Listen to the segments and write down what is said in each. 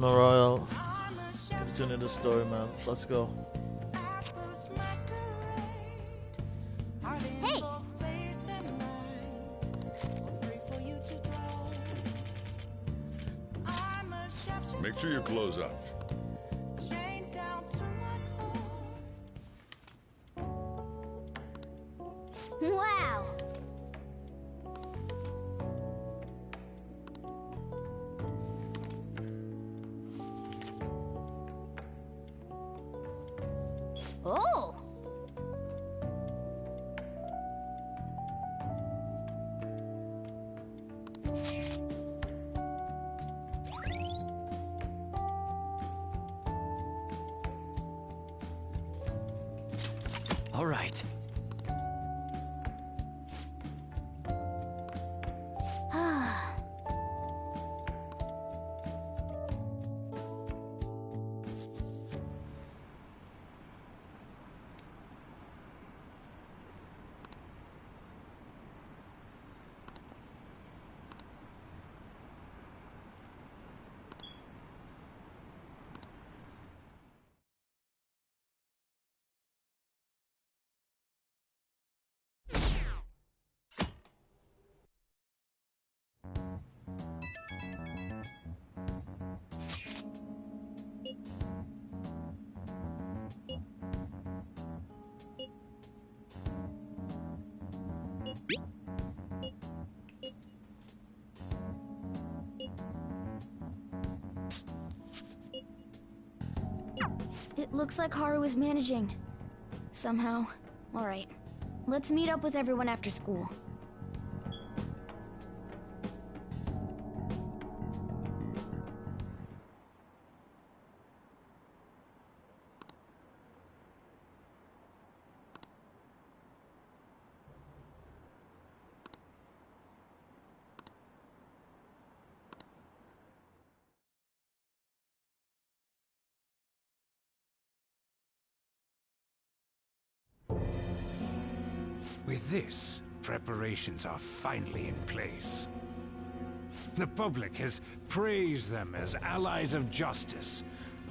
Royal. Continue the story, man. Let's go. Hey! Make sure you close up. Wow! Oh! All right. It looks like Haru is managing. Somehow. Alright. Let's meet up with everyone after school. With this, preparations are finally in place. The public has praised them as allies of justice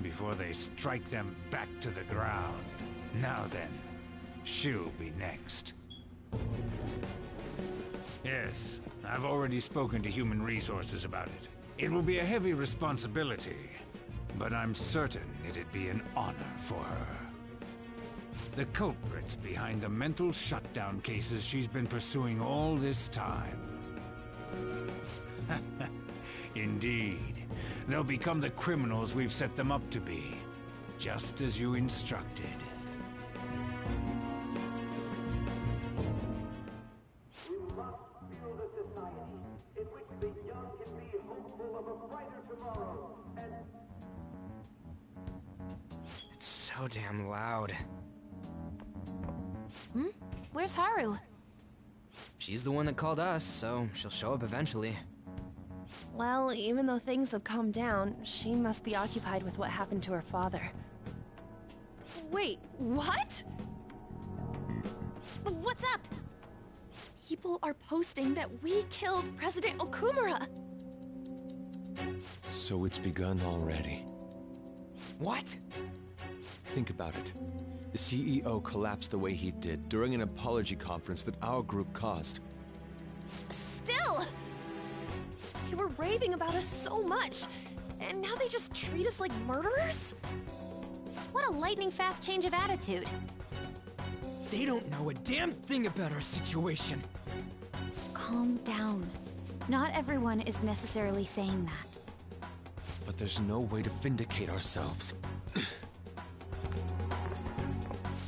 before they strike them back to the ground. Now then, she'll be next. Yes, I've already spoken to Human Resources about it. It will be a heavy responsibility, but I'm certain it'd be an honor for her. The culprits behind the mental shutdown cases she's been pursuing all this time. Indeed. They'll become the criminals we've set them up to be, just as you instructed. We must build a society in which the young can be hopeful of a brighter tomorrow, and... It's so damn loud. Where's Haru? She's the one that called us, so she'll show up eventually. Well, even though things have calmed down, she must be occupied with what happened to her father. Wait, what? What's up? People are posting that we killed President Okumura! So it's begun already. What? Think about it. The CEO collapsed the way he did during an apology conference that our group caused. Still! They were raving about us so much, and now they just treat us like murderers? What a lightning-fast change of attitude. They don't know a damn thing about our situation. Calm down. Not everyone is necessarily saying that. But there's no way to vindicate ourselves.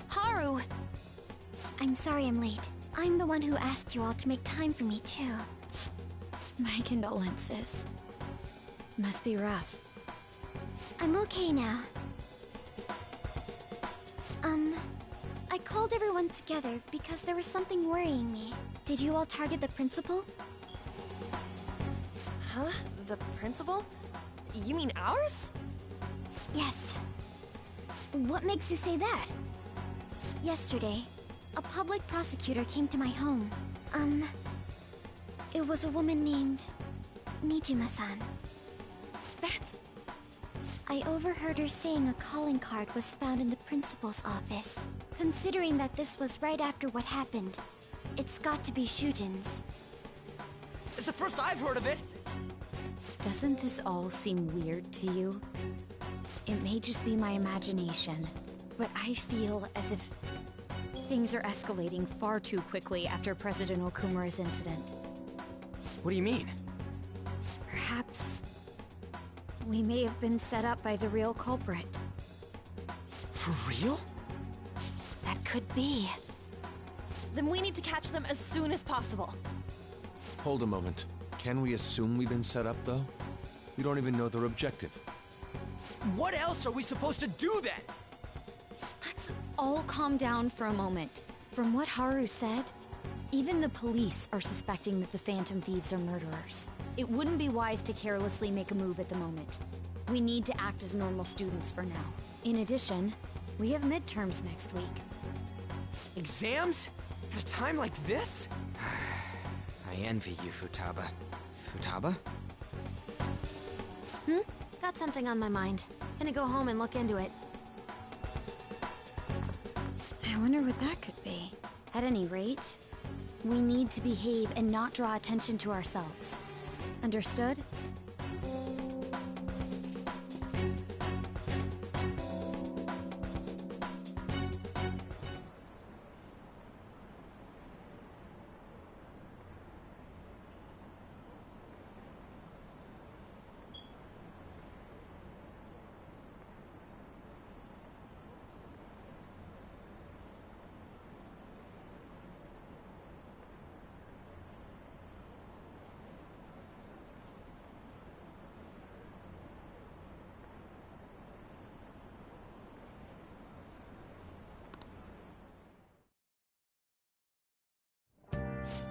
Haru! I'm sorry I'm late. I'm the one who asked you all to make time for me, too. My condolences. Must be rough. I'm okay now. I called everyone together because there was something worrying me. Did you all target the principal? Huh? The principal? You mean ours? Yes. What makes you say that? Yesterday, a public prosecutor came to my home. It was a woman named Nijima-san. I overheard her saying a calling card was found in the principal's office. Considering that this was right after what happened, it's got to be Shujin's. It's the first I've heard of it! Doesn't this all seem weird to you? It may just be my imagination, but I feel as if things are escalating far too quickly after President Okumura's incident. What do you mean? Perhaps we may have been set up by the real culprit. For real? That could be. Then we need to catch them as soon as possible. Hold a moment. Can we assume we've been set up, though? We don't even know their objective. What else are we supposed to do then? Let's all calm down for a moment. From what Haru said, even the police are suspecting that the Phantom Thieves are murderers. It wouldn't be wise to carelessly make a move at the moment. We need to act as normal students for now. In addition, we have midterms next week. Exams? At a time like this? I envy you, Futaba. Futaba? Got something on my mind. Gonna go home and look into it. I wonder what that could be. At any rate, we need to behave and not draw attention to ourselves. Understood?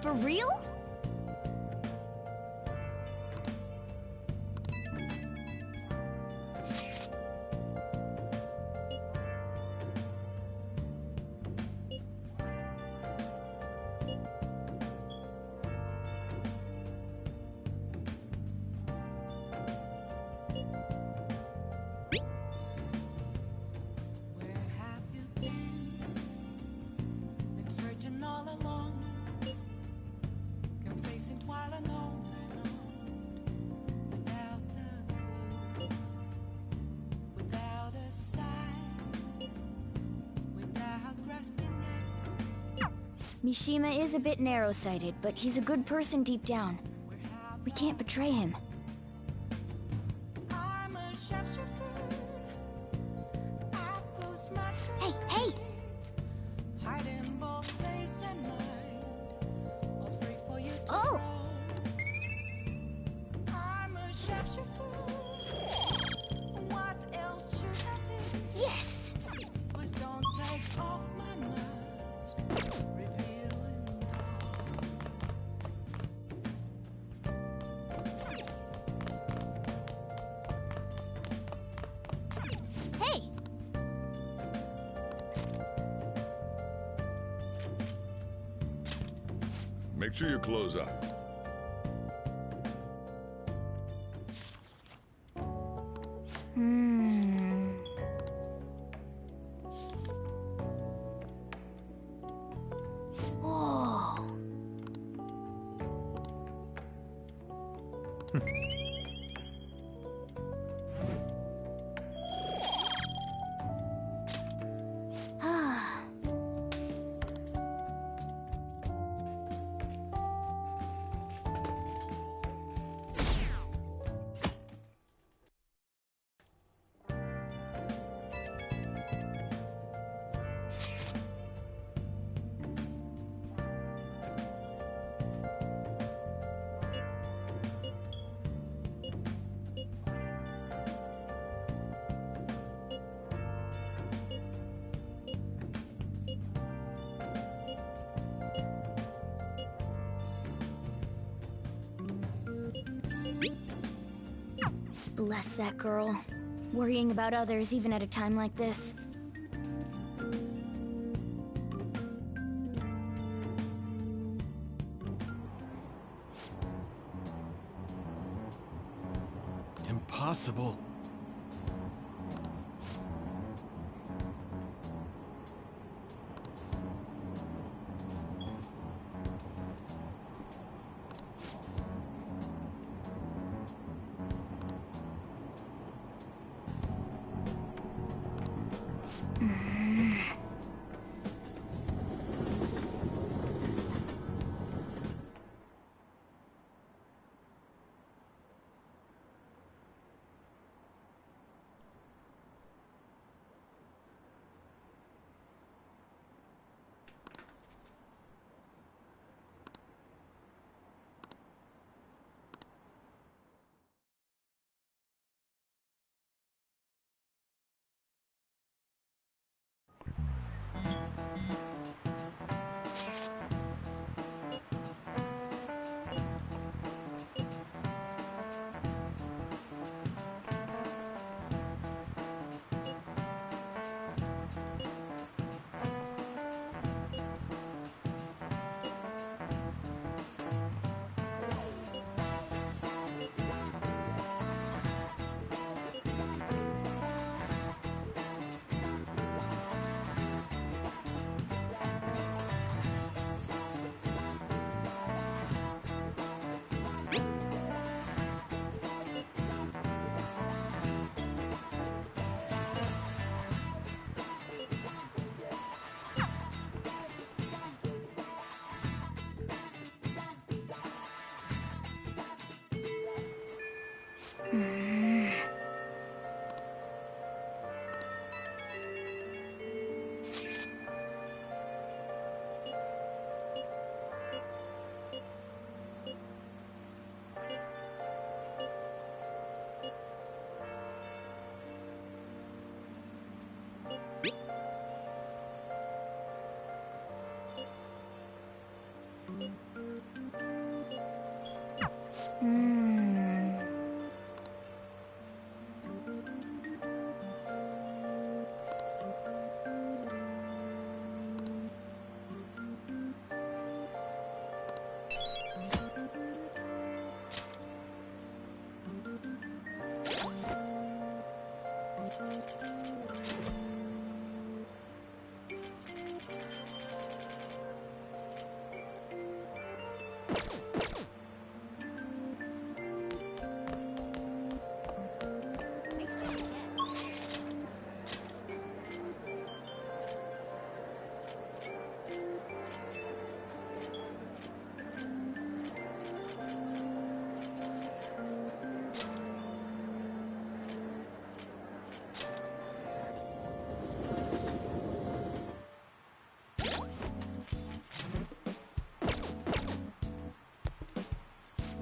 For real? Mishima is a bit narrow-sighted, but he's a good person deep down. We can't betray him. Hey, hey! Oh! Yes! Hey! Make sure you close up. Whoa. Ah. Bless that girl. Worrying about others even at a time like this. Impossible.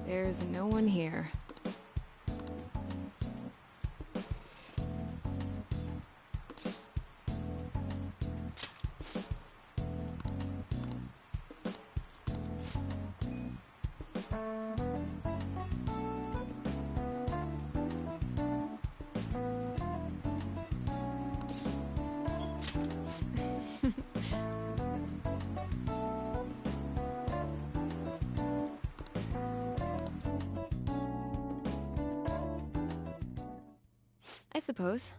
There's no one here. I suppose.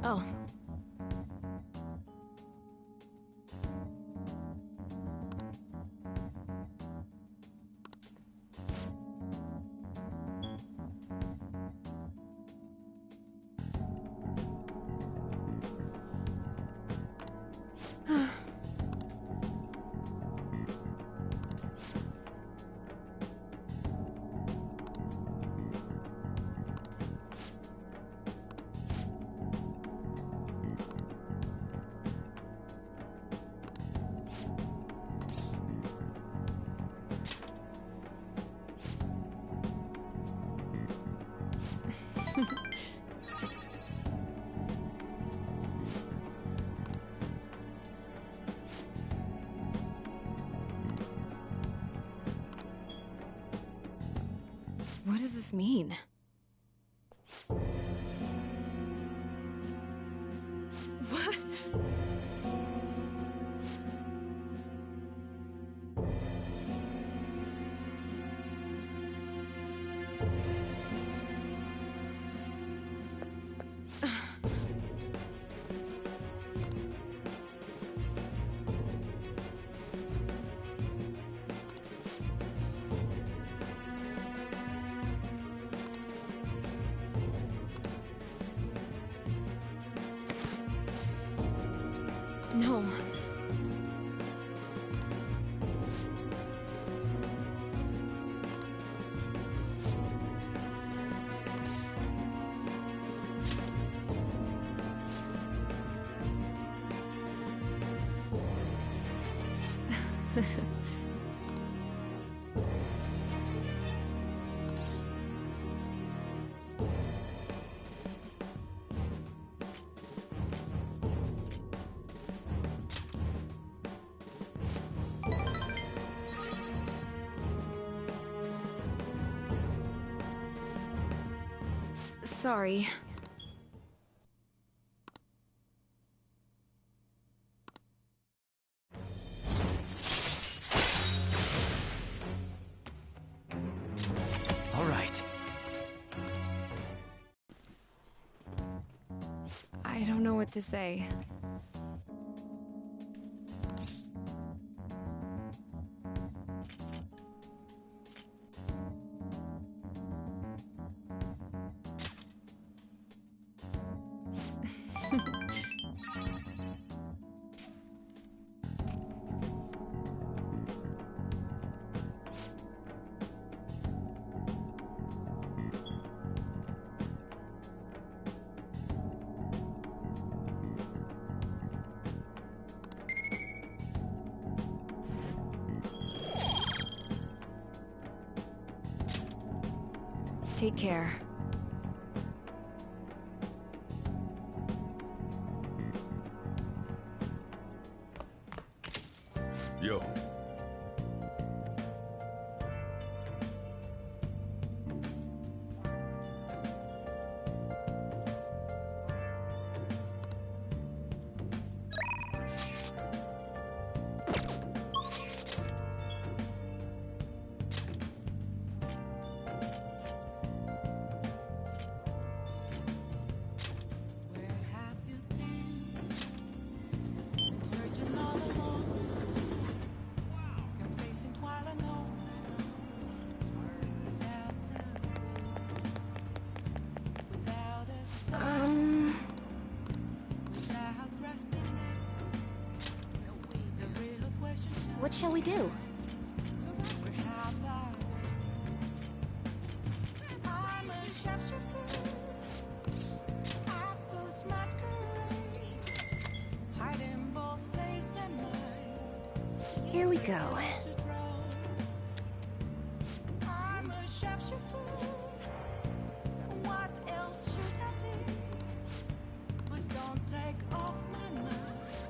Oh. What does this mean? What? No. Sorry. All right. I don't know what to say. Take care. Yo. What shall we do? Here we go.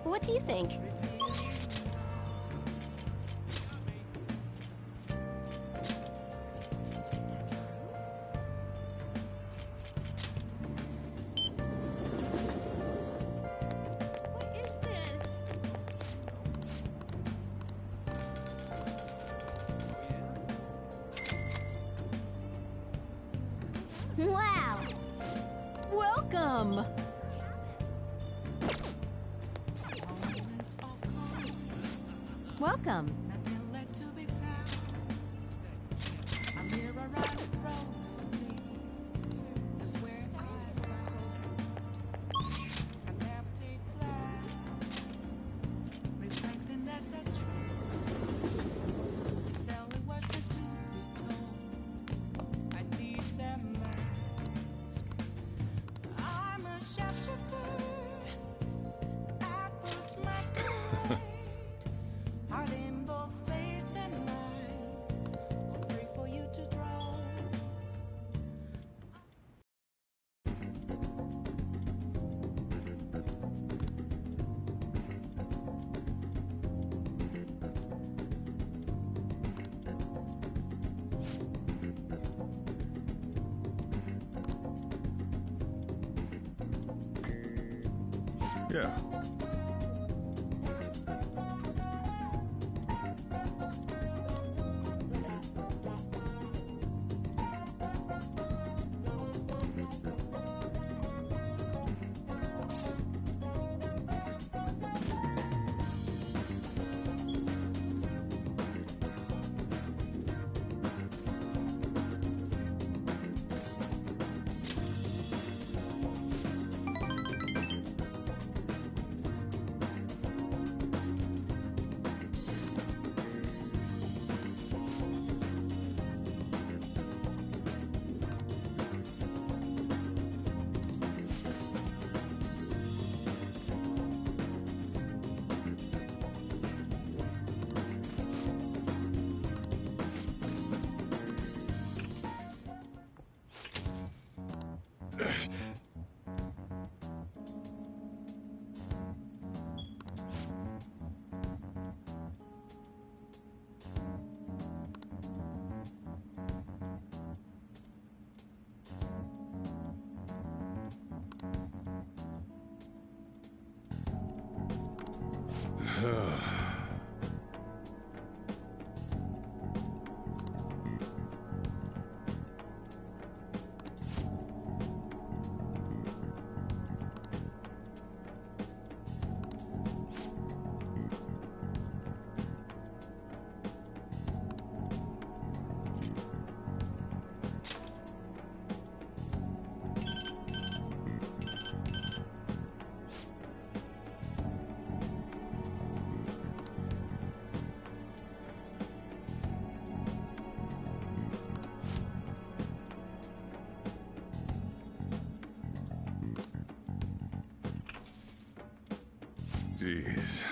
What do you think? Wow! Welcome! Welcome. Yeah. Jeez.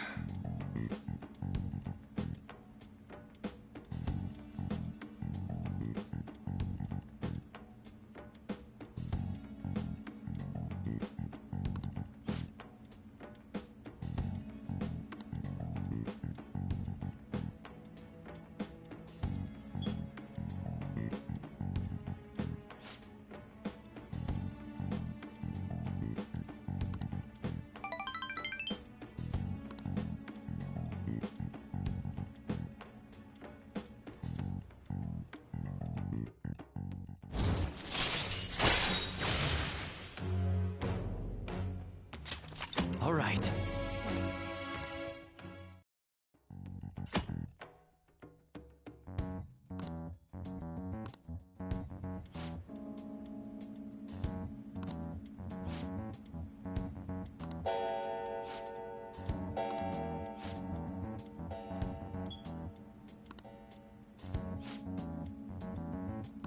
All right.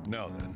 Now then.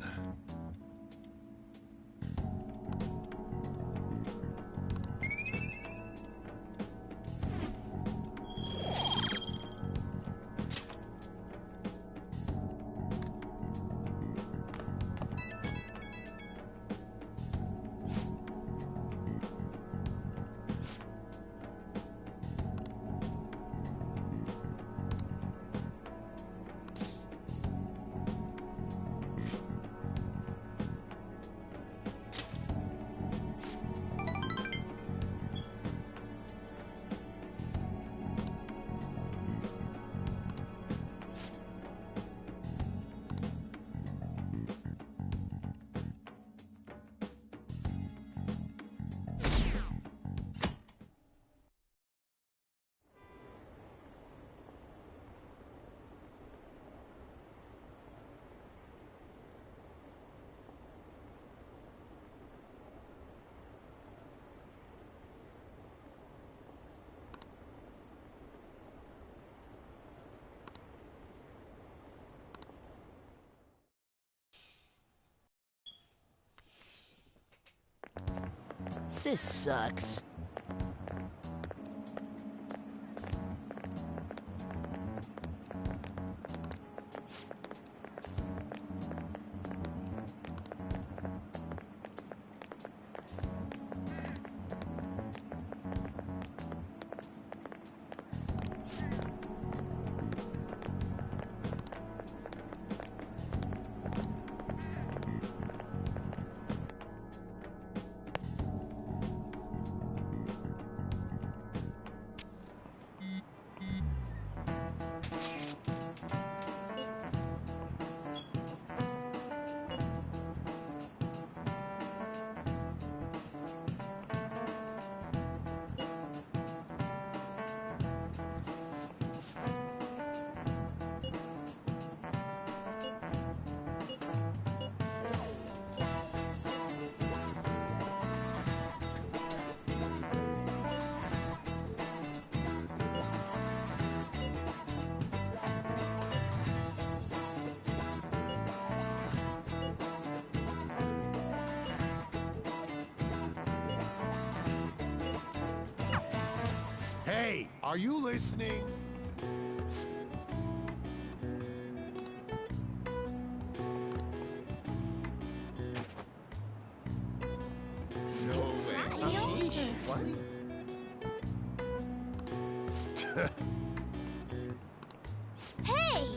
This sucks. Hey, are you listening? What? Hey!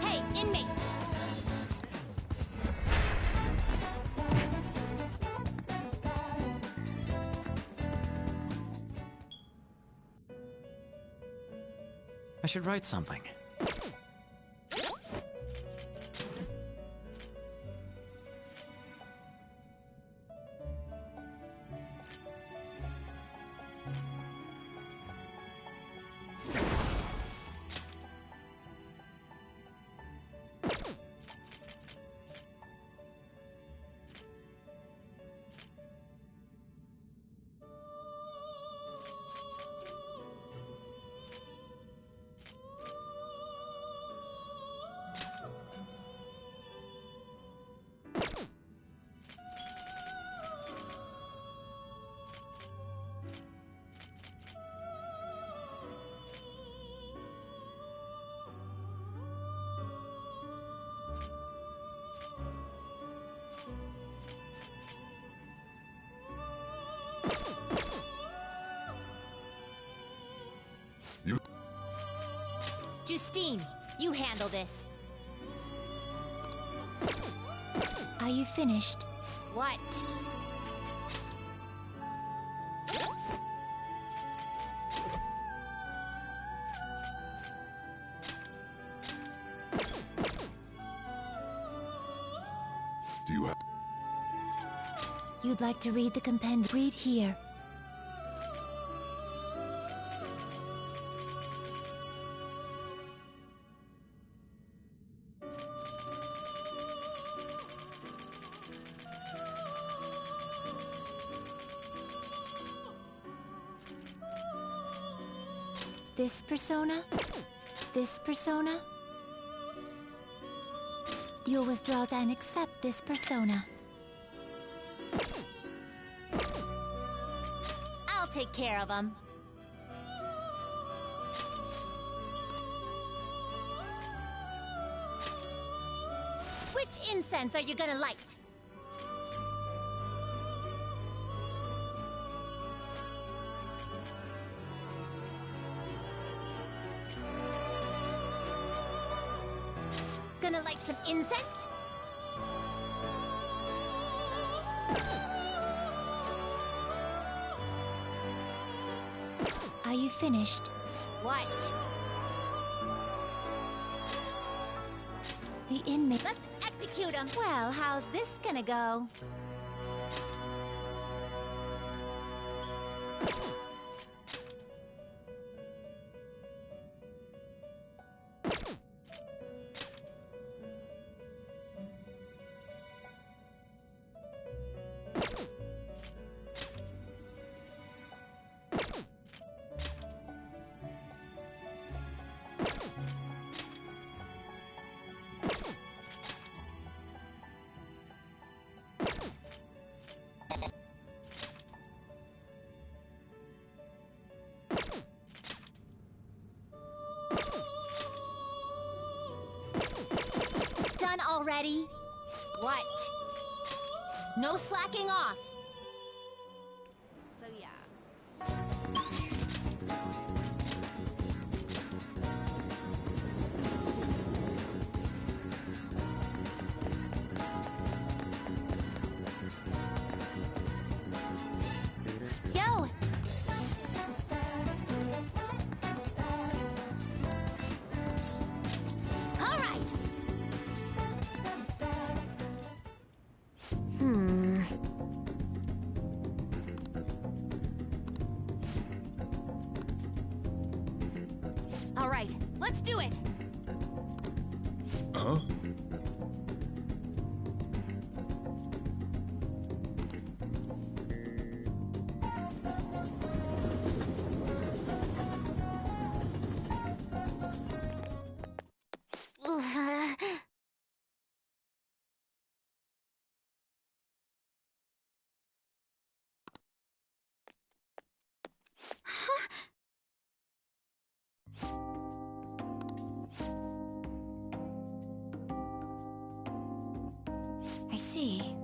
Hey, inmate! I should write something. Justine, you handle this. Are you finished? What? Do you have... You'd like to read the compendium? Read here. This persona? This persona? You'll withdraw and accept this persona. I'll take care of him. Which incense are you gonna light? Gonna light some incense? Are you finished? What? The inmate. Let's execute him. Well, how's this gonna go? Done already? What? No slacking off. So yeah. Yo! All right, let's do it. Huh? I see.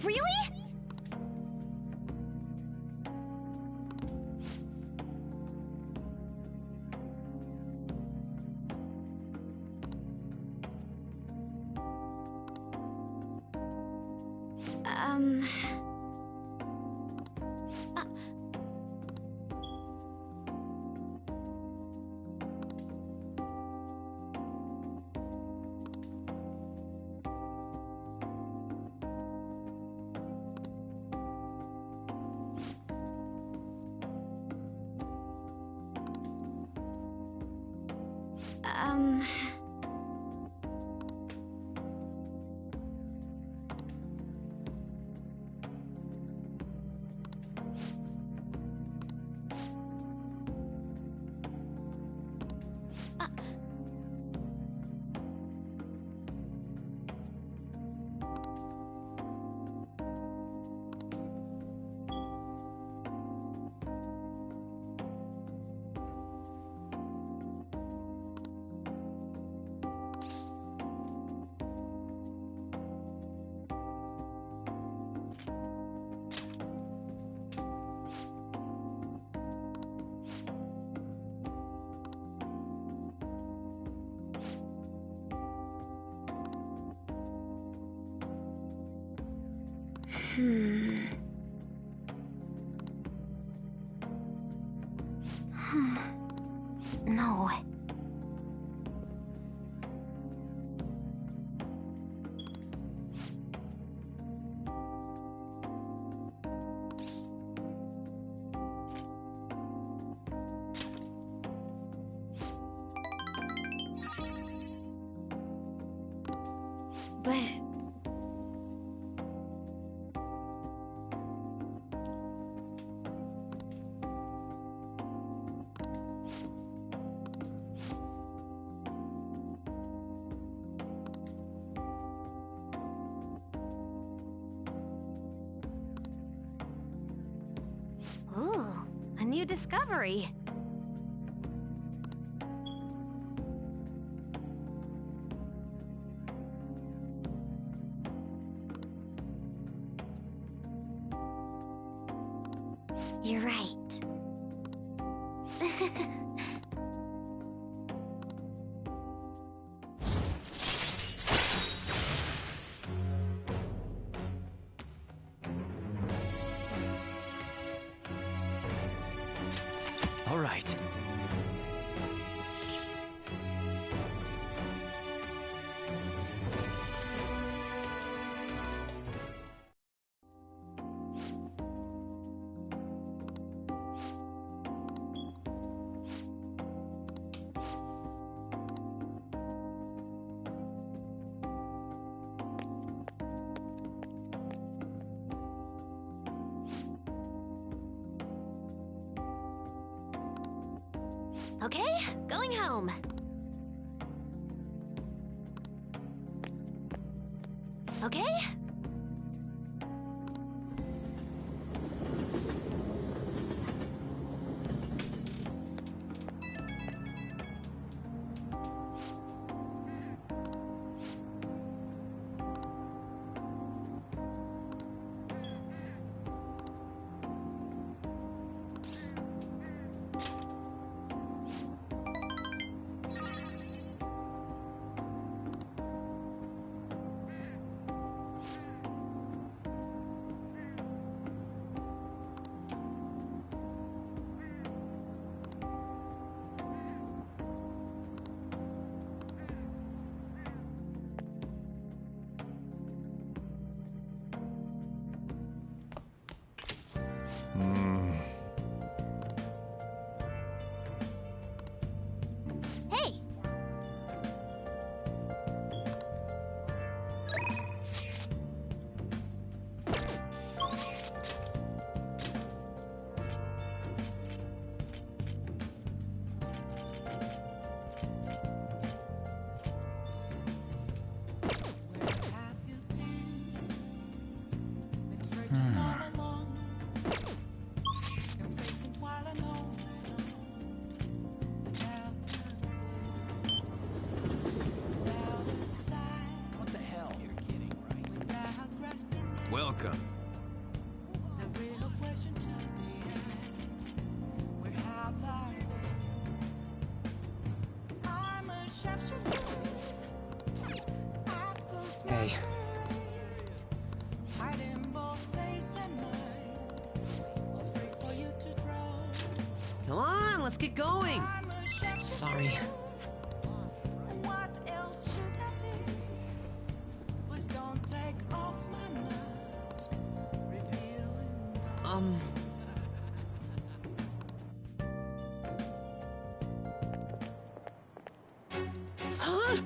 Really? Um... Um... No. But... Ooh, a new discovery. You're right. All right. Okay, going home. Okay? welcome. Hey. Come on, let's get going. Sorry. Huh?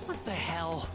What the hell?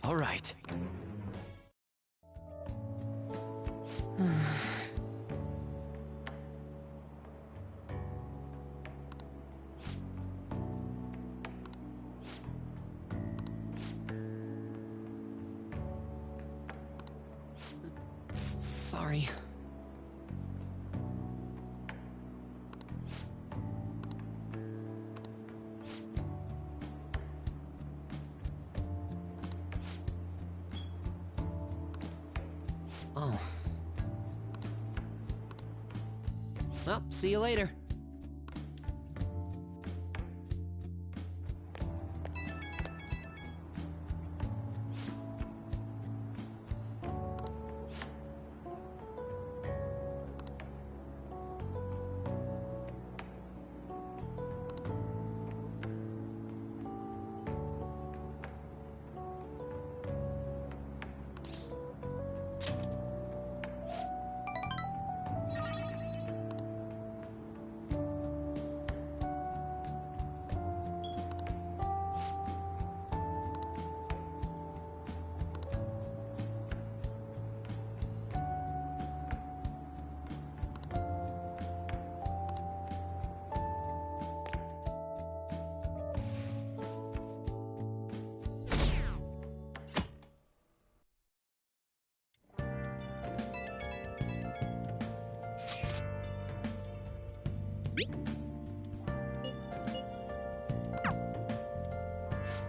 All right. Sorry. Oh. Well, see you later.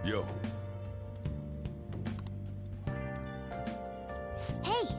Yo. Hey!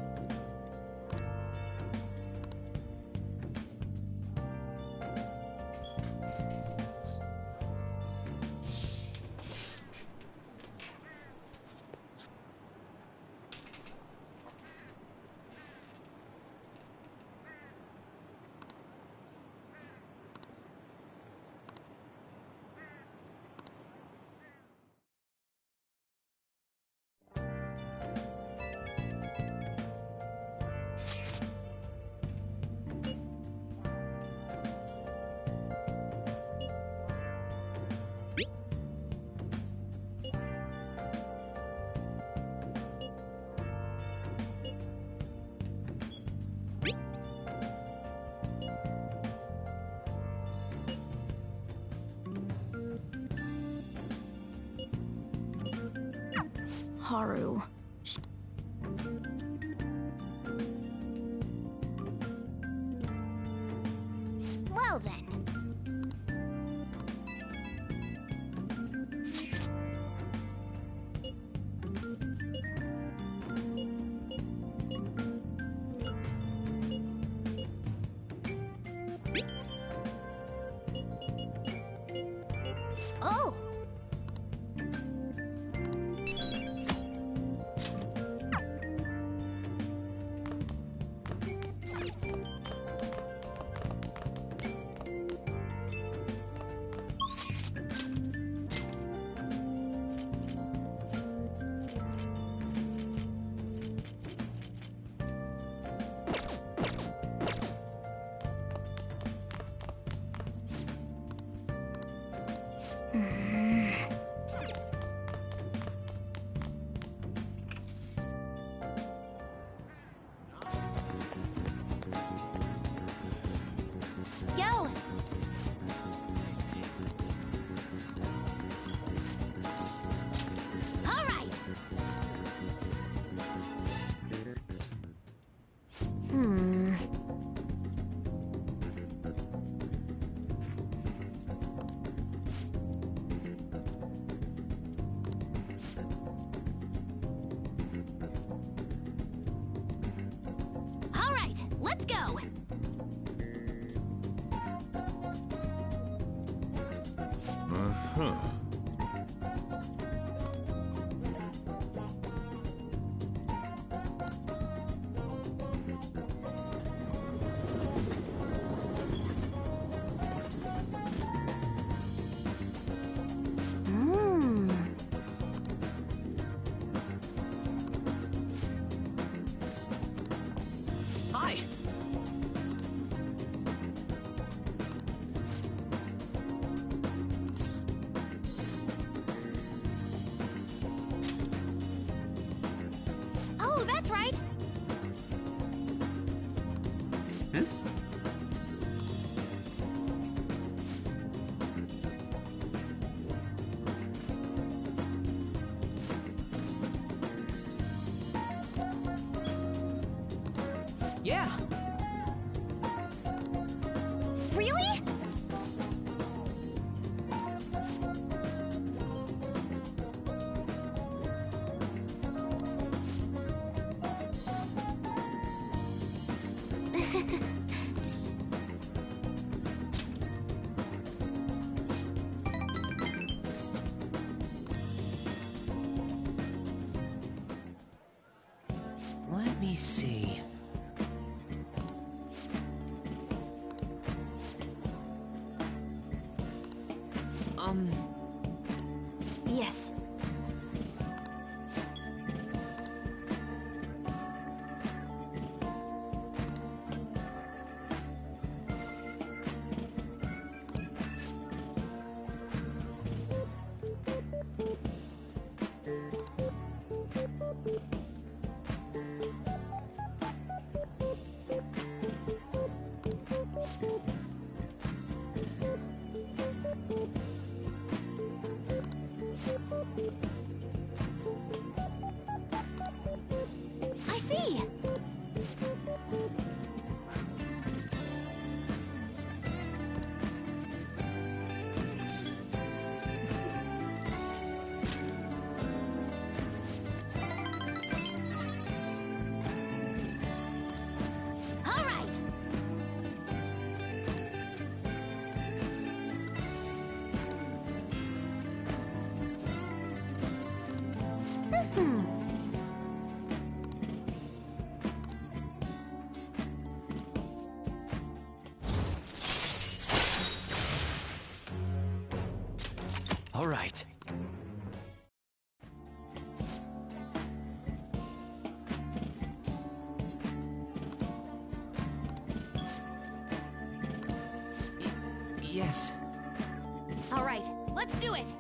Haru. Well then. Oh! Yo! All right. All right, let's go. Uh-huh. Hi. Oh, that's right. Yeah. Really? me see. Yes. I see! All right! All right. Yes. All right, let's do it!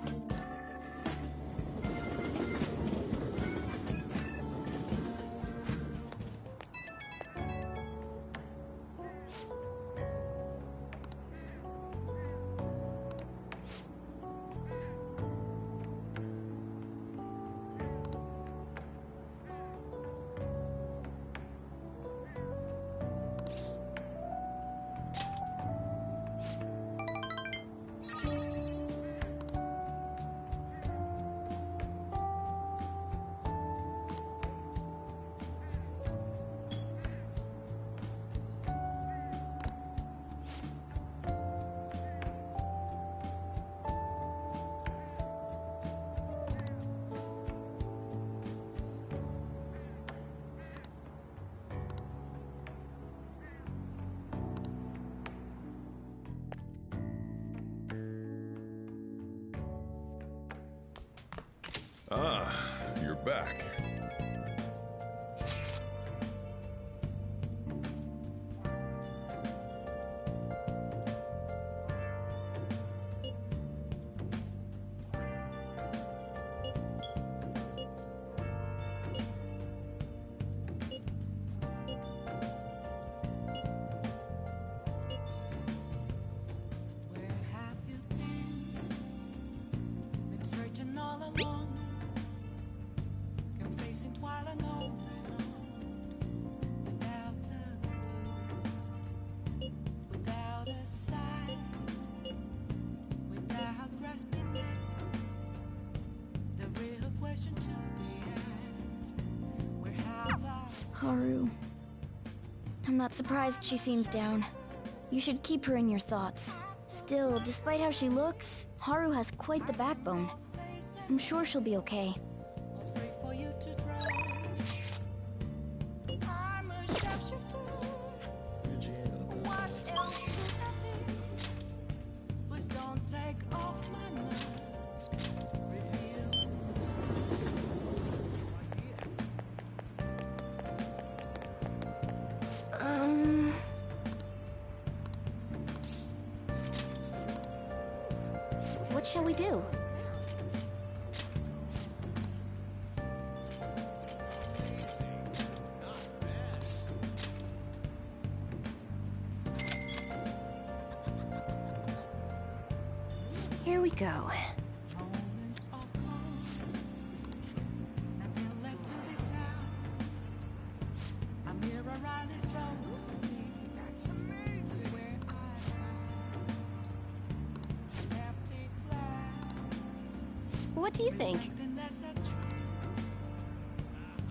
Ah, you're back. Where have you been searching all along, confessing while alone without a clue, without a sign, without grasping it. The real question to be asked: where have I? Haru. I'm not surprised she seems down. You should keep her in your thoughts. Still, despite how she looks, Haru has quite the backbone. I'm sure she'll be okay. Free for you to drown. I'm a sharpshooter. What else could I be? Please don't take off my mask. Reveal. What shall we do? Here we go. Moments of calm, nothing left to be found. A mirror right in front of me. That's amazing. Is where I found an empty glass. What do you think? Reflecting that's a truth.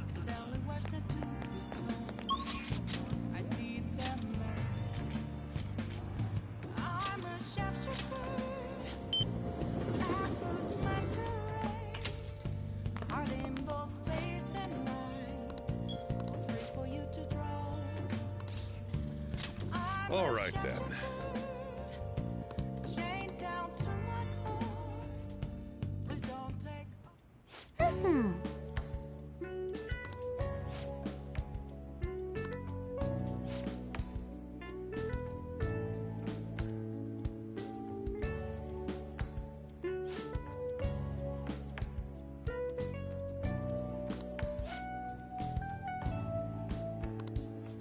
It's telling words not to be told. I need them back. I'm a sharpshooter. Apples masquerade. Heart in both face and mind. All free for All right then. Chained down to my core. Please don't take.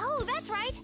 Oh, that's right.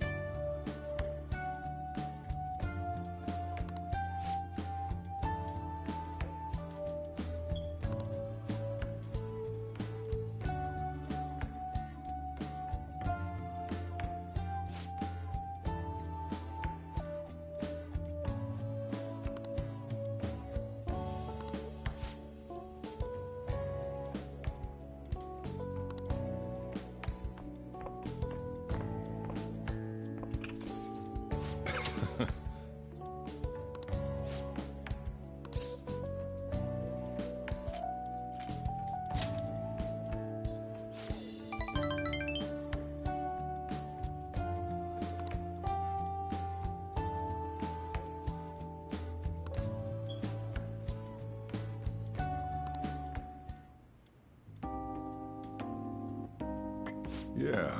Yeah.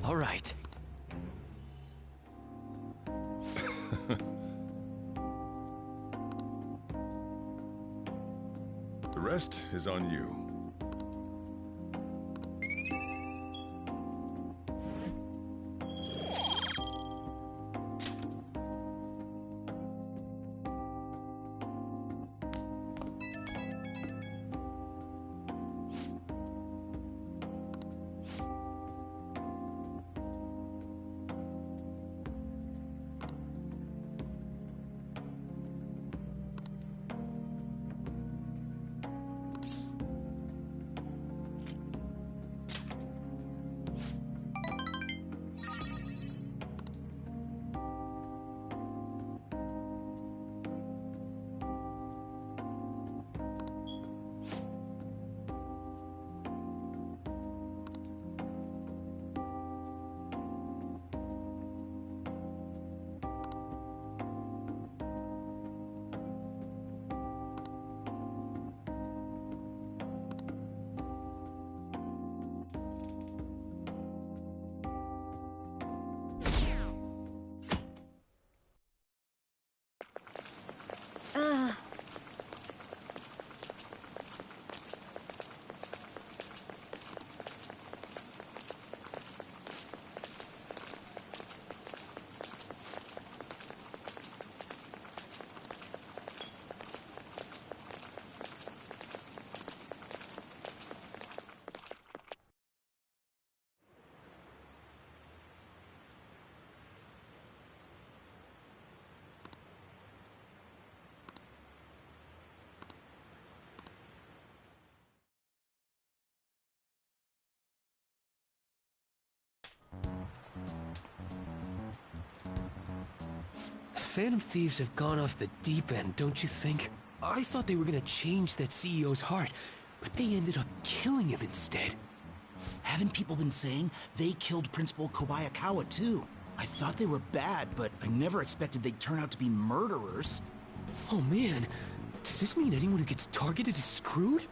All right. The rest is on you. Phantom Thieves have gone off the deep end, don't you think? I thought they were gonna change that CEO's heart, but they ended up killing him instead. Haven't people been saying they killed Principal Kobayakawa too? I thought they were bad, but I never expected they'd turn out to be murderers. Oh man, does this mean anyone who gets targeted is screwed?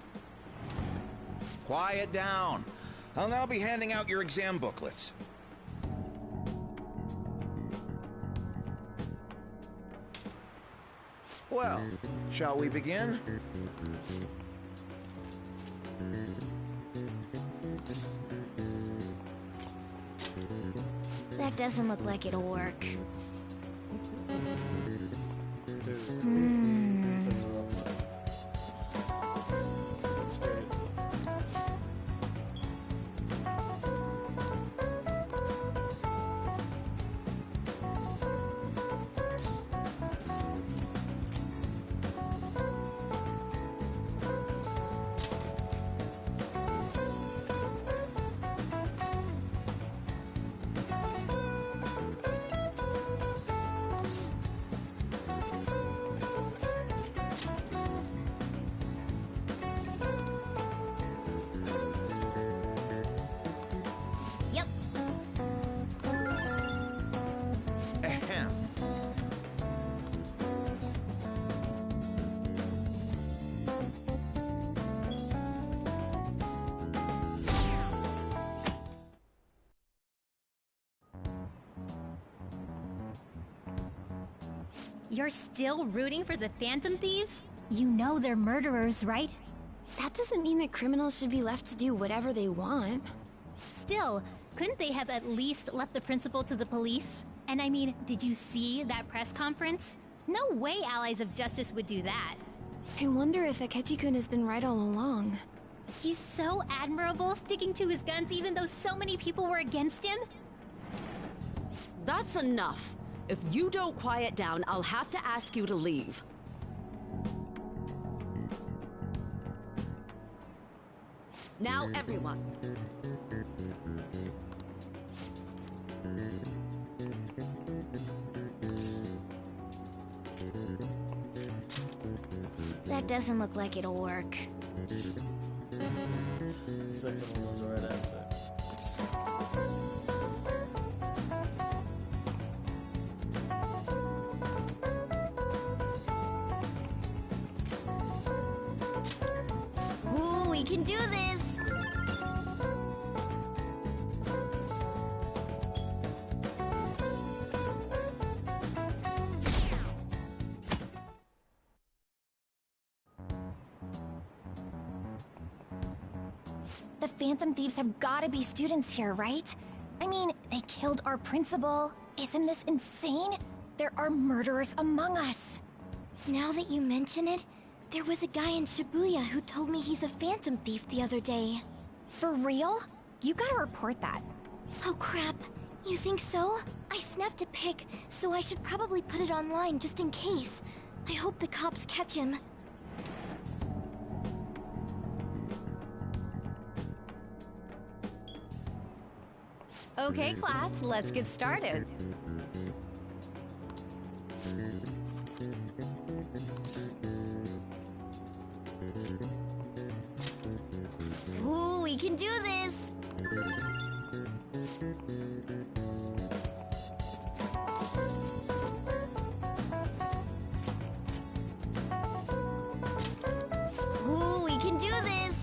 Quiet down. I'll now be handing out your exam booklets. Well, shall we begin? That doesn't look like it'll work. That's a rough one. Let's do it. Yep. Ahem. You're still rooting for the Phantom Thieves? You know they're murderers, right? That doesn't mean that criminals should be left to do whatever they want. Still, couldn't they have at least left the principal to the police? And I mean, did you see that press conference? No way Allies of Justice would do that. I wonder if Akechi-kun has been right all along. He's so admirable, sticking to his guns even though so many people were against him. That's enough. If you don't quiet down, I'll have to ask you to leave. Now, everyone. That doesn't look like it'll work. Second one was the right answer. Ooh, we can do this! The Phantom Thieves have gotta be students here, right? I mean, they killed our principal. Isn't this insane? There are murderers among us. Now that you mention it, there was a guy in Shibuya who told me he's a Phantom Thief the other day. For real? You gotta report that. Oh crap, you think so? I snapped a pic, so I should probably put it online just in case. I hope the cops catch him. Okay, class, let's get started. Ooh, we can do this! Ooh, we can do this!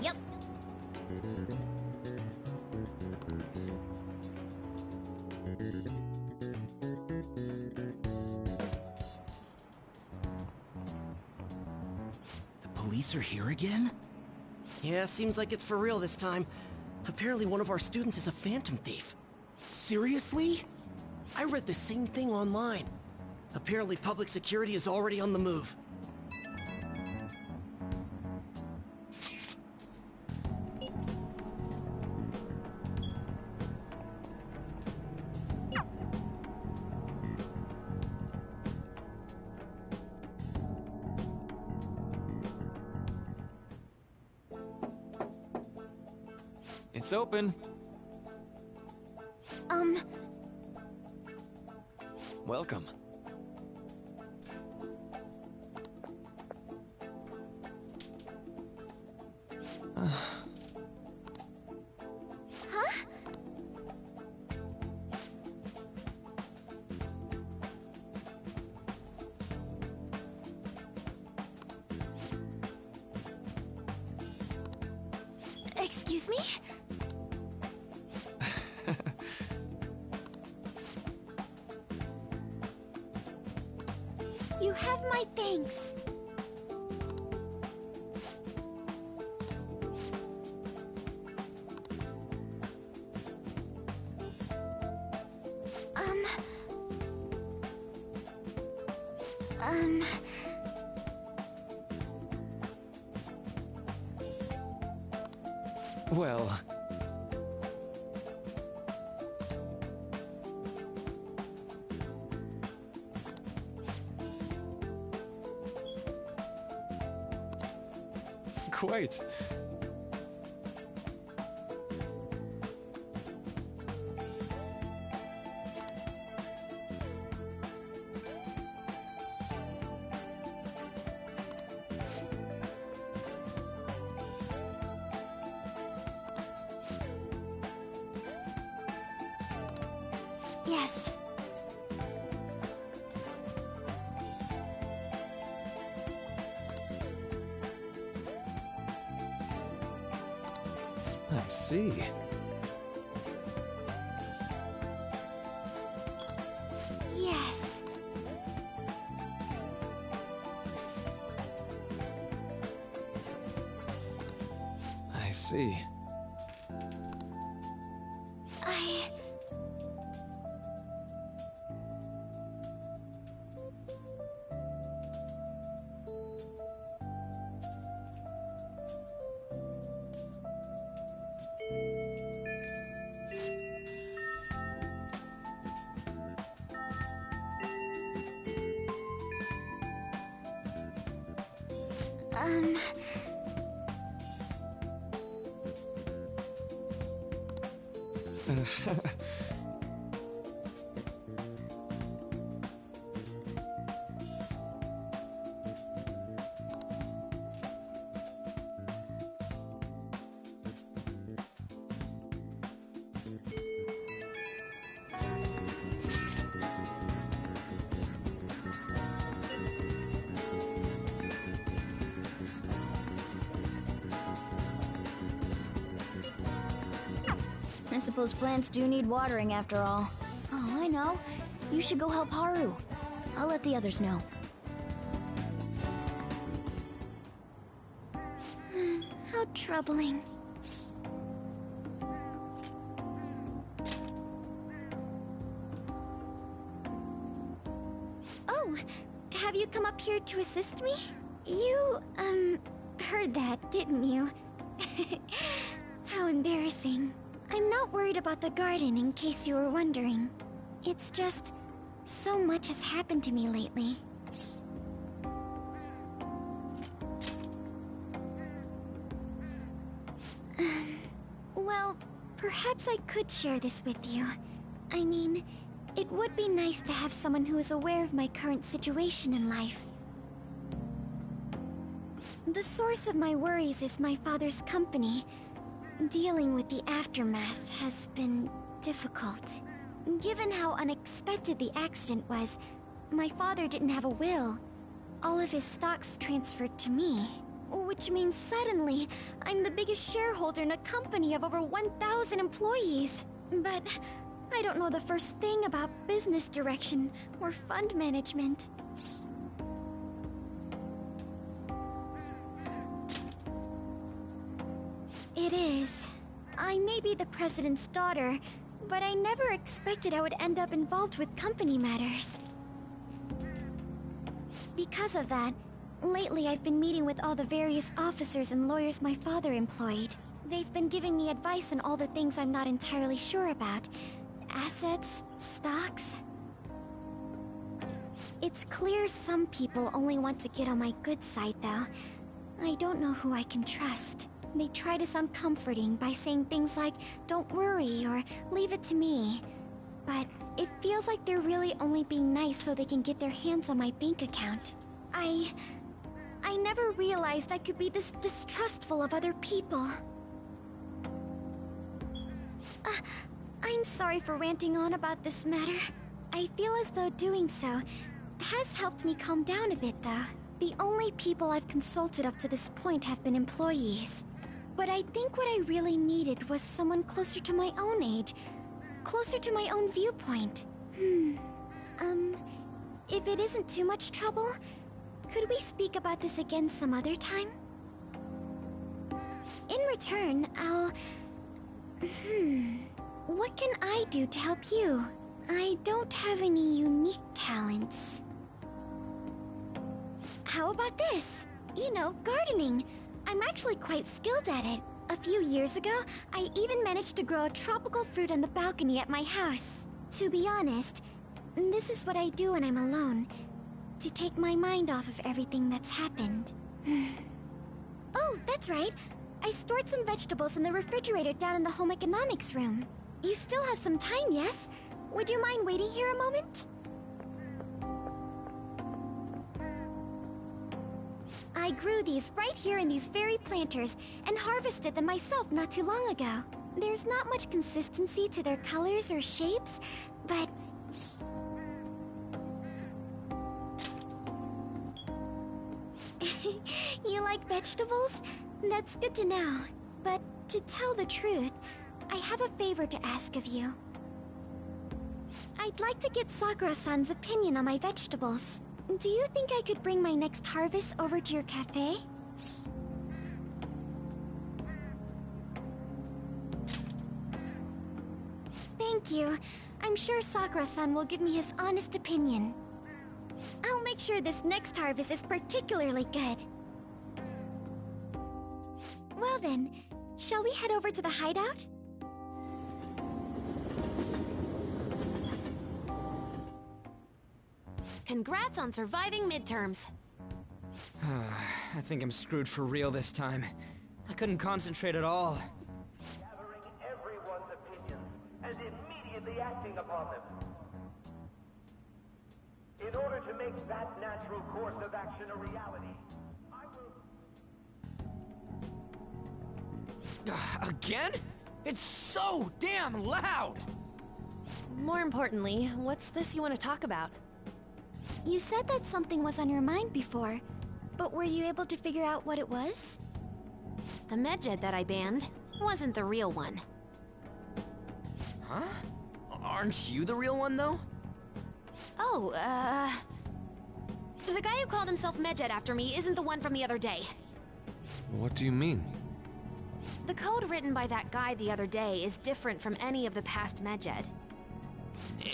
Yep. The police are here again? Yeah, seems like it's for real this time. Apparently one of our students is a Phantom Thief. Seriously? I read the same thing online. Apparently public security is already on the move. It's open. Welcome. Huh? Excuse me? You have my thanks. Well... Quite. Yes. I see. Yes. I see. I suppose plants do need watering after all. Oh, I know. You should go help Haru. I'll let the others know. How troubling. Oh, have you come up here to assist me? You, heard that, didn't you? How embarrassing. I'm not worried about the garden, in case you were wondering. It's just... so much has happened to me lately. Well, perhaps I could share this with you. I mean, it would be nice to have someone who is aware of my current situation in life. The source of my worries is my father's company. Dealing with the aftermath has been difficult. Given how unexpected the accident was, my father didn't have a will. All of his stocks transferred to me. Which means suddenly, I'm the biggest shareholder in a company of over 1,000 employees. But I don't know the first thing about business direction or fund management. It is. I may be the president's daughter, but I never expected I would end up involved with company matters. Because of that, lately I've been meeting with all the various officers and lawyers my father employed. They've been giving me advice on all the things I'm not entirely sure about. Assets, stocks. It's clear some people only want to get on my good side, though. I don't know who I can trust. They try to sound comforting by saying things like, "Don't worry," or "Leave it to me." But it feels like they're really only being nice so they can get their hands on my bank account. I never realized I could be this distrustful of other people. I'm sorry for ranting on about this matter. I feel as though doing so has helped me calm down a bit, though. The only people I've consulted up to this point have been employees. But I think what I really needed was someone closer to my own age, closer to my own viewpoint. If it isn't too much trouble, could we speak about this again some other time? In return, I'll... What can I do to help you? I don't have any unique talents. How about this? You know, gardening. I'm actually quite skilled at it. A few years ago, I even managed to grow a tropical fruit on the balcony at my house. To be honest, this is what I do when I'm alone, to take my mind off of everything that's happened. Oh, that's right. I stored some vegetables in the refrigerator down in the home economics room. You still have some time, yes? Would you mind waiting here a moment? I grew these right here in these very planters and harvested them myself not too long ago. There's not much consistency to their colors or shapes, but... You like vegetables? That's good to know. But to tell the truth, I have a favor to ask of you. I'd like to get Sakura-san's opinion on my vegetables. Do you think I could bring my next harvest over to your cafe? Thank you. I'm sure Sakura-san will give me his honest opinion. I'll make sure this next harvest is particularly good. Well then, shall we head over to the hideout? Congrats on surviving midterms. I think I'm screwed for real this time. I couldn't concentrate at all. Gathering everyone's opinions and immediately acting upon them. In order to make that natural course of action a reality, I will... Again? It's so damn loud! More importantly, what's this you want to talk about? You said that something was on your mind before, but were you able to figure out what it was? The medjed that I banned wasn't the real one. Huh? Aren't you the real one, though? Oh, the guy who called himself Medjed after me isn't the one from the other day. What do you mean? The code written by that guy the other day is different from any of the past Medjed.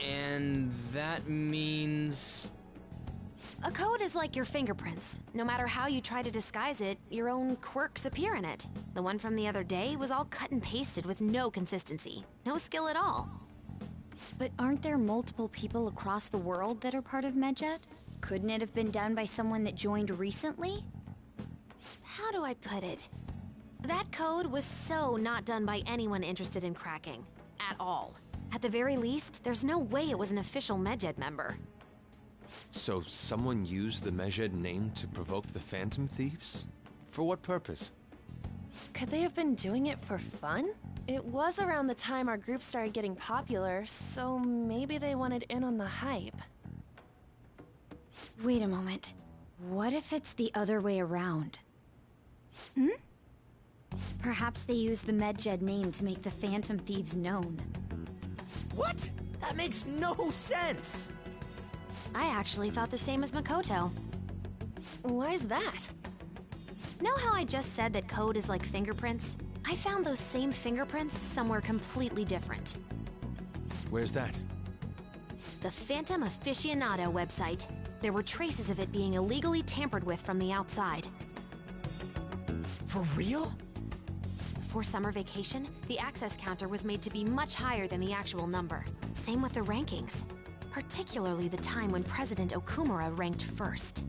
And that means... A code is like your fingerprints. No matter how you try to disguise it, your own quirks appear in it. The one from the other day was all cut and pasted with no consistency. No skill at all. But aren't there multiple people across the world that are part of Medjed? Couldn't it have been done by someone that joined recently? How do I put it? That code was so not done by anyone interested in cracking. At all. At the very least, there's no way it was an official Medjed member. So someone used the Medjed name to provoke the Phantom Thieves? For what purpose? Could they have been doing it for fun? It was around the time our group started getting popular, so maybe they wanted in on the hype. Wait a moment. What if it's the other way around? Perhaps they used the Medjed name to make the Phantom Thieves known. What? That makes no sense! I actually thought the same as Makoto. Why's that? Know how I just said that code is like fingerprints? I found those same fingerprints somewhere completely different. Where's that? The Phantom Aficionado website. There were traces of it being illegally tampered with from the outside. For real? For summer vacation, the access counter was made to be much higher than the actual number. Same with the rankings. Particularly the time when President Okumura ranked first.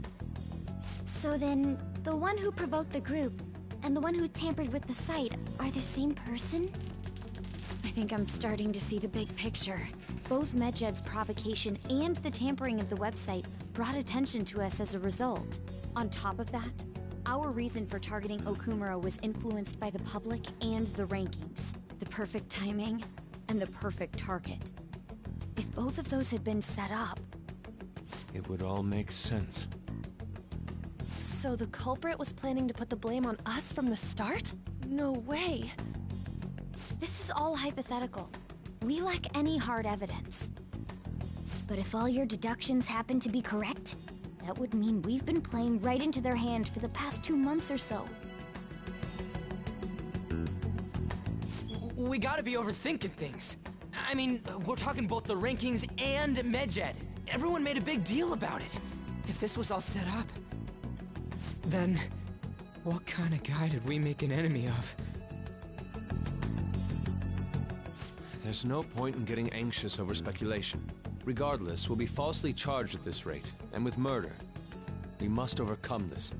So then, the one who provoked the group and the one who tampered with the site are the same person? I think I'm starting to see the big picture. Both Medjed's provocation and the tampering of the website brought attention to us as a result. On top of that, our reason for targeting Okumura was influenced by the public and the rankings. The perfect timing and the perfect target. If both of those had been set up... It would all make sense. So the culprit was planning to put the blame on us from the start? No way. This is all hypothetical. We lack any hard evidence. But if all your deductions happen to be correct, that would mean we've been playing right into their hand for the past 2 months or so. We gotta be overthinking things. I mean, we're talking both the rankings and Medjed. Everyone made a big deal about it. If this was all set up, then what kind of guy did we make an enemy of? There's no point in getting anxious over speculation. Regardless, we'll be falsely charged at this rate, and with murder. We must overcome this.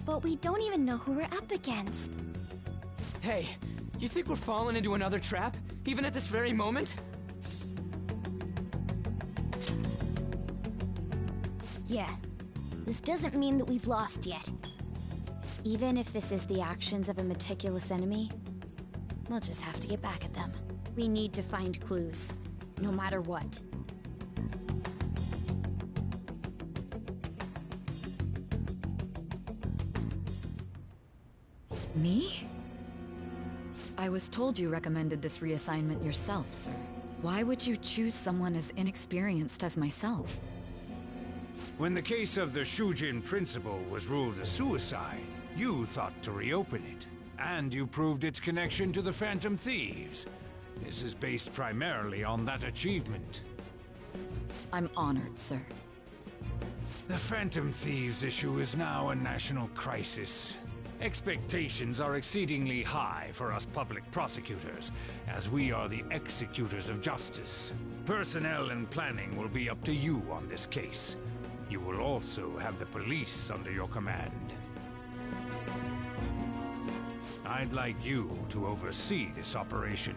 But we don't even know who we're up against. Hey, you think we're falling into another trap, even at this very moment? Yeah. This doesn't mean that we've lost yet. Even if this is the actions of a meticulous enemy, we'll just have to get back at them. We need to find clues, no matter what. Me? I was told you recommended this reassignment yourself, sir. Why would you choose someone as inexperienced as myself? When the case of the Shujin principal was ruled a suicide, you thought to reopen it. And you proved its connection to the Phantom Thieves. This is based primarily on that achievement. I'm honored, sir. The Phantom Thieves issue is now a national crisis. Expectations are exceedingly high for us public prosecutors, as we are the executors of justice. Personnel and planning will be up to you on this case. You will also have the police under your command. I'd like you to oversee this operation.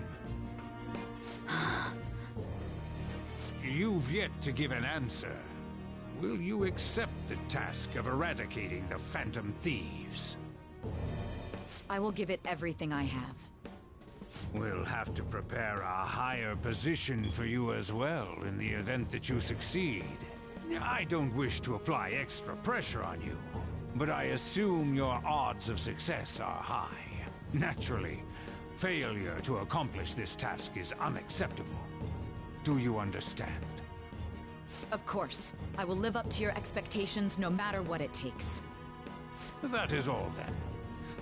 You've yet to give an answer. Will you accept the task of eradicating the Phantom Thieves? I will give it everything I have. We'll have to prepare a higher position for you as well in the event that you succeed. I don't wish to apply extra pressure on you, but I assume your odds of success are high. Naturally, failure to accomplish this task is unacceptable. Do you understand? Of course. I will live up to your expectations no matter what it takes. That is all then.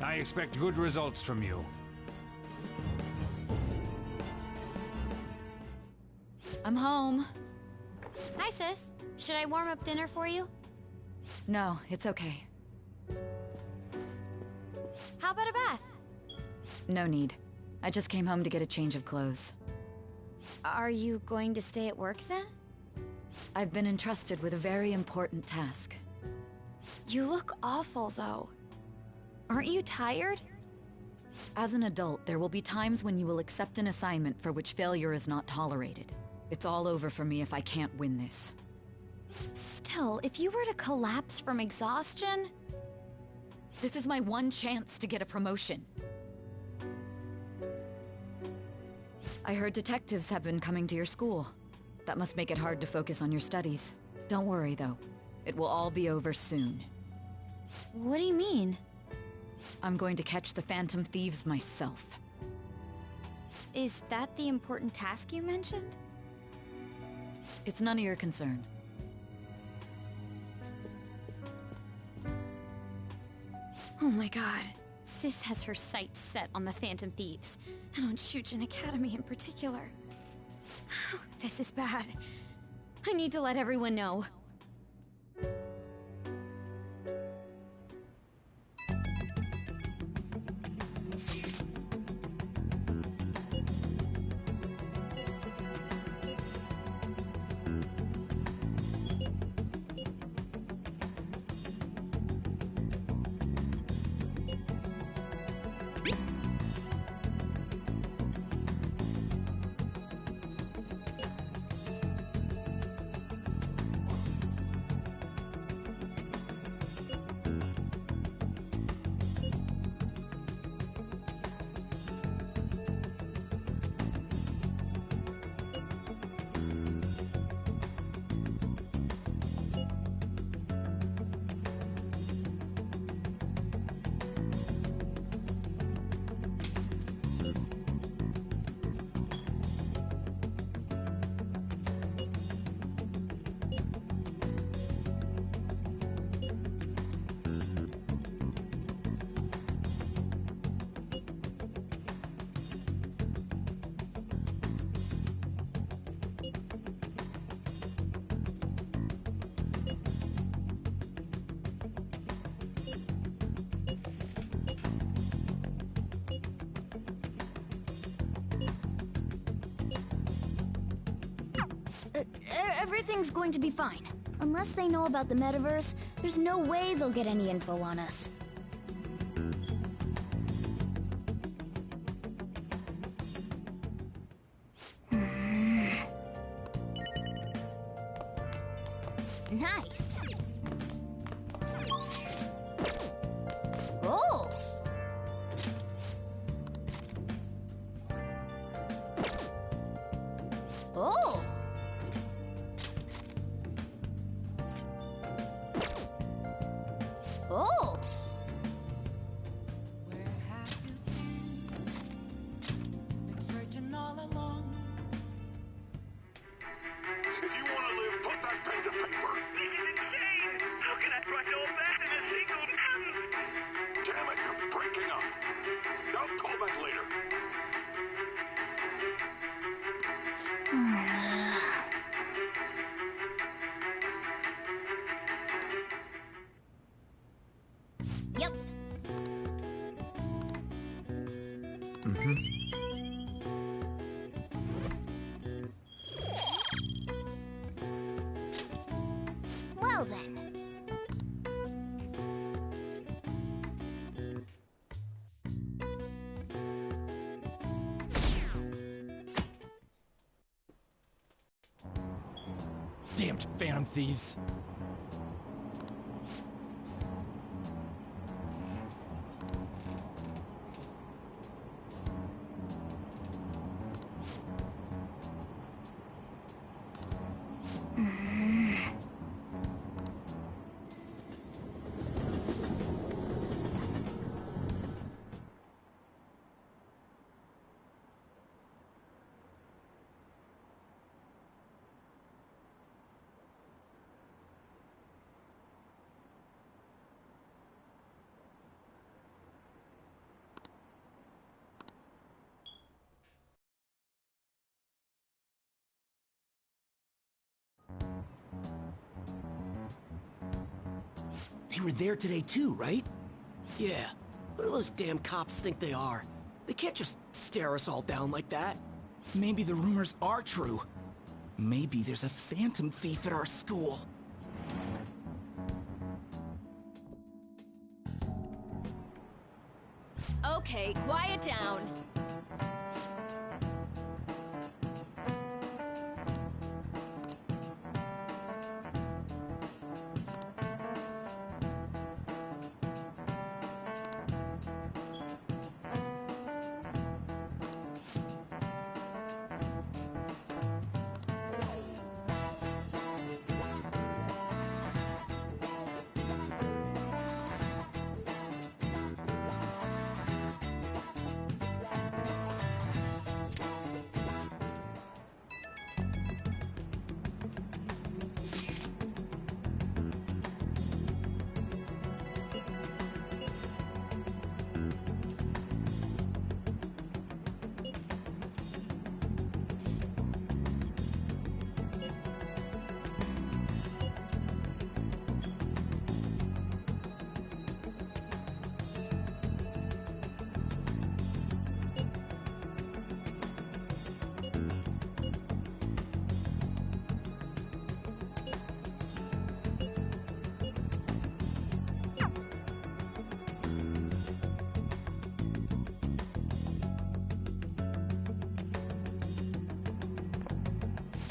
I expect good results from you. I'm home. Hi, sis. Should I warm up dinner for you? No, it's okay. How about a bath? No need. I just came home to get a change of clothes. Are you going to stay at work then? I've been entrusted with a very important task. You look awful, though. Aren't you tired? As an adult, there will be times when you will accept an assignment for which failure is not tolerated. It's all over for me if I can't win this. Still, if you were to collapse from exhaustion... This is my one chance to get a promotion. I heard detectives have been coming to your school. That must make it hard to focus on your studies. Don't worry, though. It will all be over soon. What do you mean? I'm going to catch the Phantom Thieves myself. Is that the important task you mentioned? It's none of your concern. Oh my god. Sis has her sights set on the Phantom Thieves, and on Shujin Academy in particular. This is bad. I need to let everyone know. Everything's going to be fine. Unless they know about the metaverse, there's no way they'll get any info on us. Nice. Oh. Oh. Oh. Where have you been searching all along? If you want to live, put that pen to paper. This is insane! How can I write all that in a single pen? Damn it, you're breaking up. Don't call back later. Yep. Well then. Damned phantom thieves. They were there today too, right? Yeah. What do those damn cops think they are? They can't just stare us all down like that. Maybe the rumors are true. Maybe there's a phantom thief at our school. Okay, quiet down.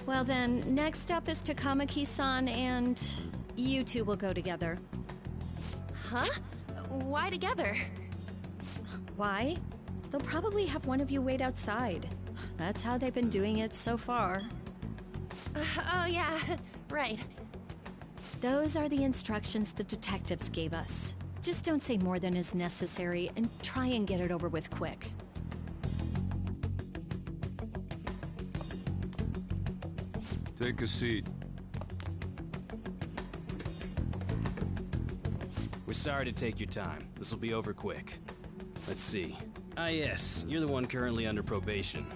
Well then, next up is Takamaki-san, and you two will go together. Huh? Why together? Why? They'll probably have one of you wait outside. That's how they've been doing it so far. Oh yeah, right. Those are the instructions the detectives gave us. Just don't say more than is necessary, and try and get it over with quick. Take a seat. We're sorry to take your time. This will be over quick. Let's see. Ah yes, you're the one currently under probation.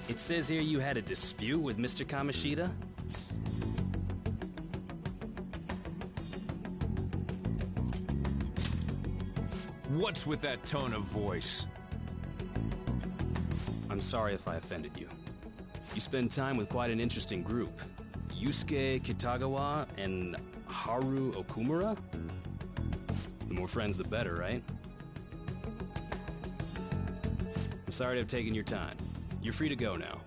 It says here you had a dispute with Mr. Kamoshida? What's with that tone of voice? I'm sorry if I offended you. You spend time with quite an interesting group. Yusuke Kitagawa and Haru Okumura? The more friends, the better, right? I'm sorry to have taken your time. You're free to go now.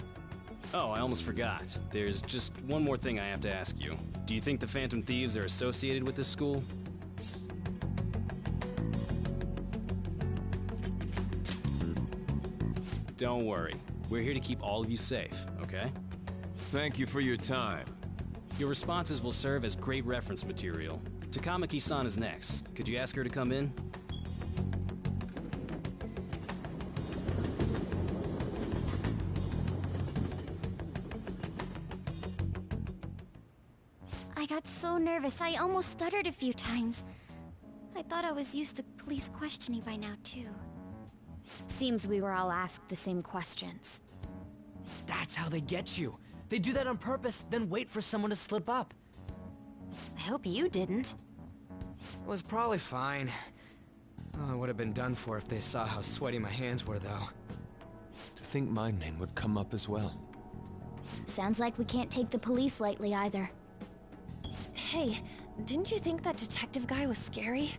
Oh, I almost forgot. There's just one more thing I have to ask you. Do you think the Phantom Thieves are associated with this school? Don't worry. We're here to keep all of you safe, okay? Thank you for your time. Your responses will serve as great reference material. Takamaki-san is next. Could you ask her to come in? I got so nervous, I almost stuttered a few times. I thought I was used to police questioning by now, too. Seems we were all asked the same questions. That's how they get you. They do that on purpose, then wait for someone to slip up. I hope you didn't. It was probably fine. Oh, I would have been done for if they saw how sweaty my hands were, though. To think my name would come up as well. Sounds like we can't take the police lightly either. Hey, didn't you think that detective guy was scary?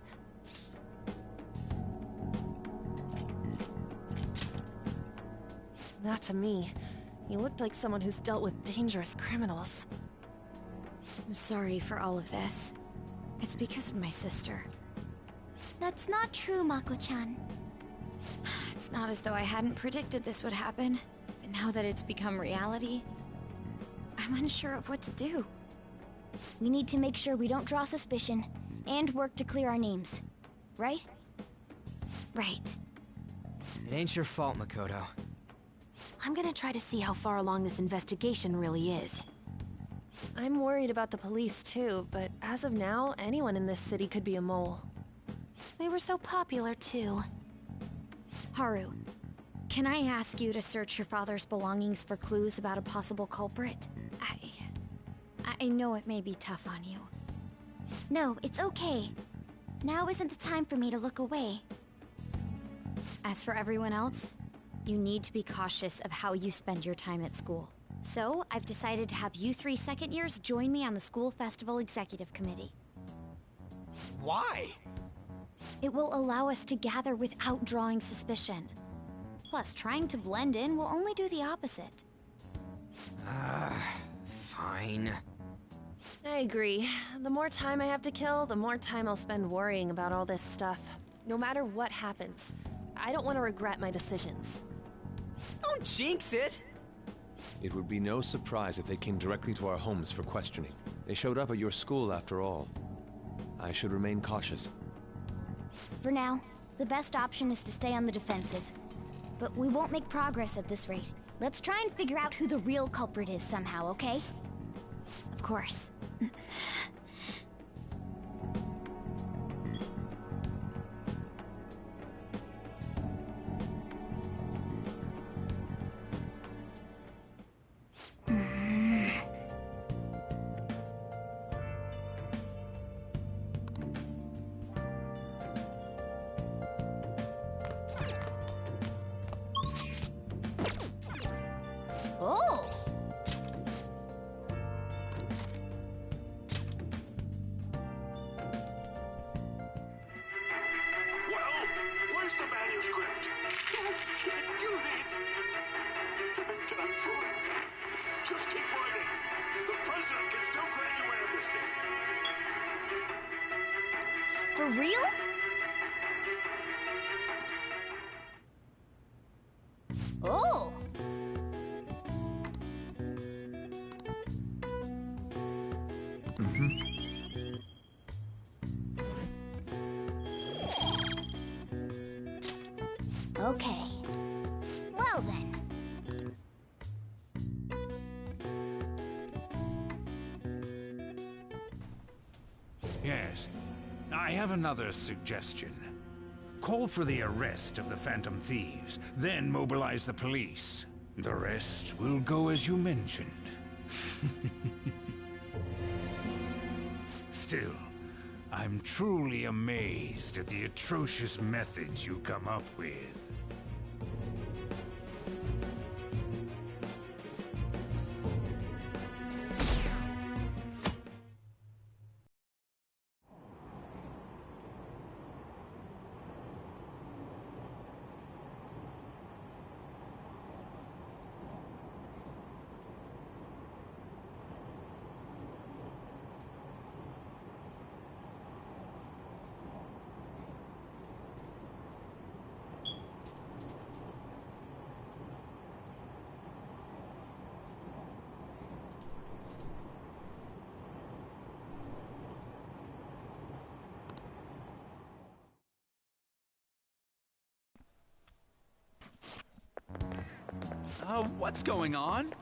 Not to me. He looked like someone who's dealt with dangerous criminals. I'm sorry for all of this. It's because of my sister. That's not true, Mako-chan. It's not as though I hadn't predicted this would happen, but now that it's become reality, I'm unsure of what to do. We need to make sure we don't draw suspicion, and work to clear our names. Right? Right. It ain't your fault, Makoto. I'm gonna try to see how far along this investigation really is. I'm worried about the police too, but as of now, anyone in this city could be a mole. We were so popular too. Haru, can I ask you to search your father's belongings for clues about a possible culprit? I know it may be tough on you. No, it's okay. Now isn't the time for me to look away. As for everyone else, you need to be cautious of how you spend your time at school. So, I've decided to have you 3 second years join me on the school festival executive committee. Why? It will allow us to gather without drawing suspicion. Plus, trying to blend in will only do the opposite. Fine. I agree. The more time I have to kill, the more time I'll spend worrying about all this stuff. No matter what happens, I don't want to regret my decisions. Don't jinx it! It would be no surprise if they came directly to our homes for questioning. They showed up at your school after all. I should remain cautious. For now, the best option is to stay on the defensive. But we won't make progress at this rate. Let's try and figure out who the real culprit is somehow, okay? Of course. Oh! Well, where's the manuscript? I can't do this. I'm done for. Just keep writing. The president can still grant you an amnesty. For real? Oh! Okay. Well then. Yes. I have another suggestion. Call for the arrest of the Phantom Thieves, then mobilize the police. The rest will go as you mentioned. Still, I'm truly amazed at the atrocious methods you come up with. What's going on?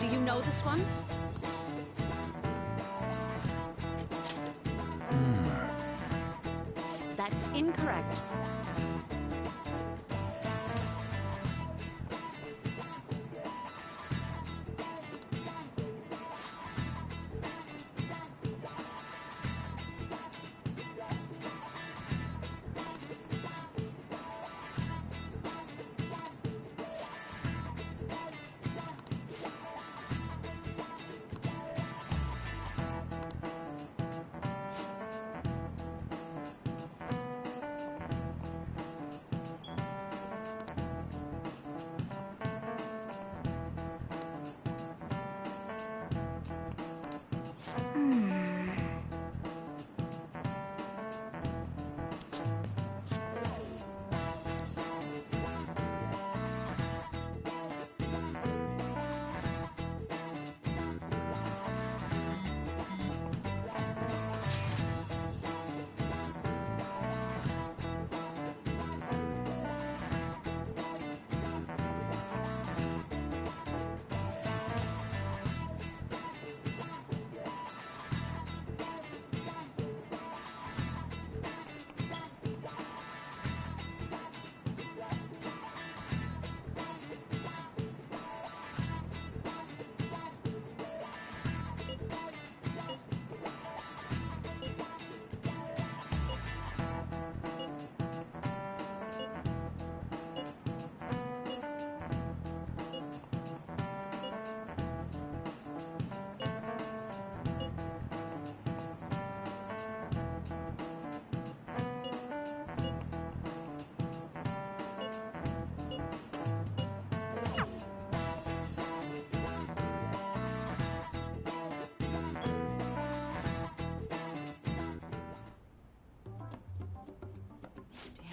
Do you know this one? That's incorrect.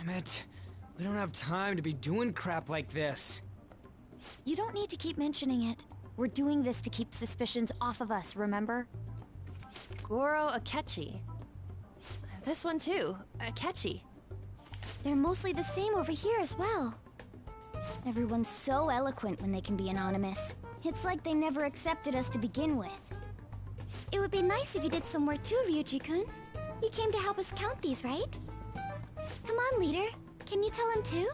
Damn it. We don't have time to be doing crap like this. You don't need to keep mentioning it. We're doing this to keep suspicions off of us, remember? Goro Akechi. This one too, Akechi. They're mostly the same over here as well. Everyone's so eloquent when they can be anonymous. It's like they never accepted us to begin with. It would be nice if you did some work too, Ryuji-kun. You came to help us count these, right? Come on, leader. Can you tell him too?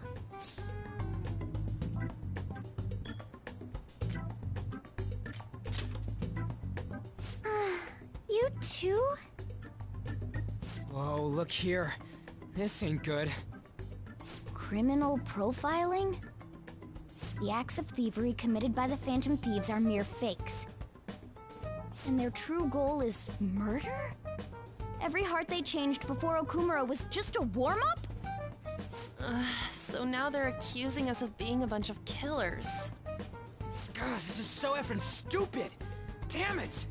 You too? Whoa, look here. This ain't good. Criminal profiling? The acts of thievery committed by the Phantom Thieves are mere fakes. And their true goal is murder? Every heart they changed before Okumura was just a warm-up? So now they're accusing us of being a bunch of killers. God, this is so effing stupid! Damn it!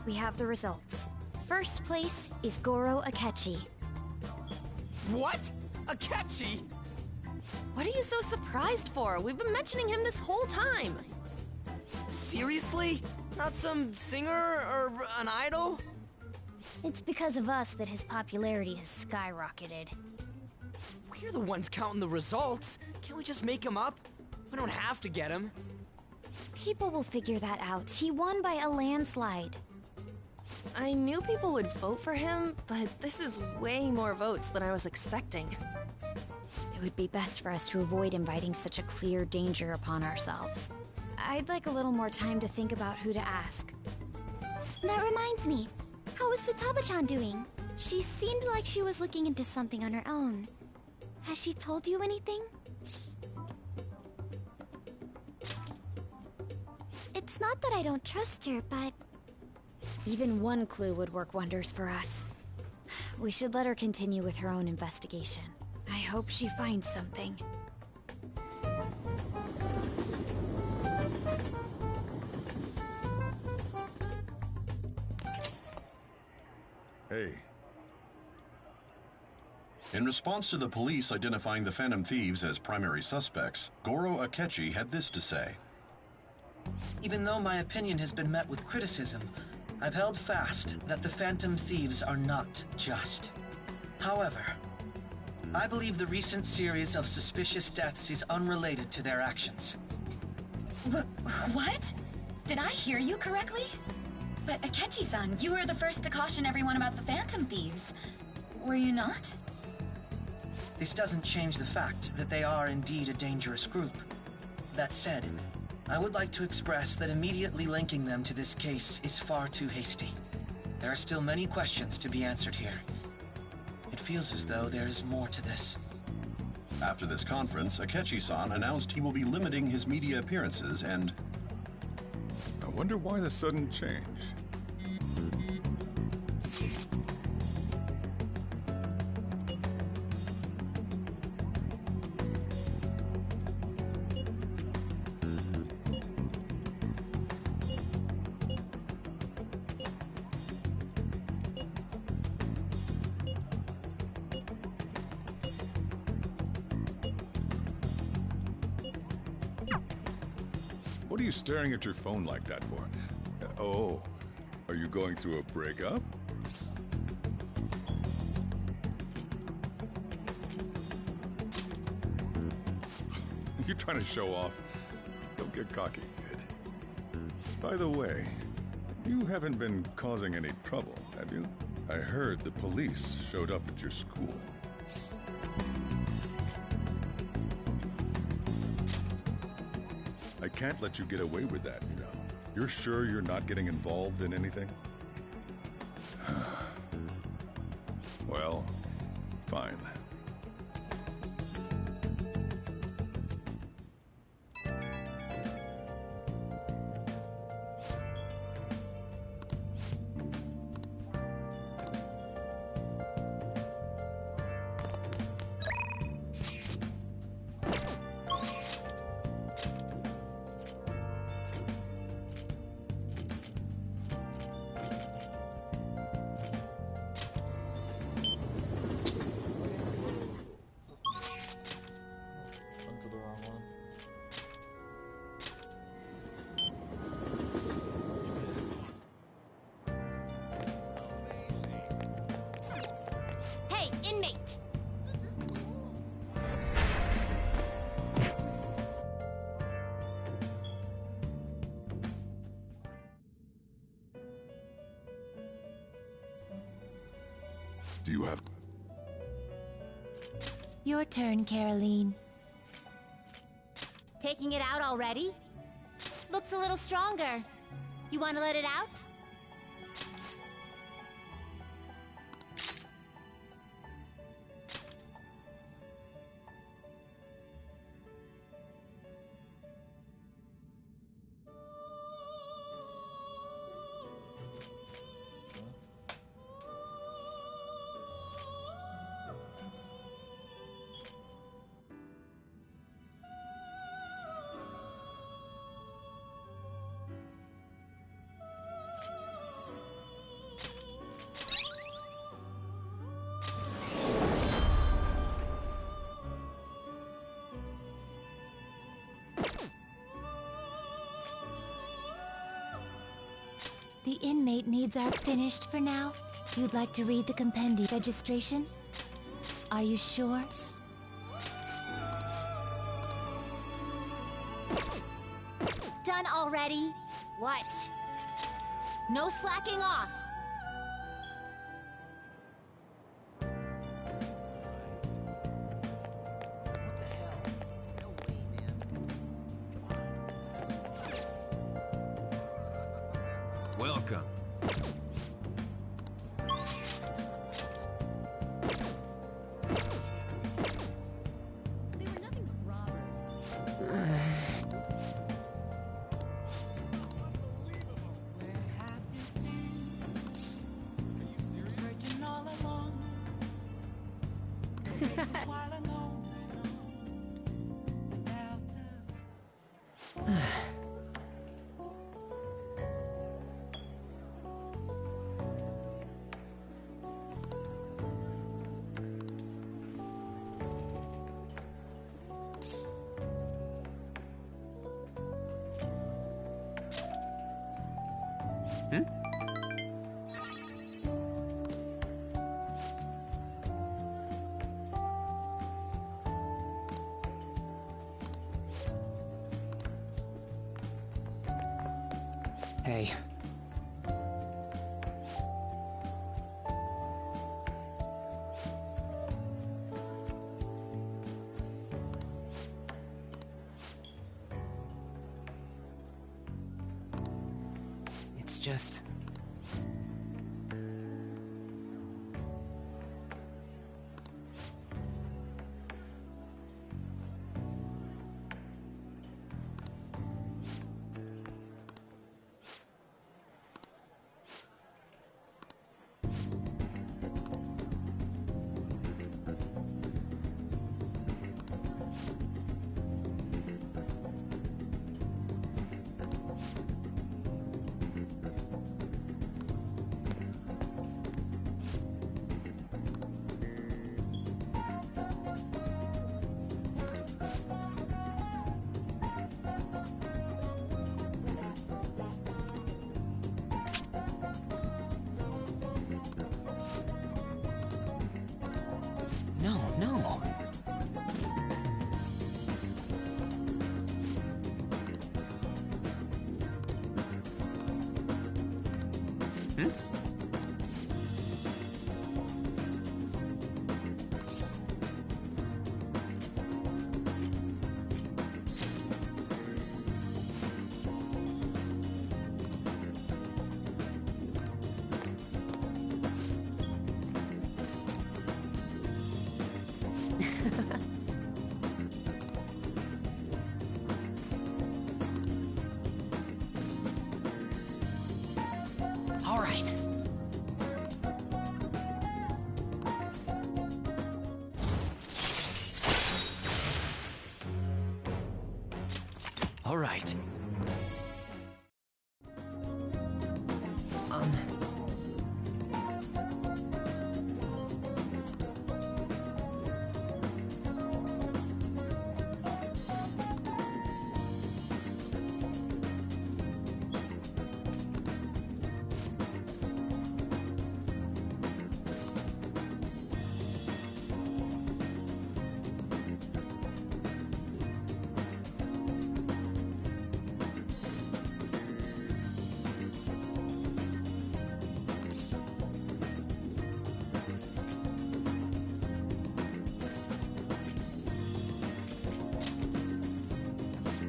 We have the results. First place is Goro Akechi. What? Akechi? What are you so surprised for? We've been mentioning him this whole time. Seriously? Not some singer or an idol? It's because of us that his popularity has skyrocketed. We're the ones counting the results. Can't we just make him up? We don't have to get him. People will figure that out. He won by a landslide. I knew people would vote for him, but this is way more votes than I was expecting. It would be best for us to avoid inviting such a clear danger upon ourselves. I'd like a little more time to think about who to ask. That reminds me. How is Futaba-chan doing? She seemed like she was looking into something on her own. Has she told you anything? It's not that I don't trust her, but... Even one clue would work wonders for us. We should let her continue with her own investigation. I hope she finds something. Hey. In response to the police identifying the Phantom Thieves as primary suspects, Goro Akechi had this to say. Even though my opinion has been met with criticism, I've held fast that the Phantom Thieves are not just. However, I believe the recent series of suspicious deaths is unrelated to their actions. What? Did I hear you correctly? But Akechi-san, you were the first to caution everyone about the Phantom Thieves. Were you not? This doesn't change the fact that they are indeed a dangerous group. That said, I would like to express that immediately linking them to this case is far too hasty. There are still many questions to be answered here. It feels as though there is more to this. After this conference, Akechi-san announced he will be limiting his media appearances and... I wonder why the sudden change. What are you staring at your phone like that for? Oh, are you going through a breakup? You're trying to show off. Don't get cocky, kid. By the way, you haven't been causing any trouble, have you? I heard the police showed up at your school. I can't let you get away with that, you know. You're sure you're not getting involved in anything? Well, fine. Onto the wrong one. Hey, inmate! Do you have... Your turn, Caroline. Taking it out already? Looks a little stronger. You want to let it out? The inmate needs are finished for now. You'd like to read the compendium registration? Are you sure? Done already? What? No slacking off. Welcome. Searching all along. While alone without Hey. It's just... No. All right. All right.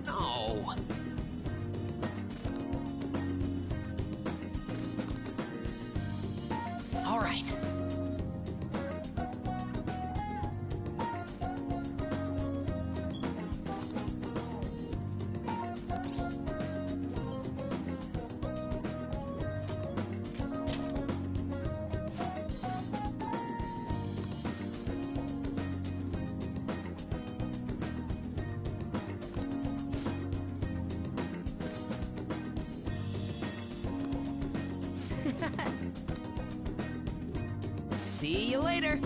No. All right. See you later.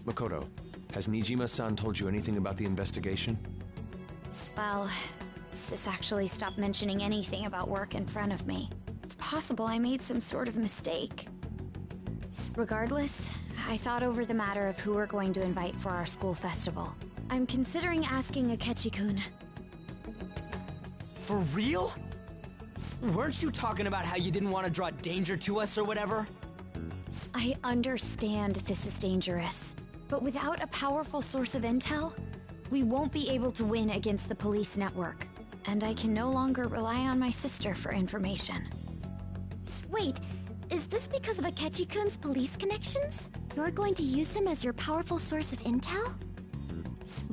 Makoto, has Nijima-san told you anything about the investigation? Well, Sis actually stopped mentioning anything about work in front of me. It's possible I made some sort of mistake. Regardless, I thought over the matter of who we're going to invite for our school festival. I'm considering asking Akechi-kun. For real? Weren't you talking about how you didn't want to draw danger to us or whatever? I understand this is dangerous, but without a powerful source of intel, we won't be able to win against the police network. And I can no longer rely on my sister for information. Wait, is this because of Akechi-kun's police connections? You're going to use him as your powerful source of intel?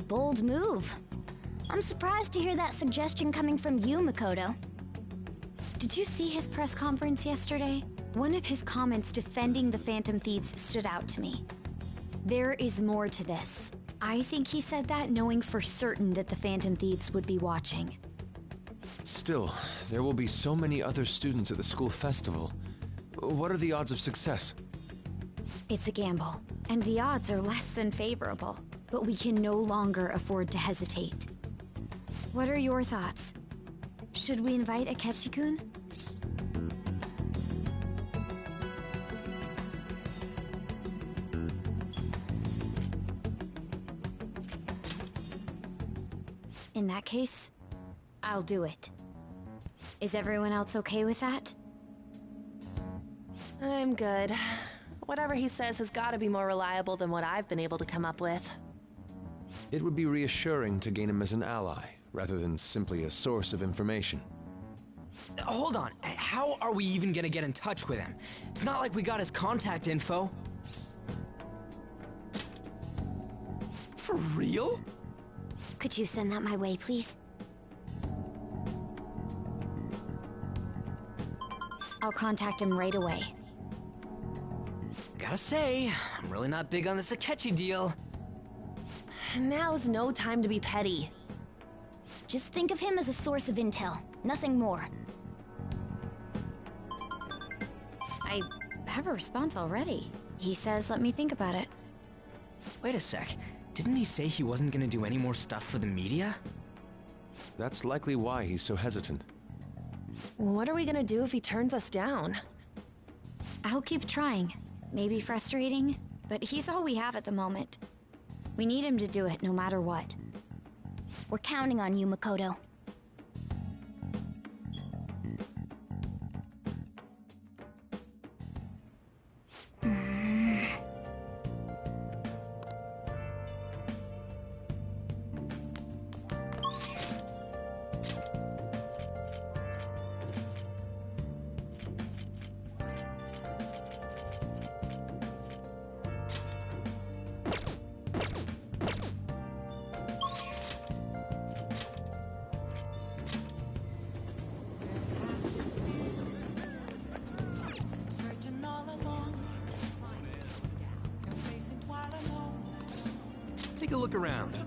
Bold move. I'm surprised to hear that suggestion coming from you, Makoto. Did you see his press conference yesterday? One of his comments defending the Phantom Thieves stood out to me. There is more to this. I think he said that knowing for certain that the Phantom Thieves would be watching. Still, there will be so many other students at the school festival. What are the odds of success? It's a gamble, and the odds are less than favorable, but we can no longer afford to hesitate. What are your thoughts? Should we invite Akechi-kun? In that case, I'll do it. Is everyone else okay with that? I'm good. Whatever he says has got to be more reliable than what I've been able to come up with. It would be reassuring to gain him as an ally, rather than simply a source of information. Hold on, how are we even gonna get in touch with him? It's not like we got his contact info. For real? Could you send that my way, please? I'll contact him right away. Gotta say, I'm really not big on this Akechi deal. Now's no time to be petty. Just think of him as a source of intel, nothing more. I have a response already. He says let me think about it. Wait a sec, didn't he say he wasn't gonna do any more stuff for the media? That's likely why he's so hesitant. What are we gonna do if he turns us down? I'll keep trying. Maybe frustrating, but he's all we have at the moment. We need him to do it no matter what. We're counting on you, Makoto. Searching all alone. You're facing while alone. Take a look around.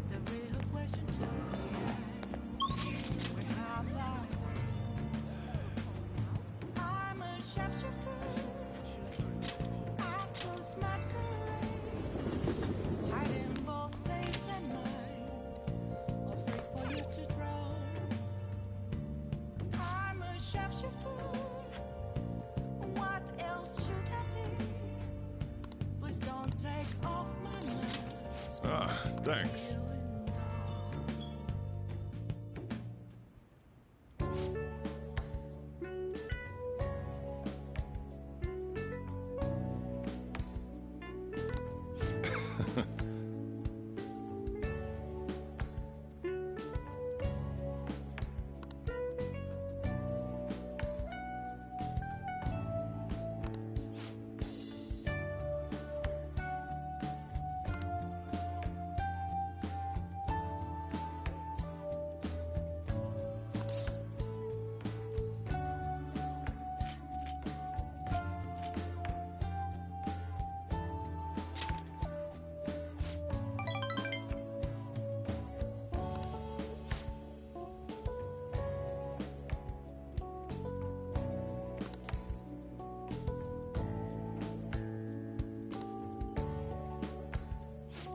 The real question to me is, where have I been? I'm a sharpshooter. I close masquerade. Hiding both face and mind. Afraid for you to drown. I'm a sharpshooter. What else should I be? Please don't take off my mask. Ah, thanks.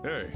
Hey.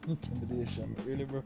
Intimidation, really, bro?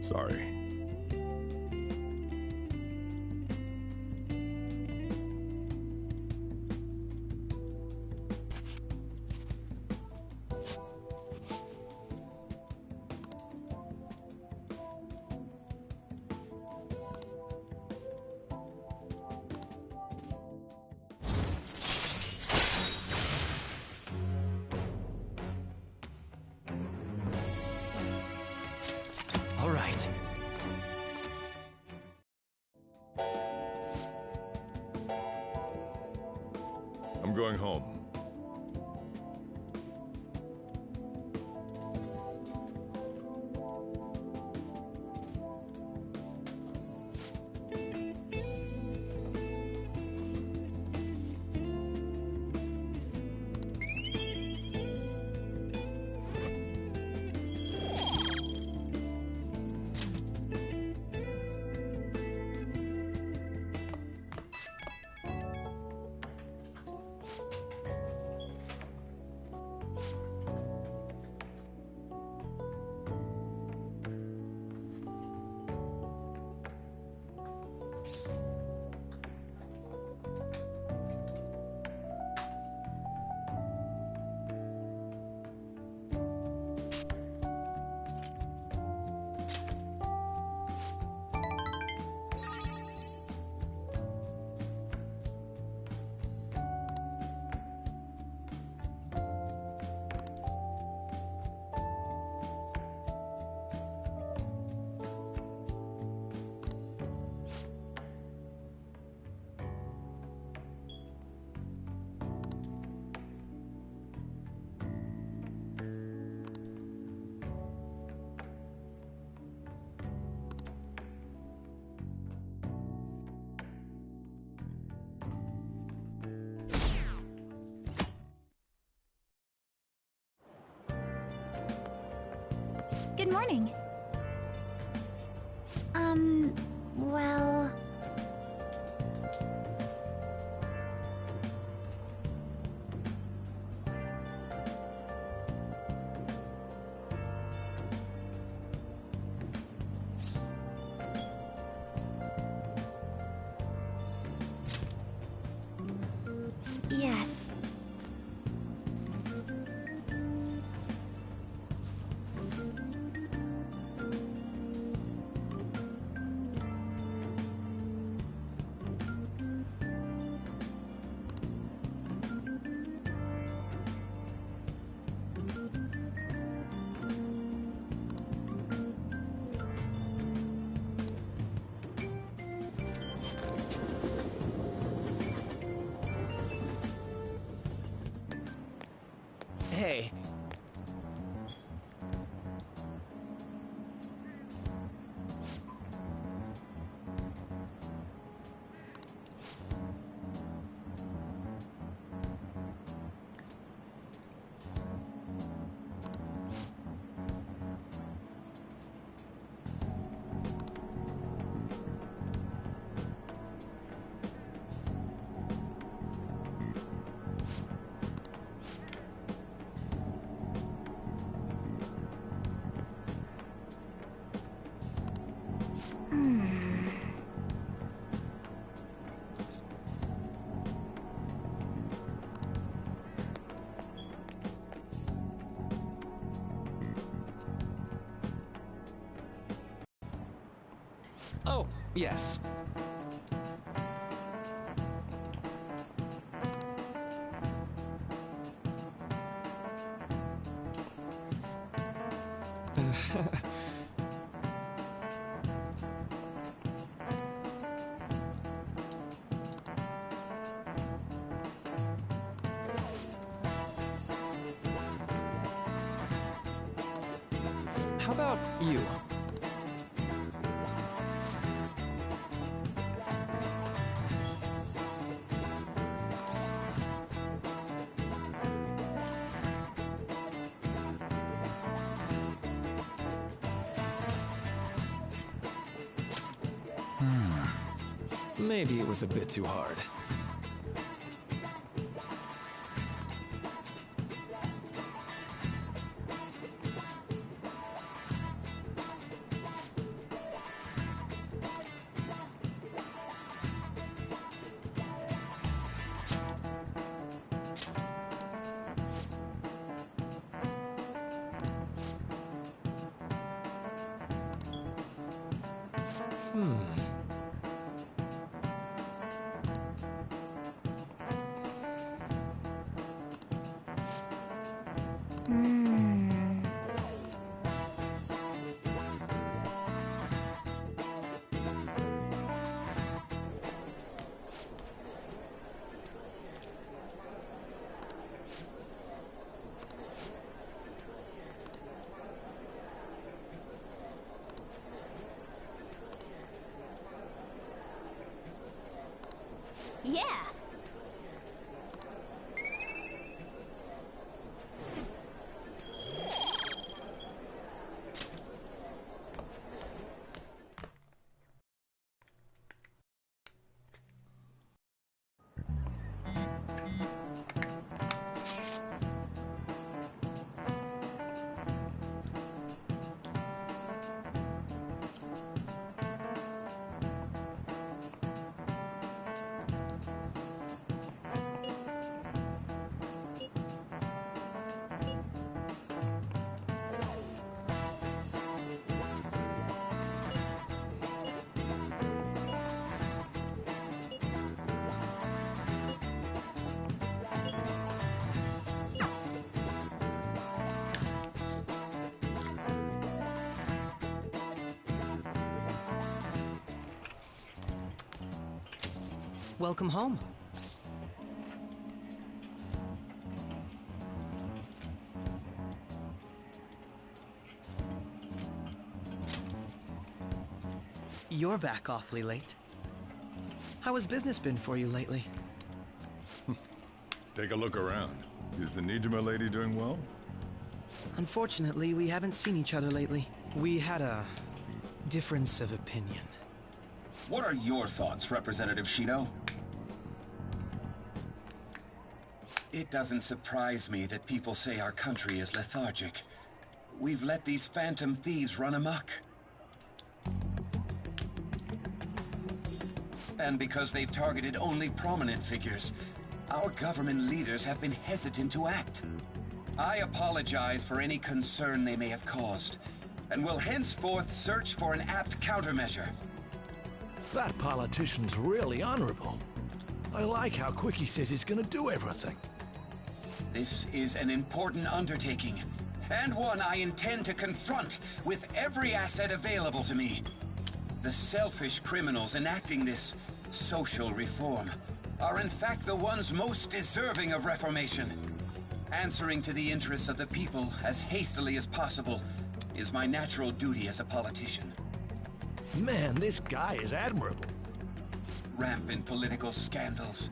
Sorry. All right. I'm going home. Good morning. Well... Yes. Hey. Oh, yes. How about you? Maybe it was a bit too hard. Yeah. Welcome home. You're back awfully late. How has business been for you lately? Take a look around. Is the Nijima lady doing well? Unfortunately, we haven't seen each other lately. We had a difference of opinion. What are your thoughts, Representative Shido? It doesn't surprise me that people say our country is lethargic. We've let these phantom thieves run amok. And because they've targeted only prominent figures, our government leaders have been hesitant to act. I apologize for any concern they may have caused, and will henceforth search for an apt countermeasure. That politician's really honorable. I like how quick he says he's gonna do everything. This is an important undertaking, and one I intend to confront with every asset available to me. The selfish criminals enacting this social reform are in fact the ones most deserving of reformation. Answering to the interests of the people as hastily as possible is my natural duty as a politician. Man, this guy is admirable. Rampant political scandals,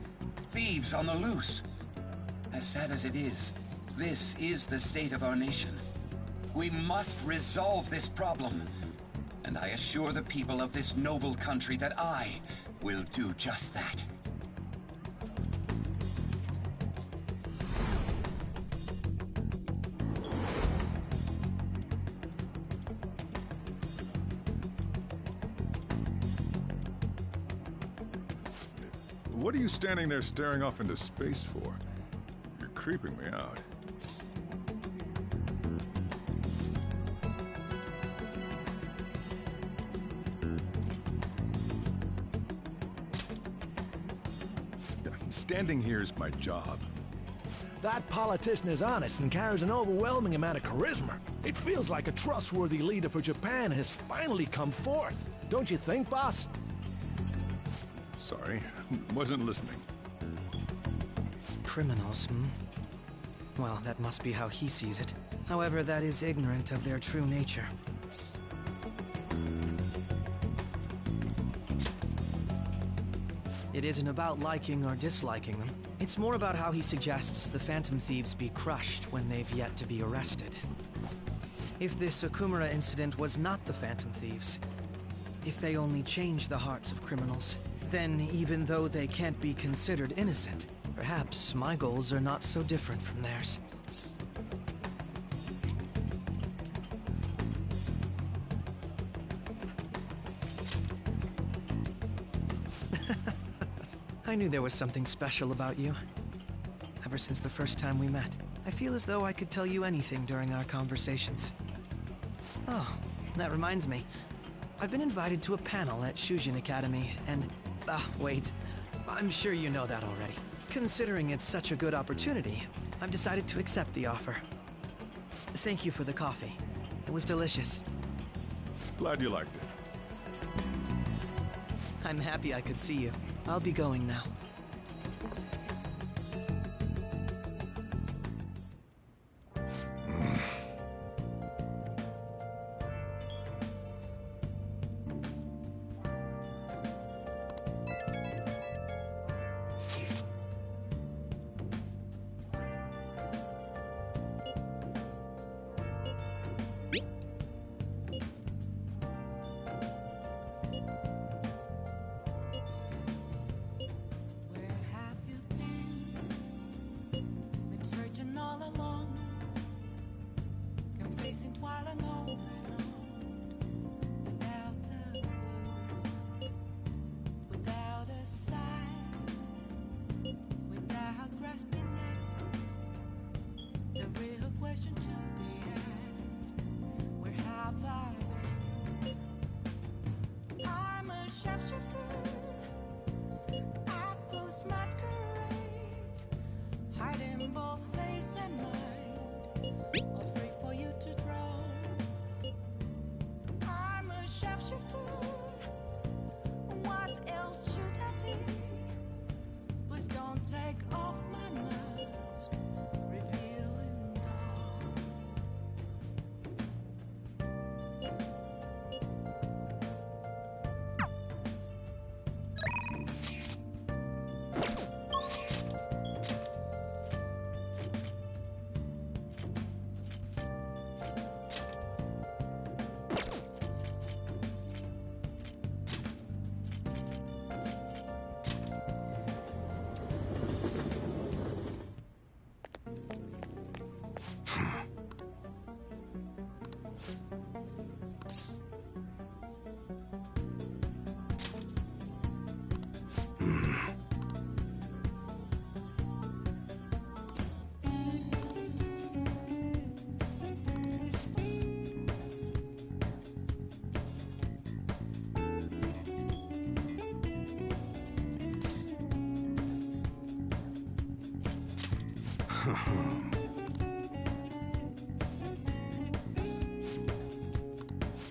thieves on the loose. As sad as it is, this is the state of our nation. We must resolve this problem, and I assure the people of this noble country that I will do just that. What are you standing there staring off into space for? You're creeping me out. Standing here is my job. That politician is honest and carries an overwhelming amount of charisma. It feels like a trustworthy leader for Japan has finally come forth. Don't you think, boss? Sorry, wasn't listening. Criminals, hmm? Well, that must be how he sees it. However, that is ignorant of their true nature. It isn't about liking or disliking them. It's more about how he suggests the Phantom Thieves be crushed when they've yet to be arrested. If this Okumura incident was not the Phantom Thieves, if they only change the hearts of criminals, then even though they can't be considered innocent, perhaps my goals are not so different from theirs. I knew there was something special about you. Ever since the first time we met, I feel as though I could tell you anything during our conversations. Oh, that reminds me. I've been invited to a panel at Shujin Academy, and... wait. I'm sure you know that already. Considering it's such a good opportunity, I've decided to accept the offer. Thank you for the coffee. It was delicious. Glad you liked it. I'm happy I could see you. I'll be going now.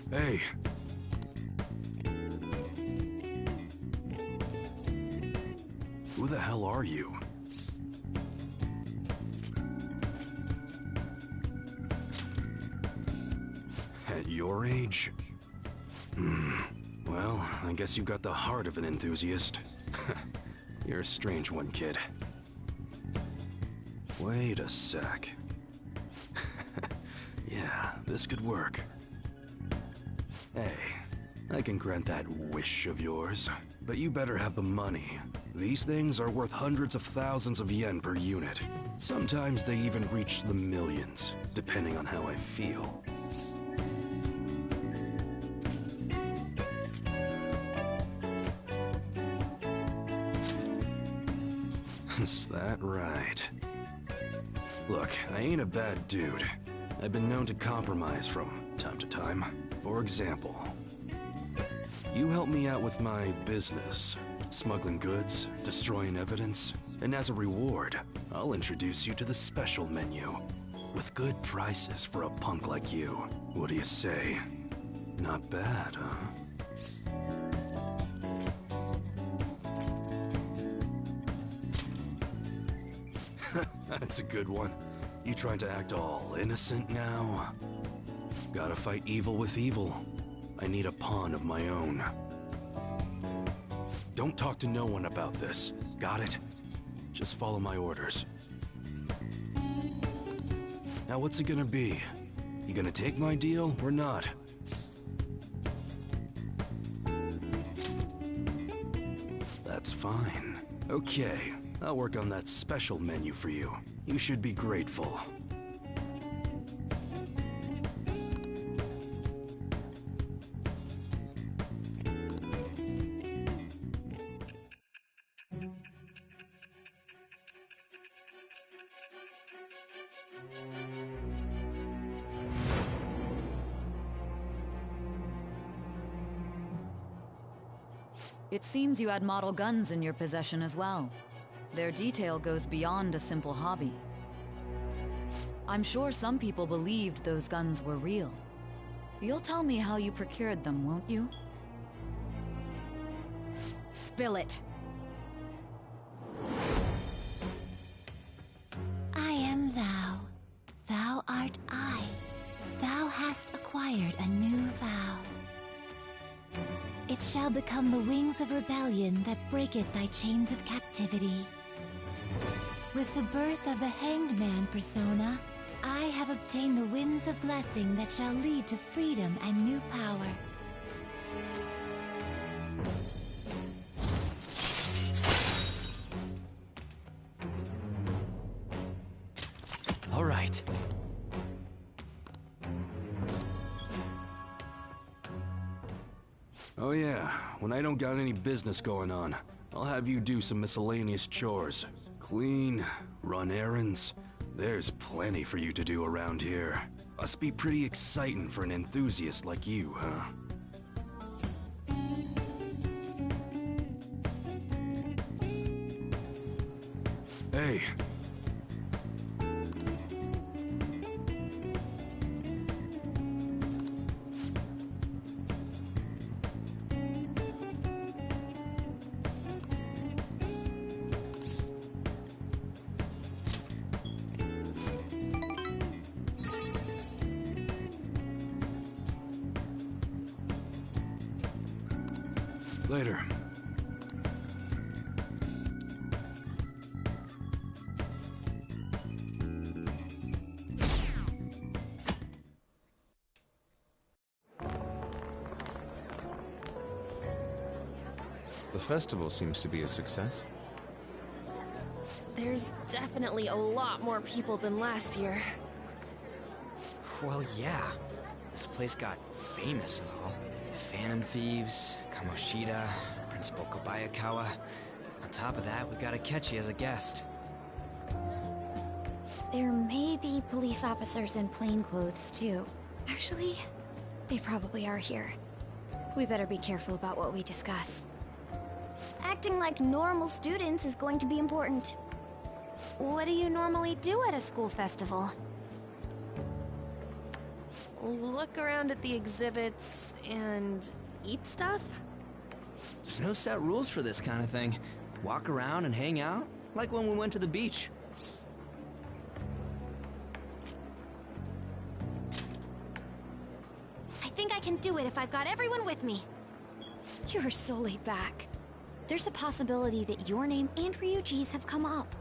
Hey. Who the hell are you? At your age? Well, I guess you've got the heart of an enthusiast. You're a strange one, kid. Wait a sec. Yeah, this could work. Hey, I can grant that wish of yours, but you better have the money. These things are worth hundreds of thousands of yen per unit. Sometimes they even reach the millions, depending on how I feel. Is that right? Look, I ain't a bad dude. I've been known to compromise from time to time. For example, you help me out with my business, smuggling goods, destroying evidence, and as a reward, I'll introduce you to the special menu, with good prices for a punk like you. What do you say? Not bad, huh? That's a good one. You trying to act all innocent now? Gotta fight evil with evil. I need a pawn of my own. Don't talk to no one about this. Got it? Just follow my orders. Now what's it gonna be? You gonna take my deal or not? That's fine. Okay, I'll work on that special menu for you. You should be grateful. It seems you had model guns in your possession as well. Their detail goes beyond a simple hobby. I'm sure some people believed those guns were real. You'll tell me how you procured them, won't you? Spill it. I am thou. Thou art I. Thou hast acquired a new vow. It shall become the wings of rebellion that breaketh thy chains of captivity. With the birth of the Hanged Man persona, I have obtained the winds of blessing that shall lead to freedom and new power. All right. Oh yeah, when I don't got any business going on, I'll have you do some miscellaneous chores. Clean, run errands. There's plenty for you to do around here. Must be pretty exciting for an enthusiast like you, huh? Hey. Later. The festival seems to be a success. There's definitely a lot more people than last year. Well, yeah. This place got famous and all. Phantom Thieves, Kamoshida, Principal Kobayakawa. On top of that, we got Akechi as a guest. There may be police officers in plainclothes, too. Actually, they probably are here. We better be careful about what we discuss. Acting like normal students is going to be important. What do you normally do at a school festival? Look around at the exhibits and eat stuff? There's no set rules for this kind of thing. Walk around and hang out, like when we went to the beach. I think I can do it if I've got everyone with me. You're so laid back. There's a possibility that your name and Ryuji's have come up.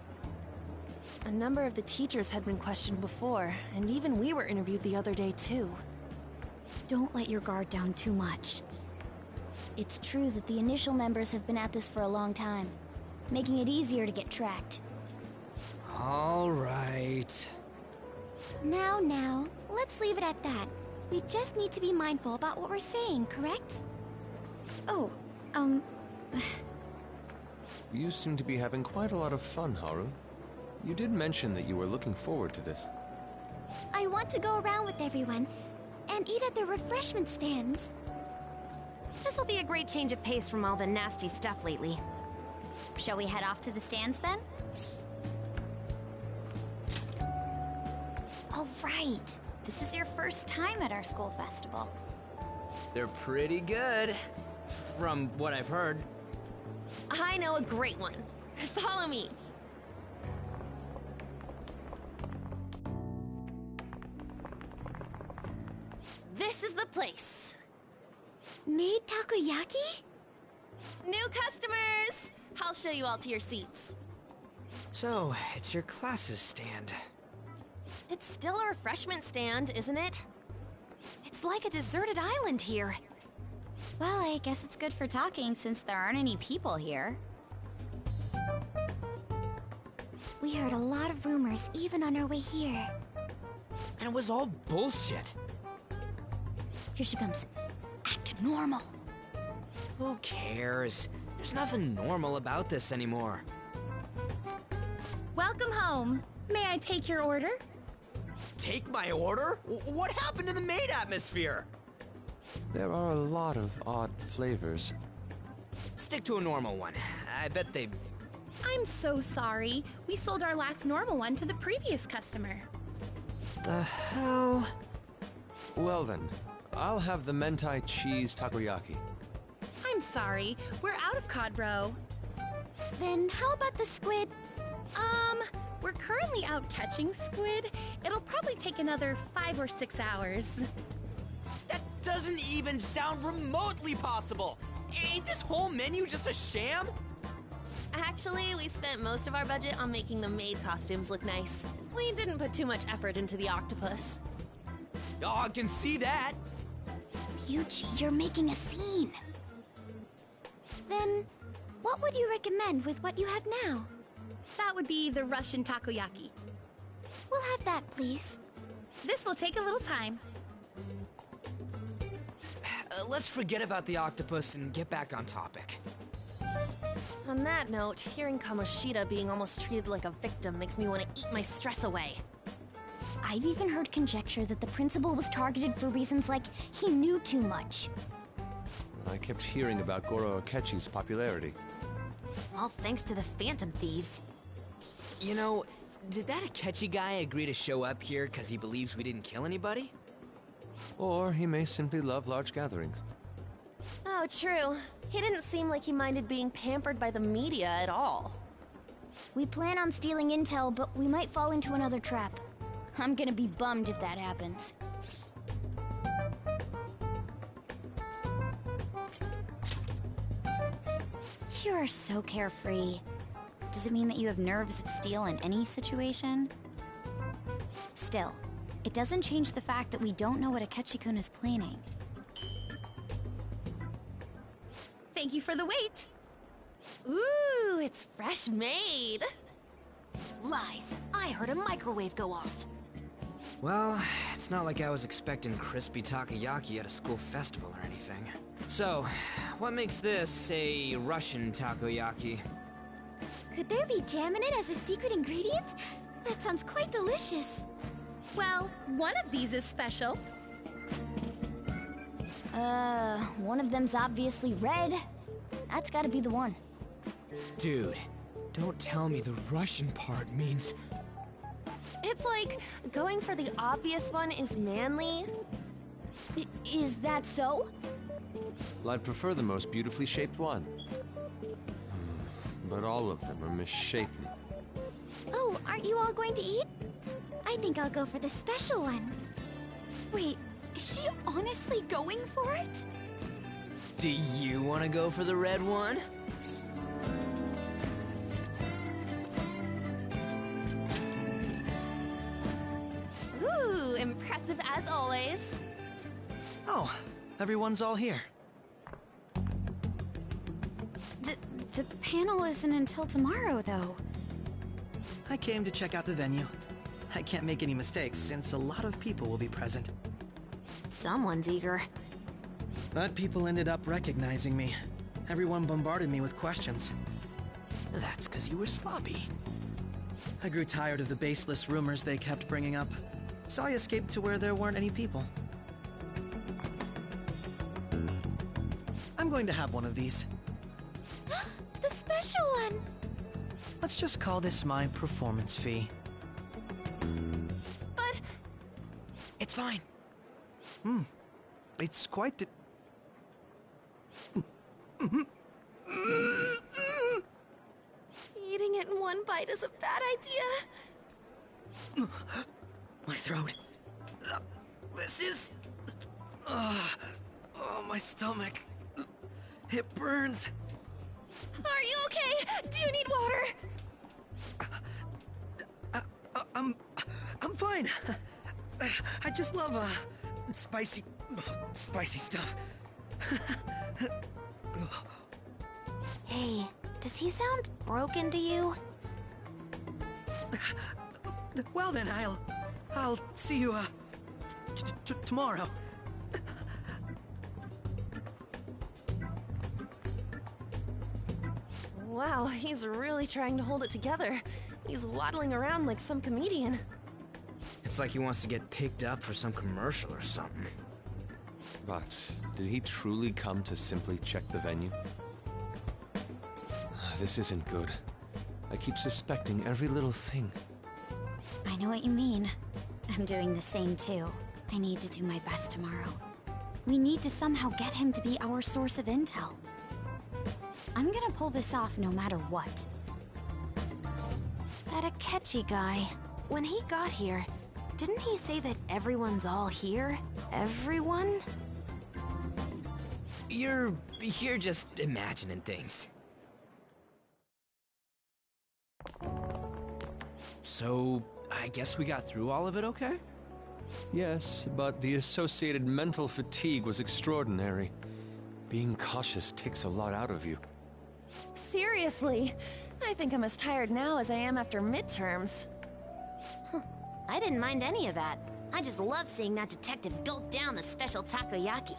A number of the teachers had been questioned before, and even we were interviewed the other day too. Don't let your guard down too much. It's true that the initial members have been at this for a long time, making it easier to get tracked. All right. Now, let's leave it at that. We just need to be mindful about what we're saying, correct? Oh, You seem to be having quite a lot of fun, Haru. You did mention that you were looking forward to this. I want to go around with everyone and eat at the refreshment stands. This'll be a great change of pace from all the nasty stuff lately. Shall we head off to the stands then? Oh, right. This is your first time at our school festival. They're pretty good, from what I've heard. I know a great one. Follow me. This is the place. Made takoyaki? New customers! I'll show you all to your seats. So, it's your class's stand. It's still a refreshment stand, isn't it? It's like a deserted island here. Well, I guess it's good for talking since there aren't any people here. We heard a lot of rumors even on our way here. And it was all bullshit. Here she comes. Act normal. Who cares? There's nothing normal about this anymore. Welcome home. May I take your order? Take my order? What happened to the maid atmosphere? There are a lot of odd flavors. Stick to a normal one. I bet they... I'm so sorry. We sold our last normal one to the previous customer. The hell? Well then, I'll have the mentai cheese takoyaki. I'm sorry. We're out of cod roe. Then how about the squid? We're currently out catching squid. It'll probably take another 5 or 6 hours. That doesn't even sound remotely possible! Ain't this whole menu just a sham? Actually, we spent most of our budget on making the maid costumes look nice. We didn't put too much effort into the octopus. Oh, I can see that! Ryuji, you're making a scene. Then, what would you recommend with what you have now? That would be the Russian takoyaki. We'll have that, please. This will take a little time. Let's forget about the octopus and get back on topic. On that note, hearing Kamoshida being almost treated like a victim makes me want to eat my stress away. I've even heard conjecture that the principal was targeted for reasons like he knew too much. I kept hearing about Goro Akechi's popularity. All thanks to the Phantom Thieves. You know, did that Akechi guy agree to show up here because he believes we didn't kill anybody? Or he may simply love large gatherings. Oh, true. He didn't seem like he minded being pampered by the media at all. We plan on stealing intel, but we might fall into another trap. I'm gonna be bummed if that happens. You are so carefree. Does it mean that you have nerves of steel in any situation? Still, it doesn't change the fact that we don't know what Akechi-kun is planning. Thank you for the wait. Ooh, it's fresh made. Lies. I heard a microwave go off. Well, it's not like I was expecting crispy takoyaki at a school festival or anything. So, what makes this a Russian takoyaki? Could there be jam in it as a secret ingredient? That sounds quite delicious. Well, one of these is special. One of them's obviously red. That's gotta be the one. Dude, Don't tell me the Russian part means... It's like going for the obvious one is manly. Is that so? Well, I'd prefer the most beautifully shaped one. But all of them are misshapen. Oh, aren't you all going to eat? I think I'll go for the special one. Wait, is she honestly going for it? Do you want to go for the red one? Ooh, impressive as always. Oh, everyone's all here. The panel isn't until tomorrow, though. I came to check out the venue. I can't make any mistakes since a lot of people will be present. Someone's eager. But people ended up recognizing me. Everyone bombarded me with questions. That's because you were sloppy. I grew tired of the baseless rumors they kept bringing up, so I escaped to where there weren't any people. I'm going to have one of these. The special one! Let's just call this my performance fee. But... It's fine. It's quite the... Eating it in one bite is a bad idea. My throat. This is... oh, my stomach. It burns. Are you okay? Do you need water? I'm fine. I just love, spicy stuff. Hey, does he sound broken to you? Well then, I'll see you, tomorrow. Wow, he's really trying to hold it together. He's waddling around like some comedian. It's like he wants to get picked up for some commercial or something. But did he truly come to simply check the venue? This isn't good. I keep suspecting every little thing. I know what you mean. I'm doing the same too. I need to do my best tomorrow. We need to somehow get him to be our source of intel. I'm gonna pull this off no matter what. That Akechi guy, when he got here, didn't he say that everyone's all here? Everyone? You're just imagining things. So, I guess we got through all of it okay? Yes, but the associated mental fatigue was extraordinary. Being cautious takes a lot out of you. Seriously, I think I'm as tired now as I am after midterms. I didn't mind any of that. I just love seeing that detective gulp down the special takoyaki.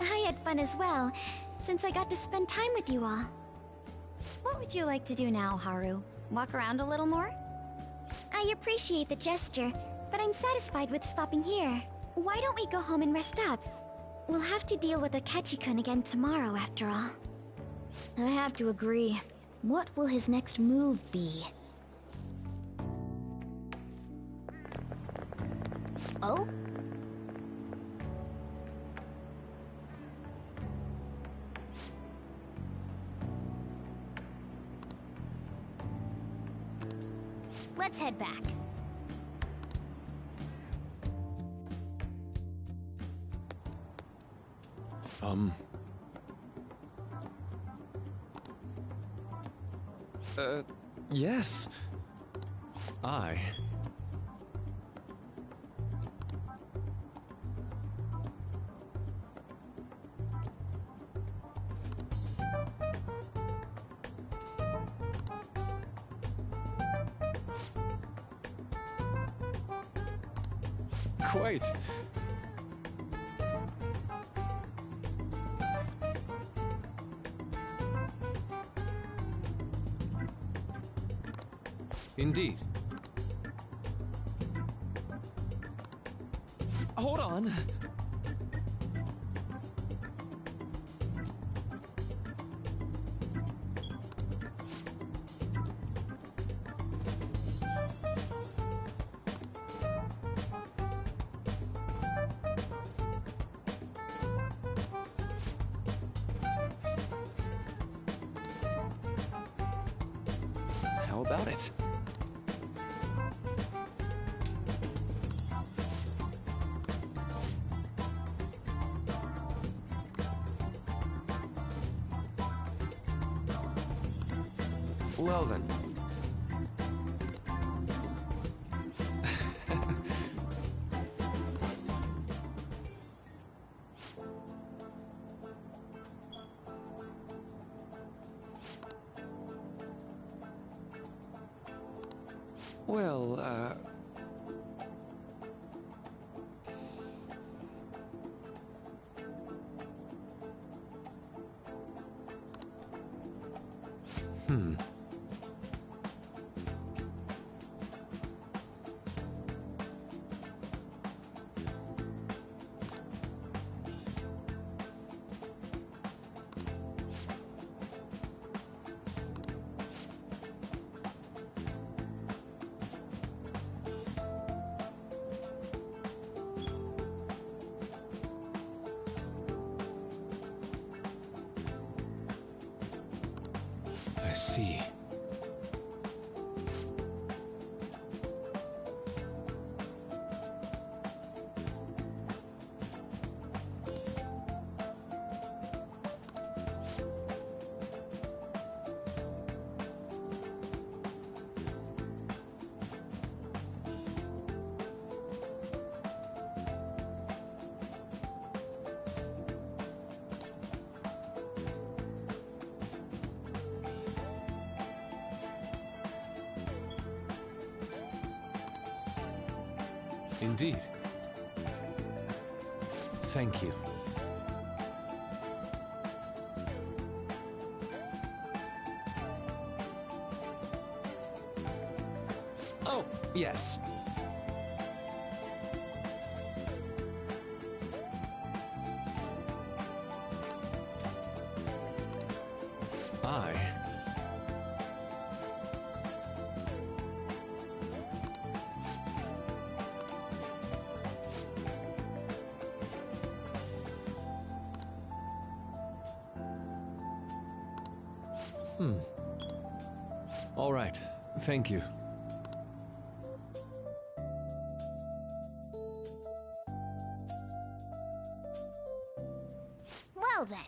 I had fun as well, since I got to spend time with you all. What would you like to do now, Haru? Walk around a little more? I appreciate the gesture, but I'm satisfied with stopping here. Why don't we go home and rest up? We'll have to deal with Akechi-kun again tomorrow, after all. I have to agree. What will his next move be? Oh? Let's head back. Yes. Quite. Indeed. Hold on. How about it? Well then. Well, I see. Indeed. Thank you. Oh, yes. I... All right. Thank you. Well then.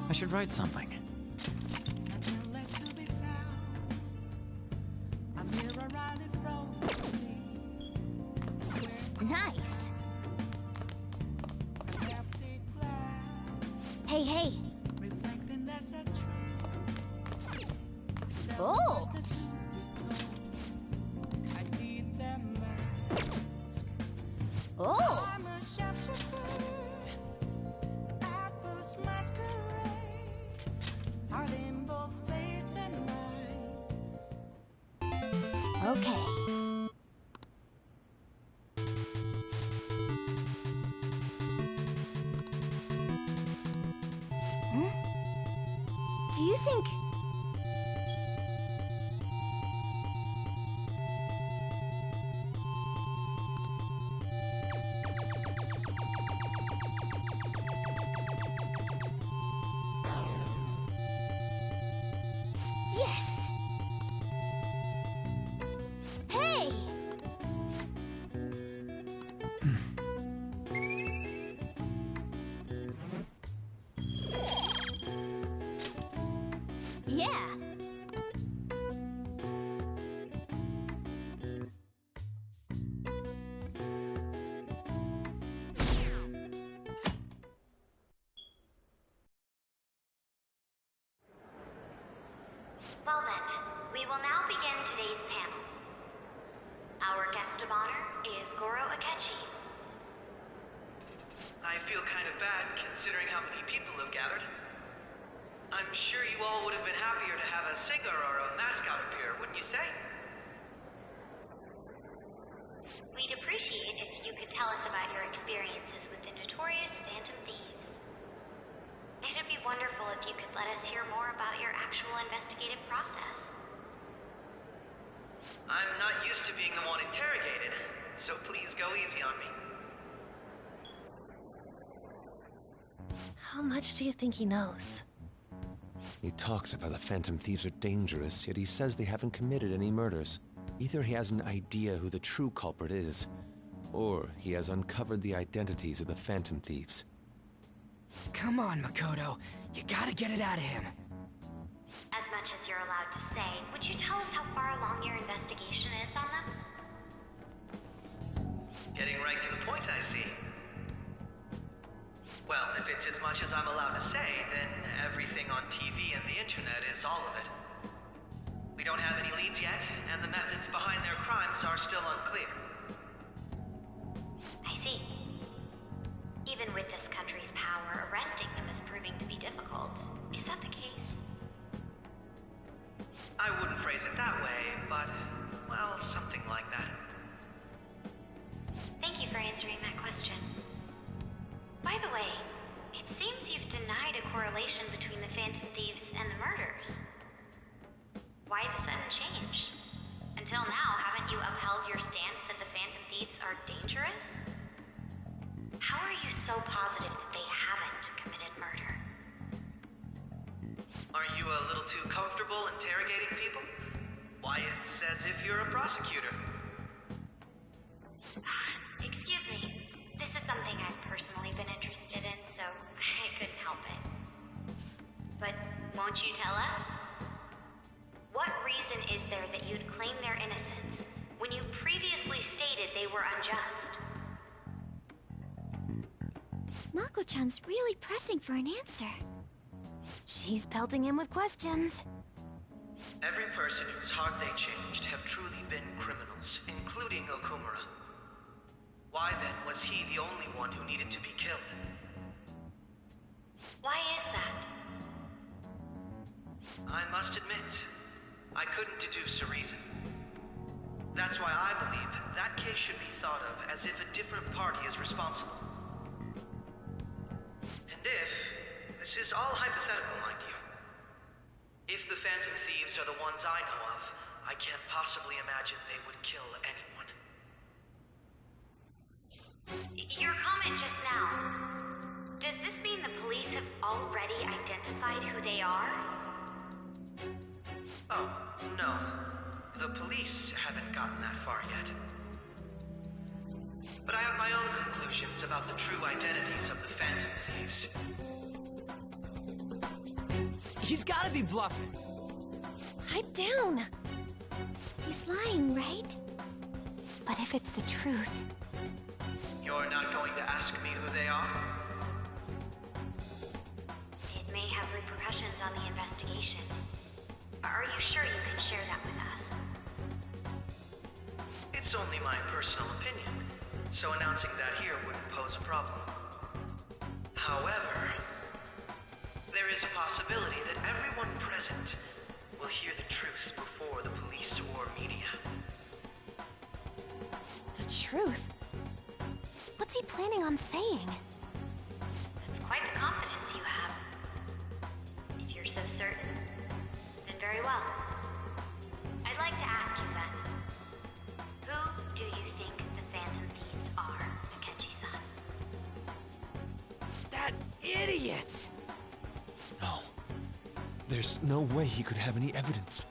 I should write something. Nice. Hey, hey. Oh. Oh. Okay. Do you think... Yes! Hey! Yeah! Well then, we will now begin today's panel. Our guest of honor is Goro Akechi. I feel kind of bad considering how many people have gathered. I'm sure you all would have been happier to have a singer or a mascot appear, wouldn't you say? We'd appreciate if you could tell us about your experiences with the notorious Phantom Thieves. It'd be wonderful if you could let us hear more about your actual investigative process. I'm not used to being the one interrogated, so please go easy on me. How much do you think he knows? He talks about the Phantom Thieves are dangerous, yet he says they haven't committed any murders. Either he has an idea who the true culprit is, or he has uncovered the identities of the Phantom Thieves. Come on, Makoto. You gotta get it out of him. As much as you're allowed to say, would you tell us how far along your investigation is on them? Getting right to the point, I see. Well, if it's as much as I'm allowed to say, then everything on TV and the internet is all of it. We don't have any leads yet, and the methods behind their crimes are still unclear. I see. Even with this country's power, arresting them is proving to be difficult. Is that the case? I wouldn't phrase it that way, but, well, something like that. Thank you for answering that question. By the way, it seems you've denied a correlation between the Phantom Thieves and the murders. Why the sudden change? Until now, haven't you upheld your stance that the Phantom Thieves are dangerous? How are you so positive that they haven't committed murder? Aren't you a little too comfortable interrogating people? Why, it's as if you're a prosecutor. Excuse me. This is something I've personally been interested in, so I couldn't help it. But won't you tell us? What reason is there that you'd claim their innocence when you previously stated they were unjust? Mako-chan's really pressing for an answer. She's pelting him with questions. Every person whose heart they changed have truly been criminals, including Okumura. Why then was he the only one who needed to be killed? Why is that? I must admit, I couldn't deduce a reason. That's why I believe that case should be thought of as if a different party is responsible. And if, this is all hypothetical, mind you, if the Phantom Thieves are the ones I know of, I can't possibly imagine they would kill anyone. Your comment just now, does this mean the police have already identified who they are? Oh, no. The police haven't gotten that far yet. But I have my own conclusions about the true identities of the Phantom Thieves. He's gotta be bluffing. Pipe down. He's lying, right? But if it's the truth... You're not going to ask me who they are? It may have repercussions on the investigation. Are you sure you can share that with us? It's only my personal opinion, so announcing that here wouldn't pose a problem. However, there is a possibility that everyone present will hear the truth before the police or media. The truth? What's he planning on saying? That's quite the confidence you have. If you're so certain, then very well. I'd like to ask you then, who do you think the Phantom Thieves are, Akechi-san? That idiot! No. There's no way he could have any evidence.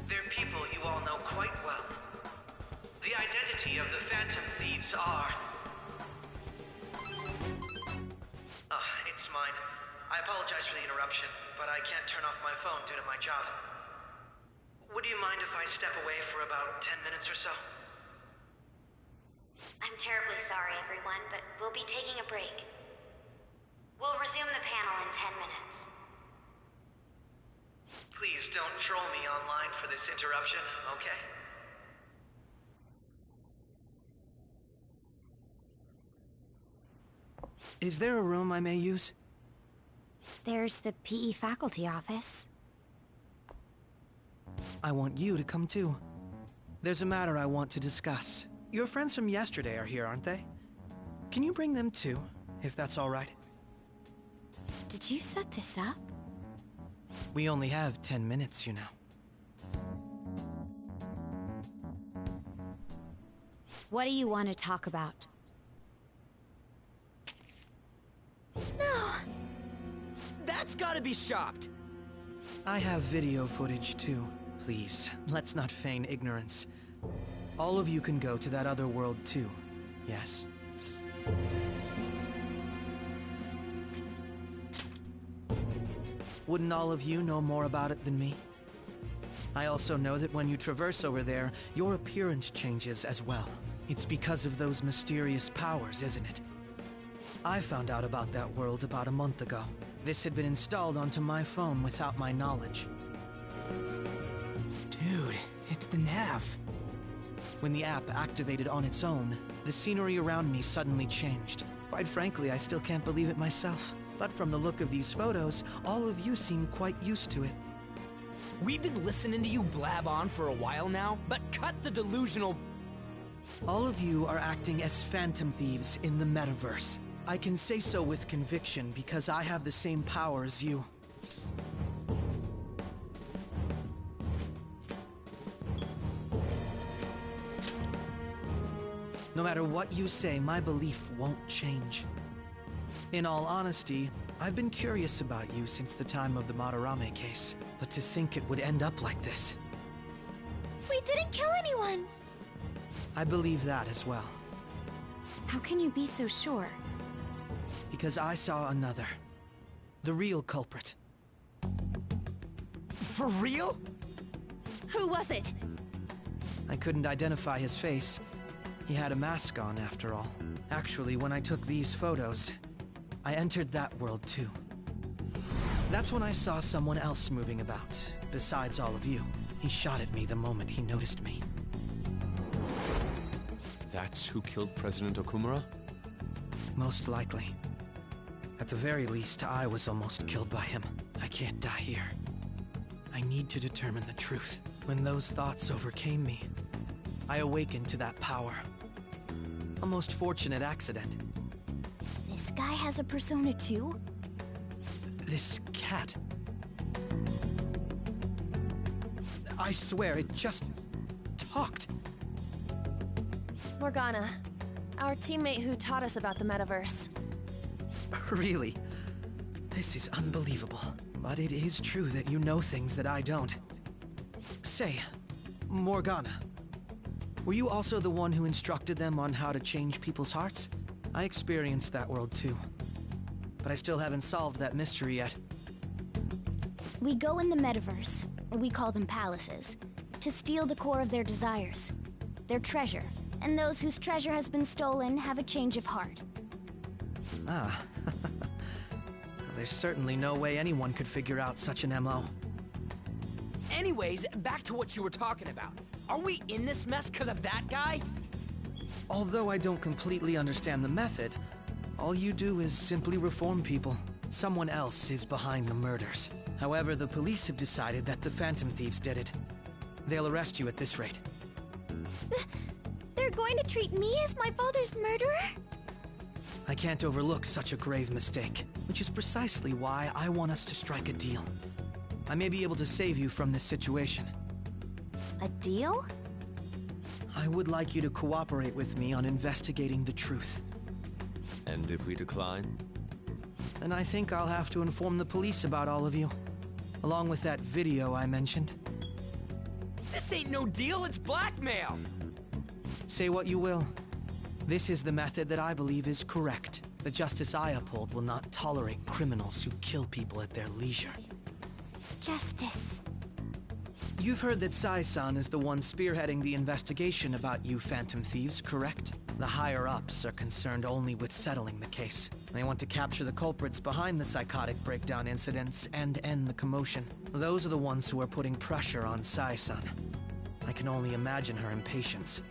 They're people you all know quite well. The identity of the Phantom Thieves are... it's mine. I apologize for the interruption, but I can't turn off my phone due to my job. Would you mind if I step away for about 10 minutes or so? I'm terribly sorry, everyone, but we'll be taking a break. We'll resume the panel in 10 minutes. Please don't troll me online for this interruption, okay? Is there a room I may use? There's the PE faculty office. I want you to come too. There's a matter I want to discuss. Your friends from yesterday are here, aren't they? Can you bring them too, if that's all right? Did you set this up? We only have 10 minutes, you know. What do you want to talk about? No! That's gotta be shopped! I have video footage too. Please, let's not feign ignorance. All of you can go to that other world too, yes? Wouldn't all of you know more about it than me? I also know that when you traverse over there, your appearance changes as well. It's because of those mysterious powers, isn't it? I found out about that world about a month ago. This had been installed onto my phone without my knowledge. Dude, it's the nav. When the app activated on its own, the scenery around me suddenly changed. Quite frankly, I still can't believe it myself. But from the look of these photos, all of you seem quite used to it. We've been listening to you blab on for a while now, but cut the delusional... All of you are acting as Phantom Thieves in the metaverse. I can say so with conviction because I have the same power as you. No matter what you say, my belief won't change. In all honesty, I've been curious about you since the time of the Madarame case, but to think it would end up like this. We didn't kill anyone! I believe that as well. How can you be so sure? Because I saw another. The real culprit. For real? Who was it? I couldn't identify his face. He had a mask on, after all. Actually, when I took these photos, I entered that world too. That's when I saw someone else moving about, besides all of you. He shot at me the moment he noticed me. That's who killed President Okumura? Most likely. At the very least, I was almost killed by him. I can't die here. I need to determine the truth. When those thoughts overcame me, I awakened to that power. A most fortunate accident. This guy has a persona too? This cat. I swear, it just talked. Morgana, our teammate who taught us about the metaverse. Really? This is unbelievable. But it is true that you know things that I don't. Say, Morgana, were you also the one who instructed them on how to change people's hearts? I experienced that world too. But I still haven't solved that mystery yet. We go in the metaverse, we call them palaces, to steal the core of their desires, their treasure. And those whose treasure has been stolen have a change of heart. Ah. There's certainly no way anyone could figure out such an MO. Anyways, back to what you were talking about. Are we in this mess because of that guy? Although I don't completely understand the method, all you do is simply reform people. Someone else is behind the murders. However, the police have decided that the Phantom Thieves did it. They'll arrest you at this rate. They're going to treat me as my father's murderer? I can't overlook such a grave mistake, which is precisely why I want us to strike a deal. I may be able to save you from this situation. A deal? I would like you to cooperate with me on investigating the truth. And if we decline? Then I think I'll have to inform the police about all of you, along with that video I mentioned. This ain't no deal, it's blackmail! Say what you will. This is the method that I believe is correct. The justice I uphold will not tolerate criminals who kill people at their leisure. Justice. You've heard that Sai-san is the one spearheading the investigation about you Phantom Thieves, correct? The higher-ups are concerned only with settling the case. They want to capture the culprits behind the psychotic breakdown incidents and end the commotion. Those are the ones who are putting pressure on Sai-san. I can only imagine her impatience.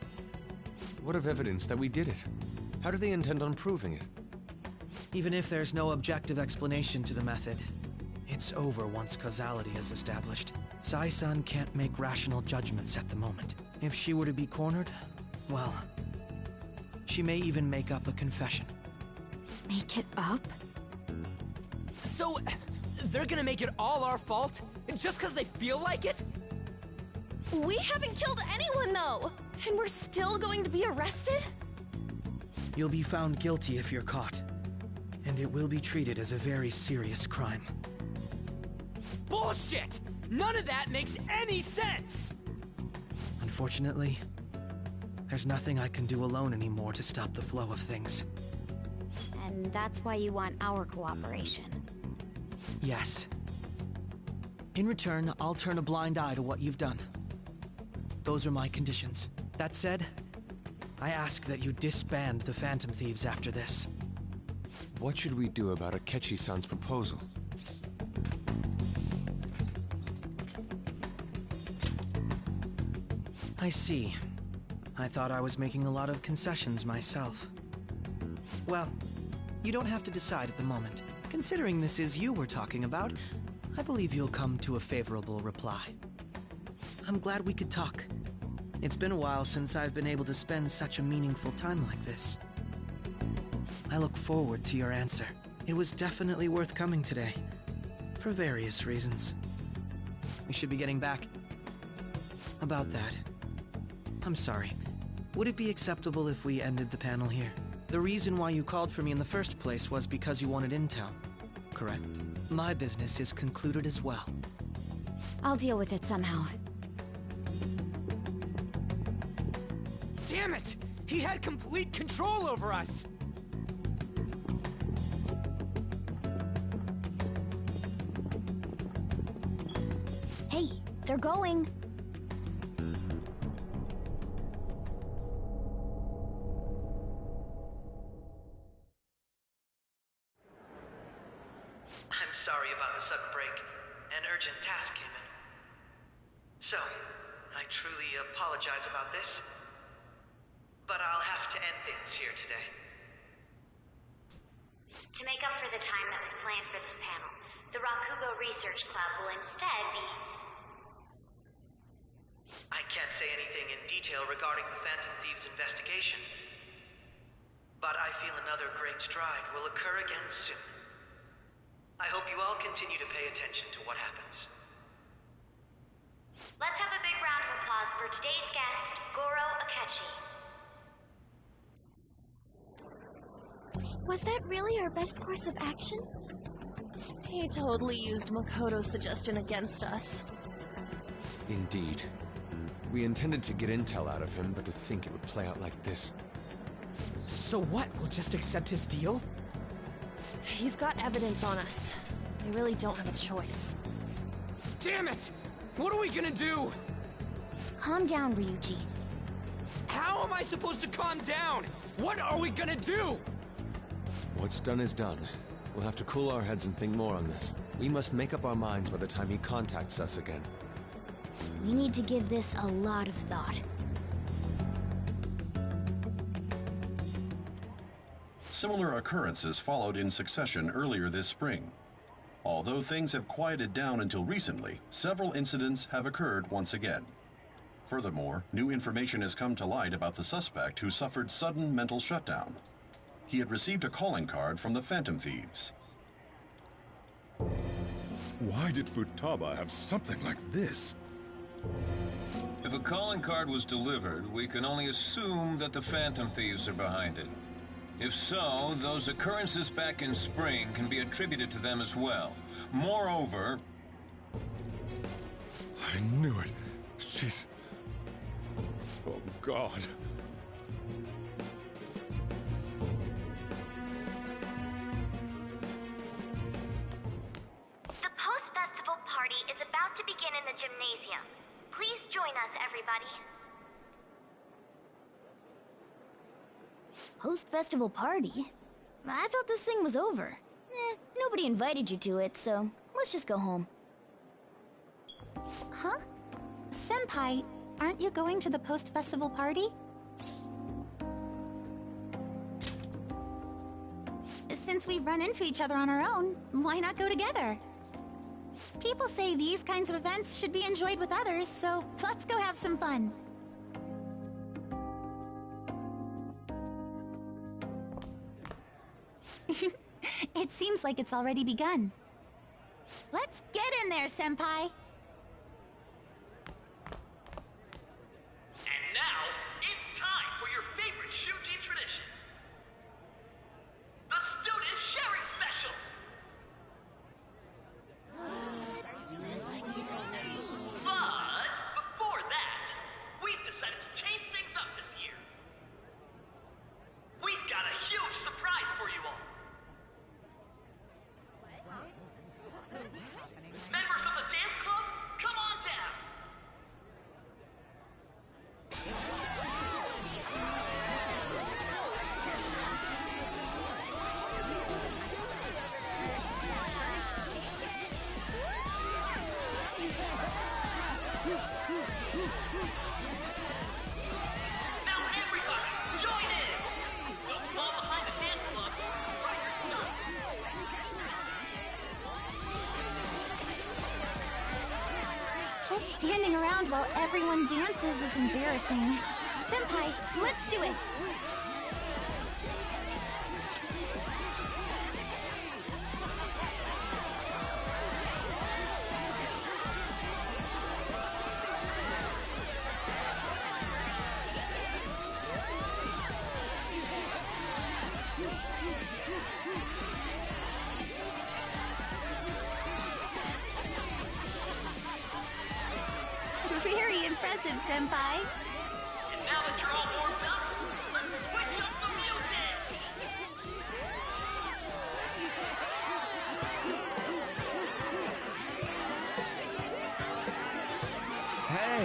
What of evidence that we did it? How do they intend on proving it? Even if there's no objective explanation to the method, it's over once causality is established. Sai-san can't make rational judgments at the moment. If she were to be cornered, well, she may even make up a confession. Make it up? So, they're gonna make it all our fault? Just because they feel like it? We haven't killed anyone, though! And we're still going to be arrested? You'll be found guilty if you're caught, and it will be treated as a very serious crime. Bullshit! None of that makes any sense! Unfortunately, there's nothing I can do alone anymore to stop the flow of things. And that's why you want our cooperation. Yes. In return, I'll turn a blind eye to what you've done. Those are my conditions. That said, I ask that you disband the Phantom Thieves after this. What should we do about Akechi-san's proposal? I see. I thought I was making a lot of concessions myself. Well, you don't have to decide at the moment. Considering this is you we're talking about, I believe you'll come to a favorable reply. I'm glad we could talk. It's been a while since I've been able to spend such a meaningful time like this. I look forward to your answer. It was definitely worth coming today, for various reasons. We should be getting back. About that, I'm sorry. Would it be acceptable if we ended the panel here? The reason why you called for me in the first place was because you wanted intel, correct? My business is concluded as well. I'll deal with it somehow. Damn it! He had complete control over us! Hey, they're going. I'm sorry about the sudden break. An urgent task came in. So, I truly apologize about this. But I'll have to end things here today. To make up for the time that was planned for this panel, the Rakugo Research Club will instead be... I can't say anything in detail regarding the Phantom Thieves investigation. But I feel another great stride will occur again soon. I hope you all continue to pay attention to what happens. Let's have a big round of applause for today's guest, Goro Akechi. Was that really our best course of action? He totally used Makoto's suggestion against us. Indeed. We intended to get intel out of him, but to think it would play out like this. So what? We'll just accept his deal? He's got evidence on us. We really don't have a choice. Damn it! What are we gonna do? Calm down, Ryuji. How am I supposed to calm down? What are we gonna do? What's done is done. We'll have to cool our heads and think more on this. We must make up our minds by the time he contacts us again. We need to give this a lot of thought. Similar occurrences followed in succession earlier this spring. Although things have quieted down until recently, several incidents have occurred once again. Furthermore, new information has come to light about the suspect who suffered sudden mental shutdown. He had received a calling card from the Phantom Thieves. Why did Futaba have something like this? If a calling card was delivered, we can only assume that the Phantom Thieves are behind it. If so, those occurrences back in spring can be attributed to them as well. Moreover... I knew it. She's... Oh, God. The post-festival party is about to begin in the gymnasium. Please join us, everybody. Post-festival party? I thought this thing was over. Nobody invited you to it, so let's just go home. Huh? Senpai, aren't you going to the post-festival party? Since we've run into each other on our own, why not go together? People say these kinds of events should be enjoyed with others, so let's go have some fun. It seems like it's already begun. Let's get in there, Senpai! And now, it's time for your favorite Shuji tradition. The Student Sharing Special! But, before that, we've decided to change things up this year. We've got a huge surprise for you all. Members of the dance club, come on down! Now everybody, join in! We'll fall behind the dance club while you're stuck. Just standing around while everyone dances is embarrassing. Senpai, let's do it! Very impressive, Senpai. And now that you're all warmed up, let's switch up the music! Hey,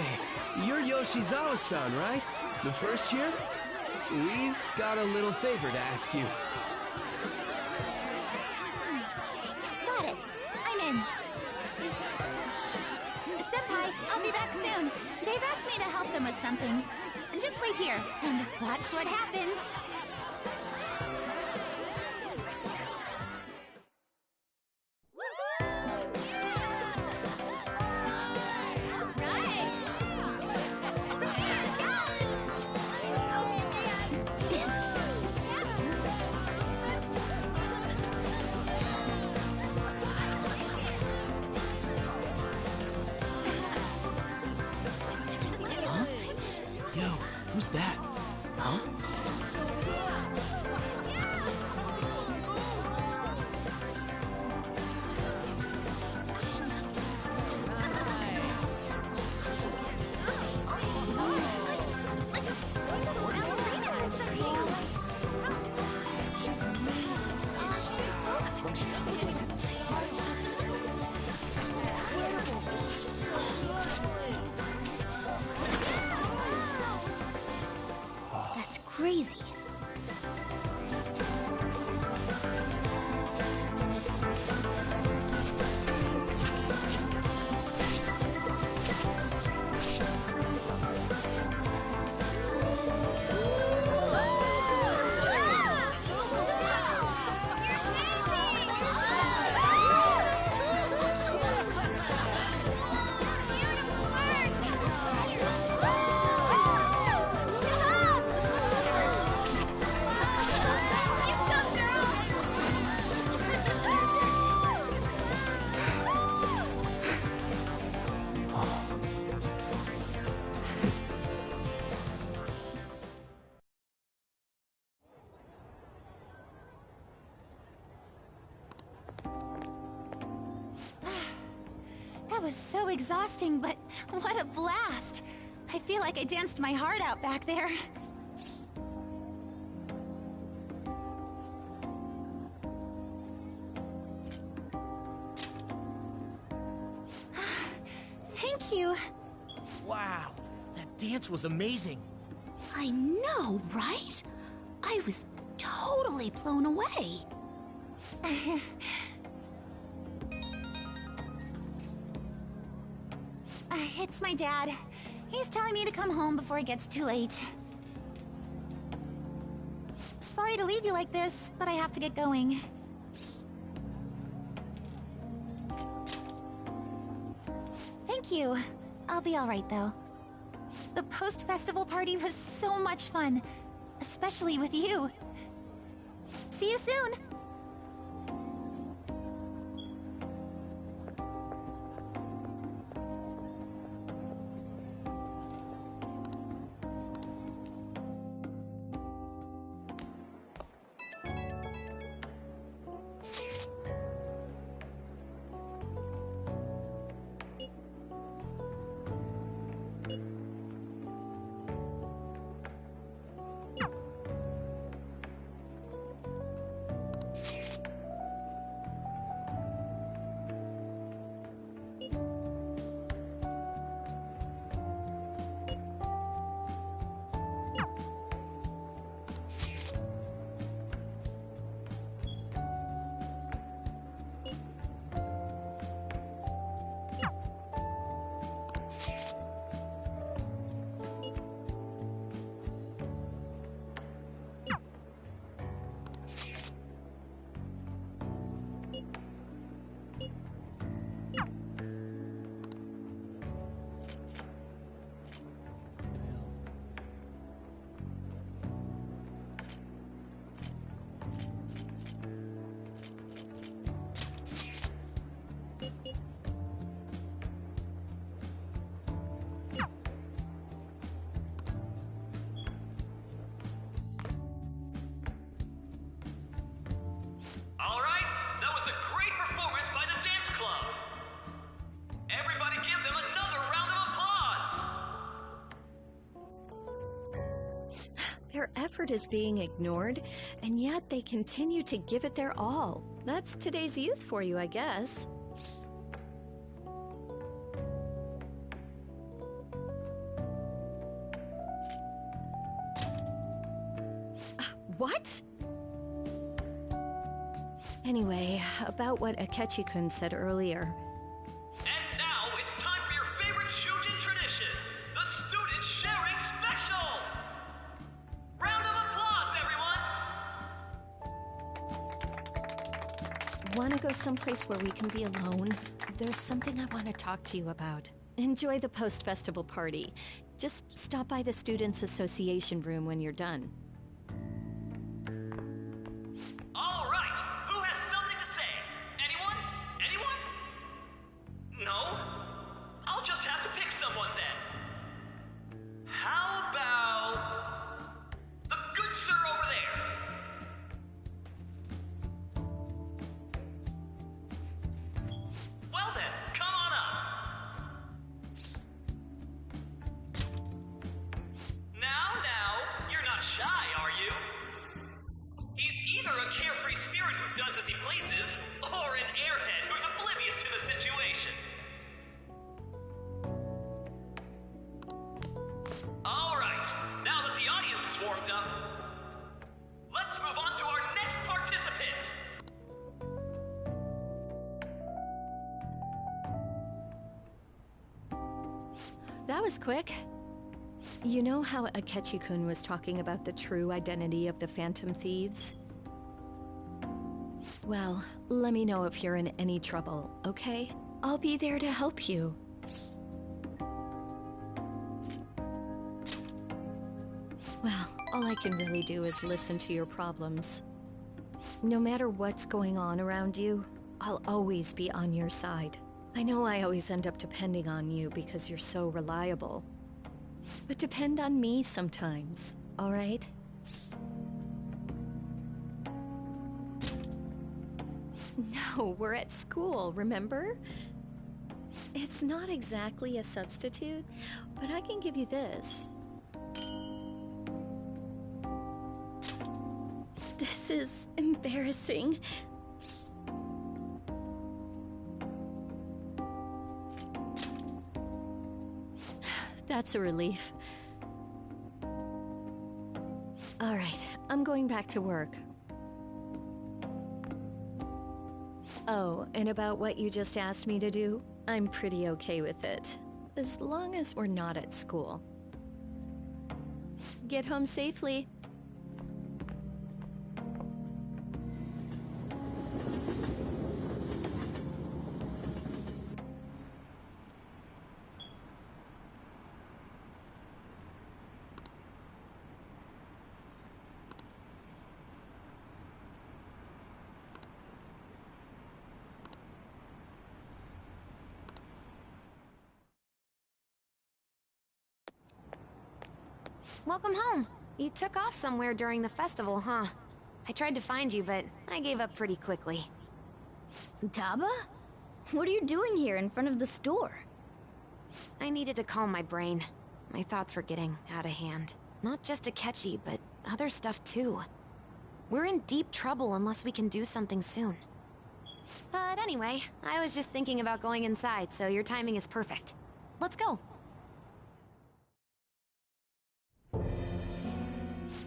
you're Yoshizawa-san, right? The first year? We've got a little favor to ask you. Got it. I'm in. Senpai, I'll be back soon. They've asked me to help them with something. Just wait here and watch what happens. Yo, who's that? Huh? That's crazy. was so exhausting, but what a blast! I feel like I danced my heart out back there. Thank you. Wow, that dance was amazing. I know, right? I was totally blown away. It's my dad. He's telling me to come home before it gets too late. Sorry to leave you like this, but I have to get going. Thank you. I'll be alright, though. The post-festival party was so much fun, especially with you. See you soon! Their effort is being ignored, and yet they continue to give it their all. That's today's youth for you, I guess. What? Anyway, about what Akechi-kun said earlier. And now it's time for your favorite Shujin tradition, the Student Sharing Special! Round of applause, everyone! Want to go someplace where we can be alone? There's something I want to talk to you about. Enjoy the post-festival party. Just stop by the Students' Association room when you're done. All right, who has something to say? Anyone? Anyone? No? I'll just have to pick someone then. How about the good sir over there? Well then, come on up. Now, you're not shy, are you? He's either a carefree spirit who does as he pleases, or an airhead who's oblivious to the situation. All right, now that the audience is warmed up, let's move on to our next participant. That was quick. You know how Akechi-kun was talking about the true identity of the Phantom Thieves? Well, let me know if you're in any trouble, okay? I'll be there to help you. Well, all I can really do is listen to your problems. No matter what's going on around you, I'll always be on your side. I know I always end up depending on you because you're so reliable. But depend on me sometimes, all right? No, we're at school, remember? It's not exactly a substitute, but I can give you this. This is embarrassing. That's a relief. All right, I'm going back to work. Oh, and about what you just asked me to do, I'm pretty okay with it, as long as we're not at school. Get home safely. Welcome home. You took off somewhere during the festival, huh? I tried to find you, but I gave up pretty quickly. Futaba? What are you doing here in front of the store? I needed to calm my brain. My thoughts were getting out of hand. Not just Akechi, but other stuff too. We're in deep trouble unless we can do something soon. But anyway, I was just thinking about going inside, so your timing is perfect. Let's go.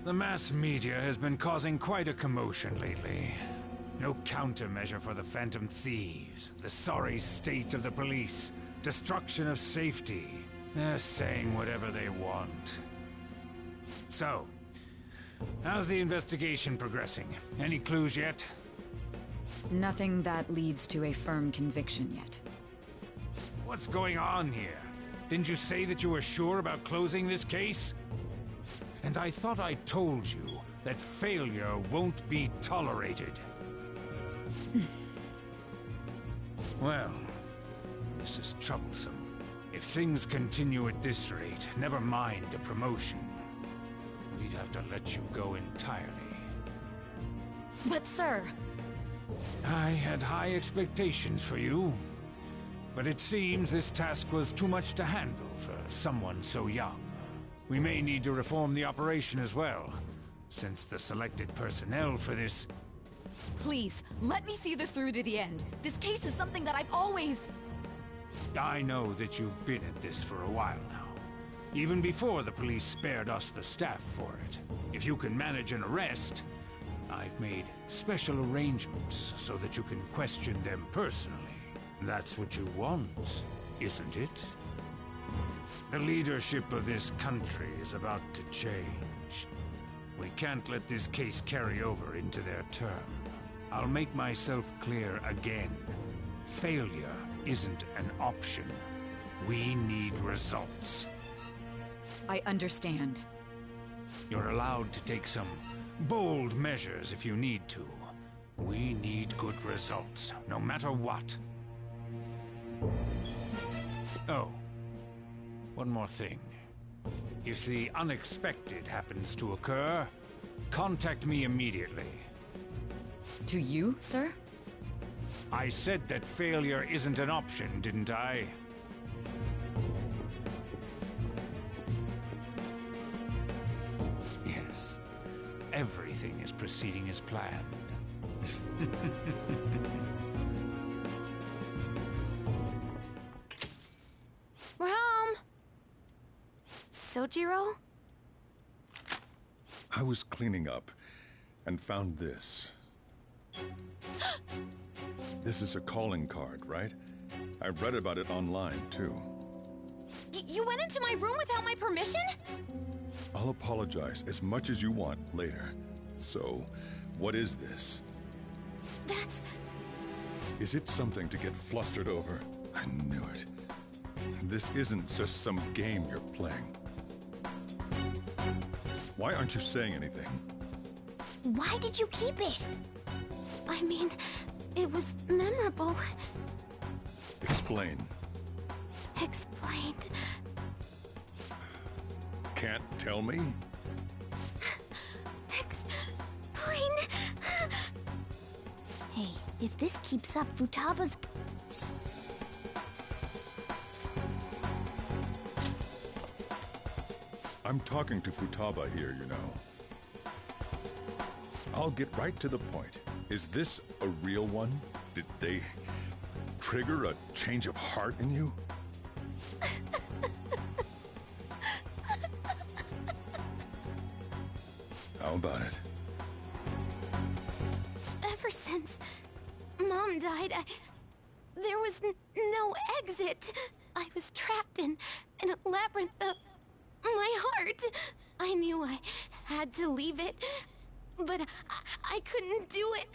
The mass media has been causing quite a commotion lately. No countermeasure for the Phantom Thieves, the sorry state of the police, destruction of safety. They're saying whatever they want. So, how's the investigation progressing? Any clues yet? Nothing that leads to a firm conviction yet. What's going on here? Didn't you say that you were sure about closing this case? And I thought I told you that failure won't be tolerated. Well, this is troublesome. If things continue at this rate, never mind a promotion. We'd have to let you go entirely. But sir... I had high expectations for you. But it seems this task was too much to handle for someone so young. We may need to reform the operation as well, since the selected personnel for this... Please, let me see this through to the end. This case is something that I've always... I know that you've been at this for a while now. Even before the police spared us the staff for it. If you can manage an arrest, I've made special arrangements so that you can question them personally. That's what you want, isn't it? The leadership of this country is about to change. We can't let this case carry over into their term. I'll make myself clear again. Failure isn't an option. We need results. I understand. You're allowed to take some bold measures if you need to. We need good results, no matter what. Oh. One more thing. If the unexpected happens to occur, contact me immediately. To you, sir? I said that failure isn't an option, didn't I? Yes. Everything is proceeding as planned. We're home! Sojiro? I was cleaning up and found this. This is a calling card, right? I read about it online, too. You went into my room without my permission? I'll apologize as much as you want later. So, what is this? That's... Is it something to get flustered over? I knew it. This isn't just some game you're playing. Why aren't you saying anything? Why did you keep it? I mean, it was memorable. Explain. Explain. Can't tell me? Explain. Hey, if this keeps up, Futaba's... I'm talking to Futaba here, you know. I'll get right to the point. Is this a real one? Did they trigger a change of heart in you? How about it? Ever since Mom died, there was no exit. I was trapped in a labyrinth of my heart. I knew I had to leave it, but I couldn't do it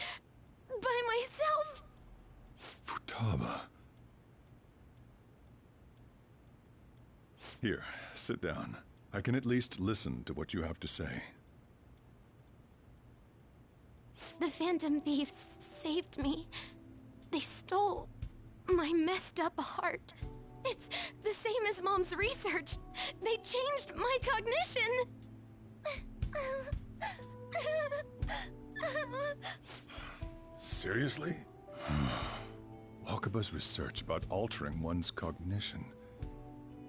by myself. Futaba. Here, sit down. I can at least listen to what you have to say. The Phantom Thieves saved me. They stole my messed up heart. It's the same as Mom's research. They changed my cognition. Seriously? Wakaba's research about altering one's cognition.